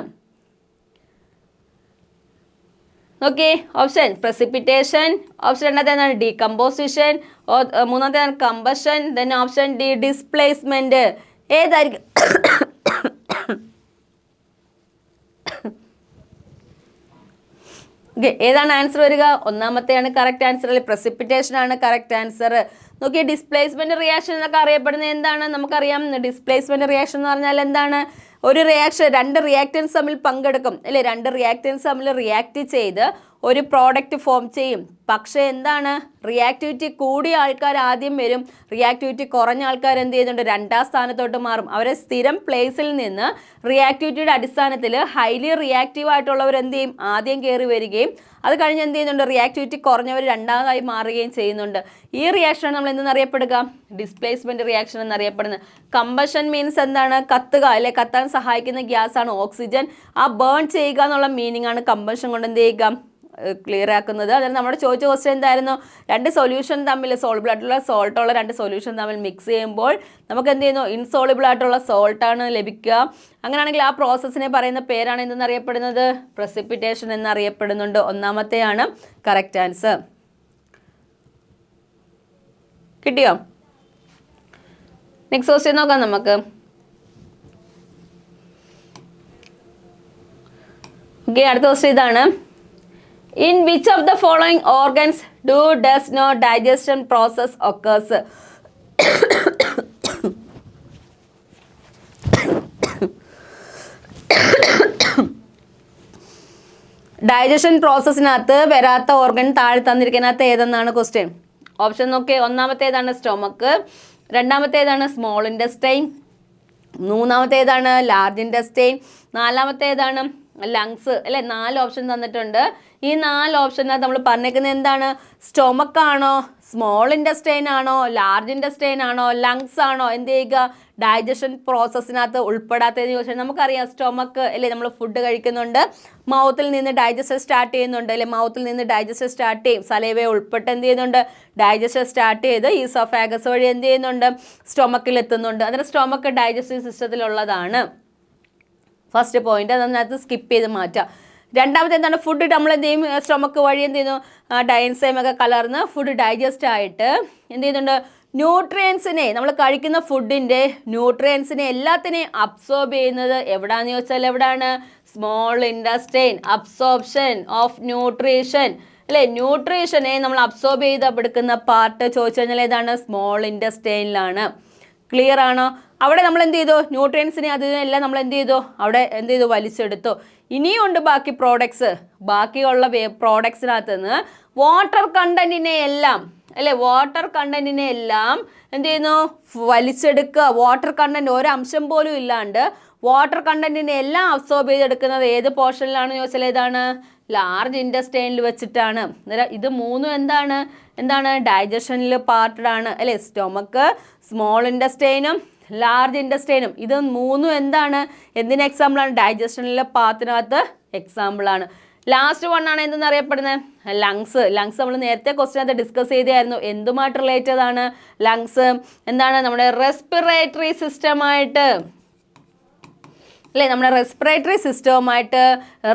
[SPEAKER 1] ഓക്കെ, ഓപ്ഷൻ പ്രസിപ്പിറ്റേഷൻ, ഓപ്ഷൻ രണ്ടാമത്തേതാണ് ഡീകമ്പോസിഷൻ, മൂന്നാമത്തേതാണ് combustion, then option D displacement. ഏതായിരിക്കും? ഓക്കെ, ഏതാണ് ആൻസർ വരിക? ഒന്നാമത്തെയാണ് കറക്റ്റ് ആൻസർ അല്ലെ, പ്രസിപ്പിറ്റേഷൻ ആണ് കറക്റ്റ് ആൻസർ. നോക്കിയേ, ഡിസ്പ്ലേസ്മെന്റ് റിയാക്ഷൻ എന്നൊക്കെ അറിയപ്പെടുന്നത് എന്താണ്? നമുക്കറിയാം. ഡിസ്പ്ലേസ്മെന്റ് റിയാക്ഷൻ എന്ന് പറഞ്ഞാൽ എന്താണ്? ഒരു റിയാക്ഷൻ 2 റിയാക്റ്റൻസ് തമ്മിൽ പങ്കെടുക്കും അല്ലേ, 2 റിയാക്റ്റൻസ് തമ്മിൽ റിയാക്ട് ചെയ്ത് ഒരു പ്രോഡക്റ്റ് ഫോം ചെയ്യും. പക്ഷേ എന്താണ്? റിയാക്ടിവിറ്റി കൂടിയ ആൾക്കാർ ആദ്യം വരും, റിയാക്ടിവിറ്റി കുറഞ്ഞ ആൾക്കാർ എന്ത് ചെയ്യുന്നുണ്ട്? 2ാം സ്ഥാനത്തോട്ട് മാറും. അവരെ സ്ഥിരം പ്ലേസിൽ നിന്ന് റിയാക്ടിവിറ്റിയുടെ അടിസ്ഥാനത്തിൽ ഹൈലി റിയാക്റ്റീവ് ആയിട്ടുള്ളവർ എന്ത് ചെയ്യും? ആദ്യം കയറി വരികയും അത് കഴിഞ്ഞ് എന്ത് ചെയ്യുന്നുണ്ട്? റിയാക്ടിവിറ്റി കുറഞ്ഞവർ 2ാമതായി മാറുകയും ചെയ്യുന്നുണ്ട്. ഈ റിയാക്ഷൻ നമ്മൾ എന്തെന്നറിയപ്പെടുക? ഡിസ്പ്ലേസ്മെന്റ് റിയാക്ഷൻ എന്നറിയപ്പെടുന്നത്. കമ്പഷൻ മീൻസ് എന്താണ്? കത്തുക അല്ലെ, കത്താൻ സഹായിക്കുന്ന ഗ്യാസ് ആണ് ഓക്സിജൻ. ആ ബേൺ ചെയ്യുക എന്നുള്ള മീനിങ് ആണ് കമ്പഷൻ കൊണ്ട് എന്ത് ചെയ്യുക? ക്ലിയർ ആക്കുന്നത്. അതായത് നമ്മുടെ ചോദിച്ച ക്വസ്റ്റ്യൻ എന്തായിരുന്നു? 2 സൊല്യൂഷൻ തമ്മിൽ സോൾബിൾ ആയിട്ടുള്ള സോൾട്ടുള്ള 2 സൊല്യൂഷൻ തമ്മിൽ മിക്സ് ചെയ്യുമ്പോൾ നമുക്ക് എന്ത് ചെയ്യുന്നു? ഇൻസോളിബിൾ ആയിട്ടുള്ള സോൾട്ടാണ് ലഭിക്കുക. അങ്ങനെയാണെങ്കിൽ ആ പ്രോസസ്സിനെ പറയുന്ന പേരാണ് എന്തെന്നറിയപ്പെടുന്നത്? പ്രസിപ്പിറ്റേഷൻ എന്നറിയപ്പെടുന്നുണ്ട്. ഒന്നാമത്തെയാണ് കറക്റ്റ് ആൻസർ. കിട്ടിയോ? നെക്സ്റ്റ് ക്വസ്റ്റ്യൻ നോക്കാം നമുക്ക്. ഓക്കെ, അടുത്ത ക്വസ്റ്റ്യൻ ഇതാണ്. In which of the following organs does no digestion process occurs? Digestion പ്രോസസ്സിനകത്ത് വരാത്ത ഓർഗൻ താഴെ തന്നിരിക്കുന്നതിനകത്ത് ഏതെന്നാണ് ക്വസ്റ്റ്യൻ. ഓപ്ഷൻ നോക്കിയേ. ഒന്നാമത്തേതാണ് സ്റ്റൊമക്ക്, രണ്ടാമത്തേതാണ് സ്മോൾ ഇൻറ്റസ്റ്റൈൻ, മൂന്നാമത്തേതാണ് ലാർജ് ഇൻറ്റസ്റ്റൈൻ, നാലാമത്തേതാണ് ലങ്സ് അല്ലെ 4 ഓപ്ഷൻ തന്നിട്ടുണ്ട്. ഈ 4 ഓപ്ഷനകത്ത് നമ്മൾ പറഞ്ഞേക്കുന്നത് എന്താണ്? സ്റ്റൊമക്ക് ആണോ, സ്മോൾ ഇൻറ്റസ്റ്റൈൻ ആണോ, ലാർജ് ഇൻറ്റസ്റ്റൈൻ ആണോ, ലങ്സ് ആണോ എന്ത് ചെയ്യുക ഡൈജഷൻ പ്രോസസ്സിനകത്ത് ഉൾപ്പെടാത്തതെന്ന് ചോദിച്ചാൽ നമുക്കറിയാം സ്റ്റൊമക്ക് അല്ലേ, നമ്മൾ ഫുഡ് കഴിക്കുന്നുണ്ട്, മൗത്തിൽ നിന്ന് ഡൈജഷൻ സ്റ്റാർട്ട് ചെയ്യുന്നുണ്ട് അല്ലെ, മൗത്തിൽ നിന്ന് ഡൈജഷൻ സ്റ്റാർട്ട് ചെയ്യും, സലൈവ ഉൾപ്പെട്ട് എന്ത് ചെയ്യുന്നുണ്ട് ഡൈജഷൻ സ്റ്റാർട്ട് ചെയ്ത് ഈസോഫാഗസ് വഴി എന്ത് ചെയ്യുന്നുണ്ട് സ്റ്റൊമക്കിൽ എത്തുന്നുണ്ട്. അതിന് സ്റ്റൊമക്ക് ഡൈജസ്റ്റീവ് സിസ്റ്റത്തിലുള്ളതാണ്. ഫസ്റ്റ് പോയിന്റ് അതിനകത്ത് സ്കിപ്പ് ചെയ്ത് മാറ്റാം. രണ്ടാമത്തെ എന്താണ്? ഫുഡ് നമ്മൾ എന്ത് ചെയ്യും സ്റ്റൊമക്ക് വഴി എന്ത് ചെയ്യുന്നു എൻസൈമൊക്കെ കലർന്ന് ഫുഡ് ഡൈജസ്റ്റ് ആയിട്ട് എന്ത് ചെയ്യുന്നുണ്ട് ന്യൂട്രിയൻസിനെ, നമ്മൾ കഴിക്കുന്ന ഫുഡിൻ്റെ ന്യൂട്രിയൻസിനെ എല്ലാത്തിനെയും അബ്സോർബ് ചെയ്യുന്നത് എവിടാന്ന് ചോദിച്ചാൽ എവിടാണ്? Small intestine. Absorption of nutrition അല്ലേ, ന്യൂട്രീഷനെ നമ്മൾ അബ്സോർബ് ചെയ്ത് എടുക്കുന്ന പാർട്ട് ചോദിച്ചു കഴിഞ്ഞാൽ ഏതാണ്? സ്മോൾ ഇൻറ്റസ്റ്റൈനിലാണ്. ക്ലിയർ ആണോ? അവിടെ നമ്മൾ എന്ത് ചെയ്തു ന്യൂട്രിയൻസിനെ അതിനെല്ലാം നമ്മൾ എന്ത് ചെയ്തു അവിടെ എന്ത് ചെയ്തു വലിച്ചെടുത്തു. ഇനിയുണ്ട് ബാക്കി പ്രോഡക്ട്സ്. ബാക്കിയുള്ള പ്രോഡക്ട്സിനകത്ത് നിന്ന് വാട്ടർ കണ്ടന്റിനെ എല്ലാം അല്ലേ, വാട്ടർ കണ്ടന്റിനെ എല്ലാം എന്ത് ചെയ്യുന്നു വലിച്ചെടുക്കുക. വാട്ടർ കണ്ടന്റ് ഒരു അംശം പോലും ഇല്ലാണ്ട് വാട്ടർ കണ്ടന്റിനെ എല്ലാം അബ്സോർബ് ചെയ്തെടുക്കുന്നത് ഏത് പോർഷനിലാണെന്ന് ചോദിച്ചാൽ ഏതാണ്? ലാർജ് ഇൻറ്റസ്റ്റൈനിൽ വെച്ചിട്ടാണ്. ഇത് മൂന്നും എന്താണ് ഡൈജഷനിൽ പാർട്ടഡാണ് അല്ലേ. സ്റ്റൊമക്ക്, സ്മോൾ ഇൻറ്റസ്റ്റൈനും ലാർജ് ഇൻറ്റസ്റ്റൈനും ഇത് മൂന്നും എന്തിന് എക്സാമ്പിളാണ്? ഡൈജഷനിലെ പാത്തിനകത്ത് എക്സാമ്പിളാണ്. ലാസ്റ്റ് വൺ ആണ് എന്തെന്ന് അറിയപ്പെടുന്നത്? ലങ്സ്. ലങ്സ് നമ്മൾ നേരത്തെ ക്വസ്റ്റ്യനകത്ത് ഡിസ്കസ് ചെയ്തായിരുന്നു. എന്തുമായിട്ട് റിലേറ്റഡ് ആണ് ലങ്സ്? നമ്മുടെ റെസ്പിറേറ്ററി സിസ്റ്റമായിട്ട് അല്ലേ, നമ്മുടെ റെസ്പിറേറ്ററി സിസ്റ്റവുമായിട്ട്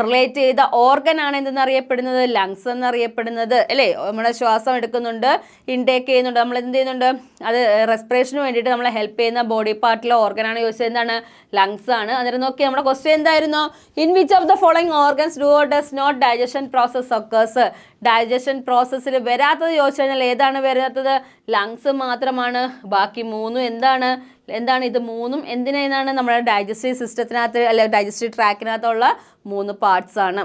[SPEAKER 1] റിലേറ്റ് ചെയ്ത ഓർഗനാണ് എന്തെന്നറിയപ്പെടുന്നത്? ലങ്സ് എന്നറിയപ്പെടുന്നത് അല്ലേ. നമ്മുടെ ശ്വാസം എടുക്കുന്നുണ്ട്, ഇൻടേക്ക് ചെയ്യുന്നുണ്ട്, നമ്മൾ എന്ത് ചെയ്യുന്നുണ്ട് അത് റെസ്പിറേഷന് വേണ്ടിയിട്ട് നമ്മളെ ഹെൽപ്പ് ചെയ്യുന്ന ബോഡി പാർട്ടിലെ ഓർഗനാണ് ചോദിച്ചത് എന്താണ്? ലങ്സ് ആണ്. അന്നേരം നോക്കി നമ്മുടെ ക്വസ്റ്റ്യൻ എന്തായിരുന്നു? In which of the following organs do or does not digestion process occurs? Digestion പ്രോസസ്സിൽ വരാത്തത് ചോദിച്ചു കഴിഞ്ഞാൽ ഏതാണ് വരാത്തത്? ലങ്സ് മാത്രമാണ്. ബാക്കി മൂന്നും എന്താണ്? ഇത് മൂന്നും എന്തിനാണ്? നമ്മുടെ ഡൈജസ്റ്റീവ് സിസ്റ്റത്തിനകത്ത് അല്ലെ ഡൈജസ്റ്റീവ് ട്രാക്കിനകത്തുള്ള 3 പാർട്സ് ആണ്.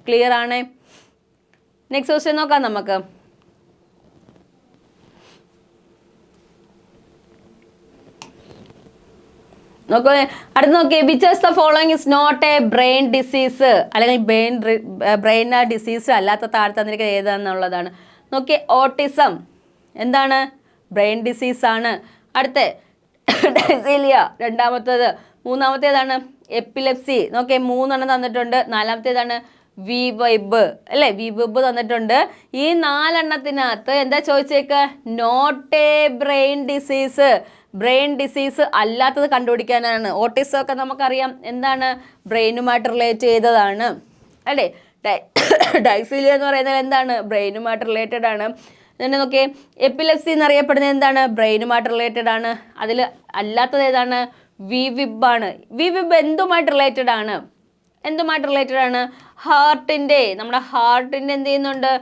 [SPEAKER 1] ക്ലിയർ ആണ്? നെക്സ്റ്റ് ക്വസ്റ്റ്യൻ നോക്കാം നമുക്ക്. നോക്കൂ, അടുത്ത് നോക്കിയേ. Which of the following is not a brain disease? അല്ലെങ്കിൽ ബ്രെയിൻ ഡിസീസ് അല്ലാത്ത താഴെ തന്നിരിക്കുന്നത് ഏതാണെന്നുള്ളതാണ്. നോക്കിയേ, ഓട്ടിസം എന്താണ്? ബ്രെയിൻ ഡിസീസാണ്. അടുത്ത ഡൈസീലിയ രണ്ടാമത്തേത്. മൂന്നാമത്തേതാണ് എപ്പിലെപ്സി. നോക്കിയേ 3 തന്നിട്ടുണ്ട്. നാലാമത്തേതാണ് വിവൈബ് അല്ലേ, വിവൈബ് തന്നിട്ടുണ്ട്. ഈ 4 എന്താ ചോദിച്ചേക്ക്? Not a brain disease. Brain disease അല്ലാത്തത് കണ്ടുപിടിക്കാനാണ്. ഓട്ടിസം ഒക്കെ നമുക്കറിയാം എന്താണ്? ബ്രെയിനുമായിട്ട് റിലേറ്റ് ചെയ്തതാണ് അല്ലേ. ഡൈസീലിയ എന്ന് പറയുന്നത് എന്താണ്? ബ്രെയിനുമായിട്ട് റിലേറ്റഡ് ആണ്. then okay, epilepsy എന്നറിയപ്പെടുന്നത് എന്താണ്? ബ്രെയിനുമായിട്ട് റിലേറ്റഡ് ആണ്. അതിൽ അല്ലാത്തത് ഏതാണ്? വിവിബ് ആണ്. വിവിബ് എന്തുമായിട്ട് റിലേറ്റഡ് ആണ്? ഹാർട്ടിൻ്റെ, നമ്മുടെ ഹാർട്ടിൻ്റെ എന്ത് ചെയ്യുന്നുണ്ട്?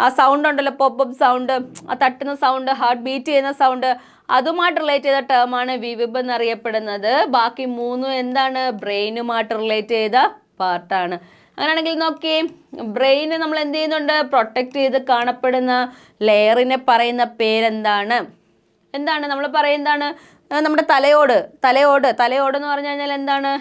[SPEAKER 1] ആ സൗണ്ട് ഉണ്ടല്ലോ, പോപ്പപ്പ് സൗണ്ട്, ആ തട്ടുന്ന സൗണ്ട്, ഹാർട്ട് ബീറ്റ് ചെയ്യുന്ന സൗണ്ട്, അതുമായിട്ട് റിലേറ്റ് ചെയ്ത ടേമാണ് വിവിബ് എന്നറിയപ്പെടുന്നത്. ബാക്കി മൂന്നും എന്താണ്? ബ്രെയിനുമായിട്ട് റിലേറ്റ് ചെയ്ത പാർട്ടാണ്. അങ്ങനെയാണെങ്കിൽ നോക്കി, ബ്രെയിന് നമ്മൾ എന്ത് ചെയ്യുന്നുണ്ട്? പ്രൊട്ടക്റ്റ് ചെയ്ത് കാണപ്പെടുന്ന ലെയറിനെ പറയുന്ന പേരെന്താണ്? നമ്മൾ പറയുന്നതാണ് നമ്മുടെ തലയോട് എന്ന് പറഞ്ഞു കഴിഞ്ഞാൽ എന്താണ്?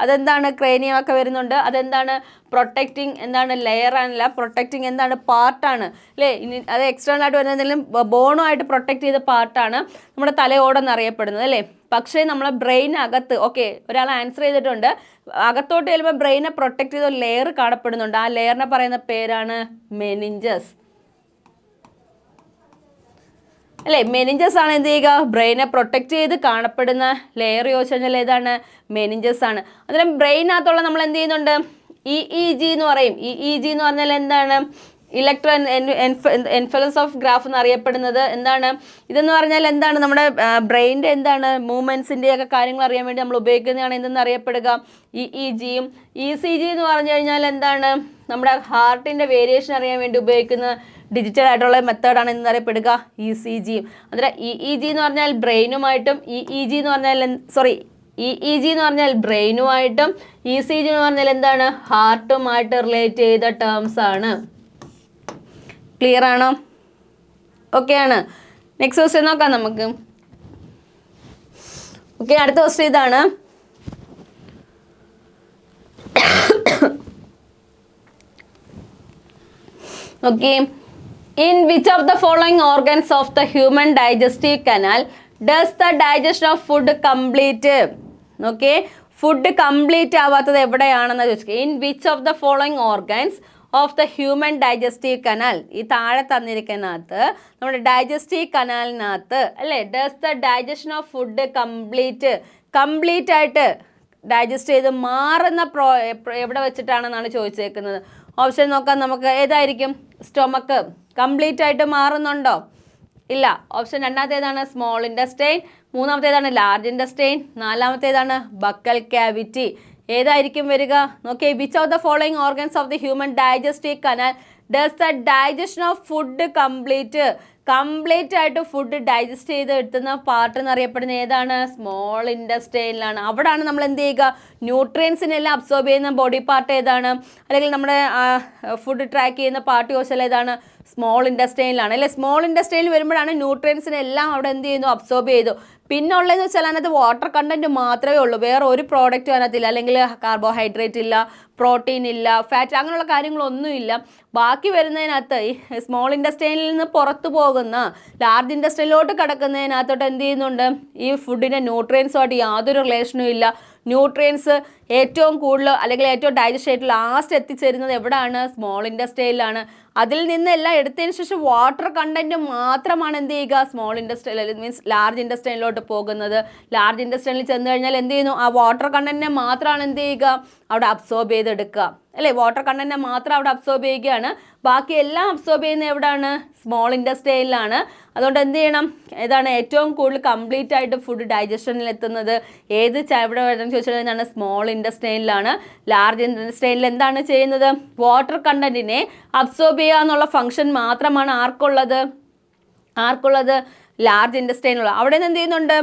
[SPEAKER 1] അതെന്താണ്? ക്രേനിയം ഒക്കെ വരുന്നുണ്ട്. അതെന്താണ്? പ്രൊട്ടക്റ്റിംഗ് എന്താണ്? ലെയർ ആണല്ല, പ്രൊട്ടക്റ്റിംഗ് എന്താണ്? പാർട്ടാണ് അല്ലേ. ഇനി അത് എക്സ്റ്റേണൽ ആയിട്ട് വരുന്ന എന്തെങ്കിലും ബോണുമായിട്ട് പ്രൊട്ടക്റ്റ് ചെയ്ത പാർട്ടാണ് നമ്മുടെ തലയോടെന്ന് അറിയപ്പെടുന്നത് അല്ലേ. പക്ഷേ നമ്മളെ ബ്രെയിനകത്ത്, ഓക്കെ, ഒരാൾ ആൻസർ ചെയ്തിട്ടുണ്ട്, അകത്തോട്ട് ചെല്ലുമ്പോൾ ബ്രെയിനെ പ്രൊട്ടക്റ്റ് ചെയ്ത ലെയർ കാണപ്പെടുന്നുണ്ട്. ആ ലെയറിനെ പറയുന്ന പേരാണ് മെനിഞ്ചസ് അല്ലേ. മെനിഞ്ചസ് ആണ് എന്ത് ചെയ്യുക? ബ്രെയിനെ പ്രൊട്ടക്റ്റ് ചെയ്ത് കാണപ്പെടുന്ന ലെയർ ചോദിച്ചു കഴിഞ്ഞാൽ ഏതാണ്? മെനിഞ്ചസ് ആണ്. അന്നേരം ബ്രെയിനകത്തുള്ള നമ്മൾ എന്ത് ചെയ്യുന്നുണ്ട്? EEG എന്ന് പറയും. EEG എന്ന് പറഞ്ഞാൽ എന്താണ്? ഇലക്ട്രോ എൻഫലോഗ്രാഫ് എന്നറിയപ്പെടുന്നത് എന്താണ്? ഇതെന്ന് പറഞ്ഞാൽ എന്താണ്? നമ്മുടെ ബ്രെയിൻ്റെ എന്താണ്? മൂവ്മെൻറ്റ്സിൻ്റെ ഒക്കെ കാര്യങ്ങൾ അറിയാൻ വേണ്ടി നമ്മൾ ഉപയോഗിക്കുന്നതാണ് എന്തെന്ന് അറിയപ്പെടുക? EEGയും. ECG എന്ന് പറഞ്ഞു കഴിഞ്ഞാൽ എന്താണ്? നമ്മുടെ ഹാർട്ടിൻ്റെ വേരിയേഷൻ അറിയാൻ വേണ്ടി ഉപയോഗിക്കുന്ന ഡിജിറ്റൽ ആയിട്ടുള്ള മെത്തേഡാണ് എന്നറിയപ്പെടുക ECG. അന്നേരം EEG എന്ന് പറഞ്ഞാൽ ബ്രെയിനുമായിട്ടും, EEG എന്ന് പറഞ്ഞാൽ ബ്രെയിനുമായിട്ടും, ECG എന്ന് പറഞ്ഞാൽ എന്താണ്? ഹാർട്ടുമായിട്ട് റിലേറ്റ് ചെയ്ത ടേംസ് ആണ്. ക്ലിയർ ആണോ? ഓക്കെ ആണ്. നെക്സ്റ്റ് ക്വസ്റ്റ്യൻ നോക്കാം നമുക്ക്. ഓക്കെ, അടുത്ത ക്വസ്റ്റ്യൻ ഇതാണ്. Okay, in which of the following organs of the human digestive canal does the digestion of food complete? Okay, food complete ആവാത്തത് എവിടെയാണെന്ന് ചോദിച്ചു. In which of the following organs of the human digestive canal, ഈ താഴെ തന്നിരിക്കുന്നതിനകത്ത് നമ്മുടെ digestive കനാലിനകത്ത് അല്ലേ does the digestion of food complete ആയിട്ട് ഡൈജസ്റ്റ് ചെയ്ത് മാറുന്ന എവിടെ വെച്ചിട്ടാണെന്നാണ് ചോദിച്ചേക്കുന്നത്. ഓപ്ഷൻ നോക്കാം നമുക്ക്. ഏതായിരിക്കും? സ്റ്റൊമക്ക് കംപ്ലീറ്റ് ആയിട്ട് മാറുന്നുണ്ടോ? ഇല്ല. ഓപ്ഷൻ രണ്ടാമത്തേതാണ് സ്മോൾ ഇൻറ്റസ്റ്റൈൻ, മൂന്നാമത്തേതാണ് ലാർജ് ഇൻറ്റസ്റ്റൈൻ, നാലാമത്തേതാണ് ബക്കൽ ക്യാവിറ്റി. ഏതായിരിക്കും വരിക? നോക്കിയേ, which of the following organs of the human digestive canal does the digestion of food complete ആയിട്ട് ഫുഡ് ഡൈജസ്റ്റ് ചെയ്ത് എടുത്തുന്ന പാർട്ട് എന്നറിയപ്പെടുന്ന ഏതാണ്? സ്മോൾ ഇൻറ്റസ്റ്റൈനിലാണ്. അവിടെയാണ് നമ്മൾ എന്ത് ചെയ്യുക? ന്യൂട്രിയൻസിനെല്ലാം അബ്സോർബ് ചെയ്യുന്ന ബോഡി പാർട്ട് ഏതാണ്? അല്ലെങ്കിൽ നമ്മുടെ ഫുഡ് ട്രാക്ക് ചെയ്യുന്ന പാർട്ട് ചോദിച്ചാൽ ഏതാണ്? സ്മോൾ ഇൻറ്റസ്റ്റൈനിലാണ് അല്ലേ. സ്മോൾ ഇൻറ്റസ്റ്റൈനിൽ വരുമ്പോഴാണ് ന്യൂട്രിയൻസിനെല്ലാം അവിടെ എന്ത് ചെയ്യുന്നു? അബ്സോർബ് ചെയ്തു. പിന്നെ ഉള്ളതെന്ന് വെച്ചാൽ അതിനകത്ത് വാട്ടർ കണ്ടൻറ്റ് മാത്രമേ ഉള്ളൂ, വേറെ ഒരു പ്രോഡക്റ്റും അതിനകത്തില്ല. അല്ലെങ്കിൽ കാർബോഹൈഡ്രേറ്റ് ഇല്ല, പ്രോട്ടീൻ ഇല്ല, ഫാറ്റ്, അങ്ങനെയുള്ള കാര്യങ്ങളൊന്നുമില്ല. ബാക്കി വരുന്നതിനകത്ത് ഈ സ്മോൾ ഇൻറ്റസ്റ്റൈനിൽ നിന്ന് പുറത്തു പോകുന്ന ലാർജ് ഇൻറ്റസ്റ്റൈനിലോട്ട് കിടക്കുന്നതിനകത്തോട്ട് എന്ത് ചെയ്യുന്നുണ്ട്? ഈ ഫുഡിൻ്റെ ന്യൂട്രിയൻസുമായിട്ട് യാതൊരു റിലേഷനും ഇല്ല. ന്യൂട്രിയൻസ് ഏറ്റവും കൂടുതൽ അല്ലെങ്കിൽ ഏറ്റവും ഡൈജസ്റ്റ് ആയിട്ട് ലാസ്റ്റ് എത്തിച്ചേരുന്നത് എവിടെയാണ്? സ്മോൾ ഇൻറ്റസ്റ്റൈനിലാണ്. അതിൽ നിന്നെല്ലാം എടുത്തതിന് ശേഷം വാട്ടർ കണ്ടൻറ്റ് മാത്രമാണ് എന്ത് ചെയ്യുക? സ്മോൾ ഇൻറ്റസ്റ്റൈൻ മീൻസ് ലാർജ് ഇൻറ്റസ്റ്റൈനിലോട്ട് പോകുന്നത്. ലാർജ് ഇൻറ്റസ്റ്റൈനിൽ ചെന്ന് കഴിഞ്ഞാൽ എന്ത് ചെയ്യുന്നു? ആ വാട്ടർ കണ്ടൻറ്റിനെ മാത്രമാണ് എന്ത് ചെയ്യുക? അവിടെ അബ്സോർബ് ചെയ്തെടുക്കുക അല്ലേ. വാട്ടർ കണ്ടൻറ്റിനെ മാത്രം അവിടെ അബ്സോർബ് ചെയ്യുകയാണ്. ബാക്കി എല്ലാം അബ്സോർബ് ചെയ്യുന്നത് എവിടെയാണ്? സ്മോൾ ഇൻറ്റസ്റ്റൈനിലാണ്. അതുകൊണ്ട് എന്ത് ചെയ്യണം? ഏതാണ് ഏറ്റവും കൂടുതൽ കംപ്ലീറ്റ് ആയിട്ട് ഫുഡ് ഡൈജഷനിൽ എത്തുന്നത്? ഏത് എവിടെ വരുന്നത് ചോദിച്ചാൽ എന്താണ്? സ്മോൾ ഇൻറ്റസ്റ്റൈനിലാണ്. ലാർജ് ഇൻറ്റസ്റ്റൈനിൽ എന്താണ് ചെയ്യുന്നത്? വാട്ടർ കണ്ടൻറ്റിനെ അബ്സോർബ് ചെയ്യുക എന്നുള്ള ഫംഗ്ഷൻ മാത്രമാണ് ആർക്കുള്ളത്? ലാർജ് ഇൻറ്റസ്റ്റൈനുള്ള. അവിടെ നിന്ന് എന്ത് ചെയ്യുന്നുണ്ട്?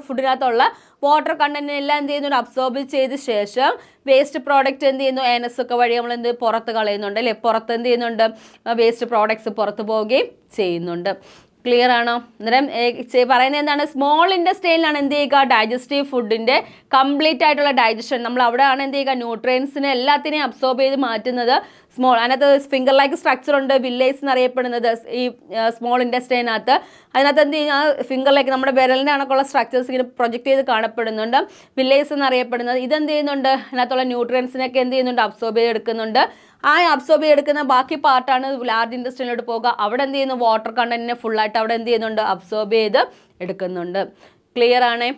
[SPEAKER 1] ഫുഡിനകത്തുള്ള വാട്ടർ കണ്ടൻറ്റിനെല്ലാം എന്ത് ചെയ്യുന്നുണ്ട്? അബ്സോർബ് ചെയ്ത ശേഷം വേസ്റ്റ് പ്രോഡക്റ്റ് എന്ത് ചെയ്യുന്നു? ANS ഒക്കെ വഴി നമ്മൾ എന്ത് പുറത്ത് കളയുന്നുണ്ട് അല്ലേ. പുറത്ത് എന്ത് ചെയ്യുന്നുണ്ട്? വേസ്റ്റ് പ്രോഡക്ട്സ് പുറത്ത് പോവുകയും ചെയ്യുന്നുണ്ട്. ക്ലിയർ ആണോ? അന്നേരം പറയുന്നത് എന്താണ്? സ്മോൾ ഇൻറ്റസ്റ്റൈനിലാണ് എന്ത് ചെയ്യുക? ഡൈജസ്റ്റീവ് ഫുഡിൻ്റെ കംപ്ലീറ്റ് ആയിട്ടുള്ള ഡൈജഷൻ. നമ്മൾ അവിടെയാണ് എന്ത് ചെയ്യുക? ന്യൂട്രിയൻസിനെ എല്ലാത്തിനെയും അബ്സോർബ് ചെയ്ത് മാറ്റുന്നത്. അതിനകത്ത് ഫിംഗർ ലൈക്ക് സ്ട്രക്ചർ ഉണ്ട്, വില്ലേജ് എന്നറിയപ്പെടുന്നത് ഈ സ്മോൾ ഇൻറ്റസ്റ്റൈനകത്ത്. അതിനകത്ത് എന്ത് ചെയ്യുക? ഫിംഗർ ലൈക്ക് നമ്മുടെ വിരലിൻ്റെ കണക്കുള്ള സ്ട്രക്ചേഴ്സ് ഇങ്ങനെ പ്രൊജക്റ്റ് ചെയ്ത് കാണപ്പെടുന്നുണ്ട്. വില്ലേജ് എന്നറിയപ്പെടുന്നത് ഇതെന്ത് ചെയ്യുന്നുണ്ട്? അതിനകത്തുള്ള ന്യൂട്രിയൻസിനൊക്കെ എന്ത് ചെയ്യുന്നുണ്ട്? അബ്സോർബ് ചെയ്തെടുക്കുന്നുണ്ട്. ആ അബ്സോർബ് ചെയ്തെടുക്കുന്ന ബാക്കി പാർട്ടാണ് ലാർജ് ഇൻറ്റസ്റ്റൈനിലോട്ട് പോകുക. അവിടെ എന്ത് ചെയ്യുന്നു? വാട്ടർ കണ്ടൻറ്റിനെ ഫുള്ളായിട്ട് അവിടെ എന്ത് ചെയ്യുന്നുണ്ട്? അബ്സോർബ് ചെയ്ത് എടുക്കുന്നുണ്ട്. ക്ലിയർ ആണേ?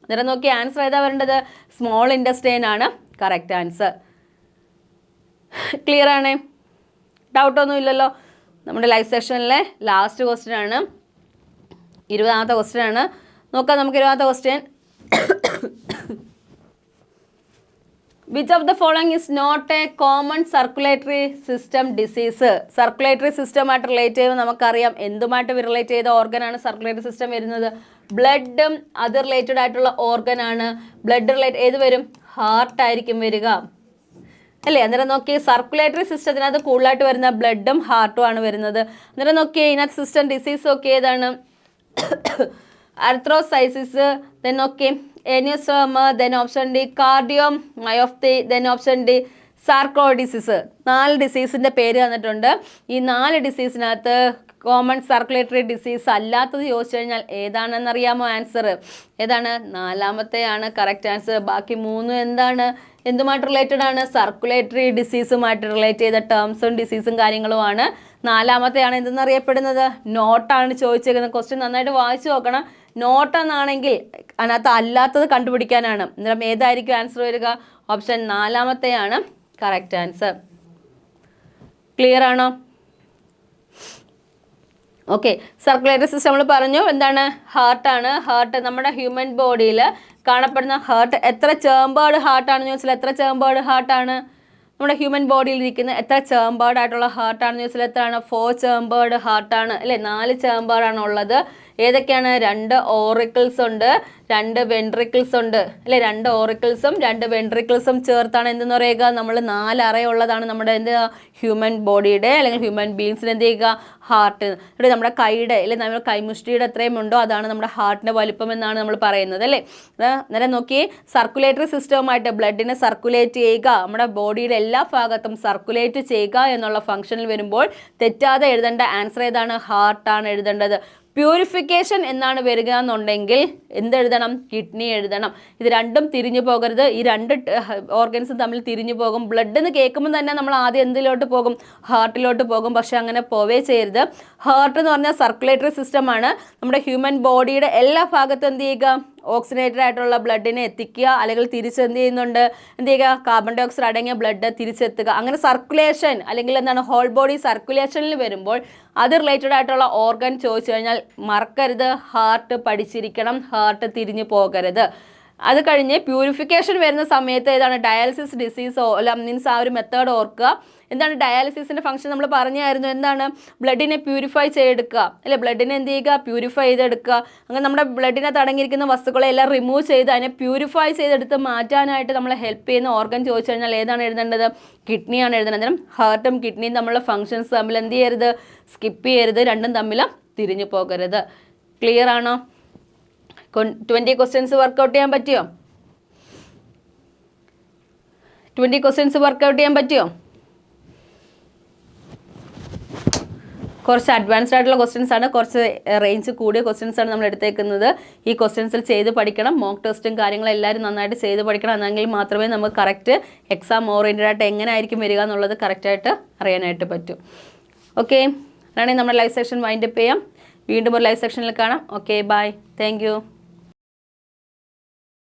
[SPEAKER 1] അന്നേരം നോക്കി ആൻസർ ഏതാ വരേണ്ടത്? സ്മോൾ ഇൻറ്റസ്റ്റൈൻ ആണ് കറക്റ്റ് ആൻസർ. ക്ലിയർ ആണേ? ഡൗട്ടൊന്നും ഇല്ലല്ലോ? നമ്മുടെ ലൈവ് സെഷനിലെ ലാസ്റ്റ് ക്വസ്റ്റ്യൻ ആണ്, 20ാമത്തെ ക്വസ്റ്റ്യൻ ആണ്. നോക്കാം നമുക്ക് 20ാമത്തെ question. Which of the following is not a common circulatory system disease? Circulatory സിസ്റ്റമായിട്ട് റിലേറ്റ് ചെയ്യുമ്പോൾ നമുക്കറിയാം എന്തുമായിട്ട് റിലേറ്റ് ചെയ്ത ഓർഗനാണ് സർക്കുലേറ്ററി സിസ്റ്റം വരുന്നത്? ബ്ലഡും അത് റിലേറ്റഡ് ആയിട്ടുള്ള ഓർഗനാണ്. ബ്ലഡ് റിലേറ്റ് ഏത് വരും? ഹാർട്ടായിരിക്കും വരിക അല്ലേ. അന്നേരം നോക്കി സർക്കുലേറ്ററി സിസ്റ്റത്തിനകത്ത് കൂടുതലായിട്ട് വരുന്ന ബ്ലഡും ഹാർട്ടും ആണ് വരുന്നത്. അന്നേരം നോക്കി ഇതിനകത്ത് സിസ്റ്റം ഡിസീസ് ഒക്കെ ഏതാണ്? ആർത്രോസൈസിസ്, ദെൻ നോക്കി എനിയോസോമ, then option D cardiomyopathy, then option D sarcoidosis. 4 ഡിസീസിൻ്റെ പേര് തന്നിട്ടുണ്ട്. ഈ 4 ഡിസീസിനകത്ത് കോമൺ സർക്കുലേറ്ററി ഡിസീസ് അല്ലാത്തത് ചോദിച്ചു കഴിഞ്ഞാൽ ഏതാണെന്നറിയാമോ? ആൻസർ ഏതാണ്? 4ാമത്തെയാണ് കറക്റ്റ് ആൻസർ. ബാക്കി 3 എന്താണ്? എന്തുമായിട്ട് റിലേറ്റഡ് ആണ്? സർക്കുലേറ്ററി ഡിസീസുമായിട്ട് റിലേറ്റ് ചെയ്ത ടേംസും ഡിസീസും കാര്യങ്ങളുമാണ്. 4ാമത്തെയാണ് എന്തെന്നറിയപ്പെടുന്നത്? നോട്ടാണ് ചോദിച്ചേക്കുന്നത്. ക്വസ്റ്റ്യൻ നന്നായിട്ട് വായിച്ചു നോക്കണം. നോട്ട് എന്നാണെങ്കിൽ അതിനകത്ത് അല്ലാത്തത് കണ്ടുപിടിക്കാനാണ്. അന്നേരം ഏതായിരിക്കും ആൻസർ വരിക? ഓപ്ഷൻ 4ാമത്തെയാണ് കറക്റ്റ് ആൻസർ. ക്ലിയർ ആണോ? ഓക്കെ, സർക്കുലേറ്ററി സിസ്റ്റം നമ്മൾ പറഞ്ഞു എന്താണ്? ഹാർട്ടാണ്. ഹാർട്ട് നമ്മുടെ ഹ്യൂമൻ ബോഡിയിൽ കാണപ്പെടുന്ന ഹാർട്ട് എത്ര ചേമ്പേർഡ് ഹാർട്ടാണെന്ന് ചോദിച്ചാൽ എത്ര ചേമ്പേർഡ് ഹാർട്ടാണ്? നമ്മുടെ ഹ്യൂമൻ ബോഡിയിൽ ഇരിക്കുന്ന എത്ര ചേമ്പേർഡ് ആയിട്ടുള്ള ഹാർട്ടാണെന്ന് ചോദിച്ചാൽ എത്രയാണ്? 4 ചേമ്പേർഡ് ഹാർട്ടാണ് അല്ലേ. 4 ചേമ്പേർഡാണ് ഉള്ളത്. ഏതൊക്കെയാണ്? 2 ഓറിക്കിൾസ് ഉണ്ട്, 2 വെൻട്രിക്കിൾസ് ഉണ്ട് അല്ലെ? 2 ഓറിക്കിൾസും 2 വെൻട്രിക്കിൾസും ചേർത്താണ് എന്തെന്ന് പറയുക? നമ്മൾ 4 അറയുള്ളതാണ് നമ്മുടെ എന്ത് ഹ്യൂമൻ ബോഡിയുടെ അല്ലെങ്കിൽ ഹ്യൂമൻ ബീങ്സിന് എന്ത് ചെയ്യുക? ഹാർട്ട്. ഇവിടെ നമ്മുടെ കൈയുടെ അല്ലെ നമ്മുടെ കൈമുഷ്ടിയുടെ എത്രയും ഉണ്ടോ അതാണ് നമ്മുടെ ഹാർട്ടിൻ്റെ വലിപ്പം എന്നാണ് നമ്മൾ പറയുന്നത് അല്ലേ? അന്നേരം നോക്കി, സർക്കുലേറ്ററി സിസ്റ്റവുമായിട്ട് ബ്ലഡിനെ സർക്കുലേറ്റ് ചെയ്യുക, നമ്മുടെ ബോഡിയുടെ എല്ലാ ഭാഗത്തും സർക്കുലേറ്റ് ചെയ്യുക എന്നുള്ള ഫംഗ്ഷനിൽ വരുമ്പോൾ തെറ്റാതെ എഴുതേണ്ട ആൻസർ ഏതാണ്? ഹാർട്ടാണ് എഴുതേണ്ടത്. പ്യൂരിഫിക്കേഷൻ എന്നാണ് വരിക എന്നുണ്ടെങ്കിൽ എന്തെഴുതണം? കിഡ്നി എഴുതണം. ഇത് രണ്ടും തിരിഞ്ഞു പോകരുത്. ഈ 2 ഓർഗൻസും തമ്മിൽ തിരിഞ്ഞു പോകും. ബ്ലഡ് എന്ന് കേൾക്കുമ്പോൾ തന്നെ നമ്മൾ ആദ്യം എന്തിലോട്ട് പോകും? ഹാർട്ടിലോട്ട് പോകും. പക്ഷെ അങ്ങനെ പോവേ ചെയ്യരുത്. ഹാർട്ട് എന്ന് പറഞ്ഞാൽ സർക്കുലേറ്ററി സിസ്റ്റമാണ്. നമ്മുടെ ഹ്യൂമൻ ബോഡിയുടെ എല്ലാ ഭാഗത്തും എന്ത് ചെയ്യുക? ഓക്സിജനേറ്റഡ് ആയിട്ടുള്ള ബ്ലഡിനെ എത്തിക്കുക, അല്ലെങ്കിൽ തിരിച്ചെന്ത് ചെയ്യുന്നുണ്ട്? എന്ത് ചെയ്യുക? കാർബൺ ഡൈ ഓക്സൈഡ് അടങ്ങിയ ബ്ലഡ് തിരിച്ചെത്തുക. അങ്ങനെ സർക്കുലേഷൻ അല്ലെങ്കിൽ എന്താണ് ഹോൾ ബോഡി സർക്കുലേഷനിൽ വരുമ്പോൾ അത് റിലേറ്റഡ് ആയിട്ടുള്ള ഓർഗൻ ചോദിച്ചു കഴിഞ്ഞാൽ മറക്കരുത്, ഹാർട്ട് പഠിച്ചിരിക്കണം, ഹാർട്ട് തിരിഞ്ഞു പോകരുത്. അത് കഴിഞ്ഞ് പ്യൂരിഫിക്കേഷൻ വരുന്ന സമയത്ത് ഏതാണ്? ഡയാലിസിസ് ഡിസീസ് അല്ല മീൻസ് ആ ഒരു മെത്തേഡ് ഓർക്കുക. എന്താണ് ഡയാലിസിസിൻ്റെ ഫംഗ്ഷൻ? നമ്മൾ പറഞ്ഞായിരുന്നു. എന്താണ്? ബ്ലഡിനെ പ്യൂരിഫൈ ചെയ്തെടുക്കുക അല്ലെ? ബ്ലഡിനെ എന്ത് ചെയ്യുക? പ്യൂരിഫൈ ചെയ്തെടുക്കുക. അങ്ങനെ നമ്മുടെ ബ്ലഡിനകത്ത് അടങ്ങിയിരിക്കുന്ന വസ്തുക്കളെ എല്ലാം റിമൂവ് ചെയ്ത് അതിനെ പ്യൂരിഫൈ ചെയ്തെടുത്ത് മാറ്റാനായിട്ട് നമ്മളെ ഹെൽപ്പ് ചെയ്യുന്ന ഓർഗൻ ചോദിച്ചു കഴിഞ്ഞാൽ ഏതാണ് എഴുതേണ്ടത്? കിഡ്നിയാണ് എഴുതേണ്ടത്. അന്നേരം ഹാർട്ടും കിഡ്നിയും തമ്മിലുള്ള ഫംഗ്ഷൻസ് തമ്മിൽ എന്ത് ചെയ്യരുത്? സ്കിപ്പ് ചെയ്യരുത്. രണ്ടും തമ്മിൽ തിരിഞ്ഞു പോകരുത്. ക്ലിയർ ആണോ? 20 ക്വസ്റ്റ്യൻസ് വർക്കൗട്ട് ചെയ്യാൻ പറ്റിയോ? 20 ക്വസ്റ്റ്യൻസ് വർക്കൗട്ട് ചെയ്യാൻ പറ്റിയോ? കുറച്ച് അഡ്വാൻസ്ഡ് ആയിട്ടുള്ള ക്വസ്റ്റ്യൻസ് ആണ്, കുറച്ച് റേഞ്ച് കൂടിയ ക്വസ്റ്റ്യൻസ് ആണ് നമ്മൾ എടുത്തേക്കുന്നത്. ഈ ക്വസ്റ്റ്യൻസിൽ ചെയ്ത് പഠിക്കണം. മോക്ക് ടെസ്റ്റും കാര്യങ്ങളും എല്ലാവരും നന്നായിട്ട് ചെയ്ത് പഠിക്കണം. എന്നെങ്കിൽ മാത്രമേ നമുക്ക് കറക്റ്റ് എക്സാം ഓറിയൻറ്റഡ് ആയിട്ട് എങ്ങനെ ആയിരിക്കും വരിക എന്നുള്ളത് കറക്റ്റായിട്ട് അറിയാനായിട്ട് പറ്റും. ഓക്കെ, അതാണെങ്കിൽ നമ്മുടെ ലൈവ് സെക്ഷൻ വൈൻഡപ്പ് ചെയ്യാം. വീണ്ടും ഒരു ലൈവ് സെക്ഷനിൽ കാണാം. Okay, bye, thank U.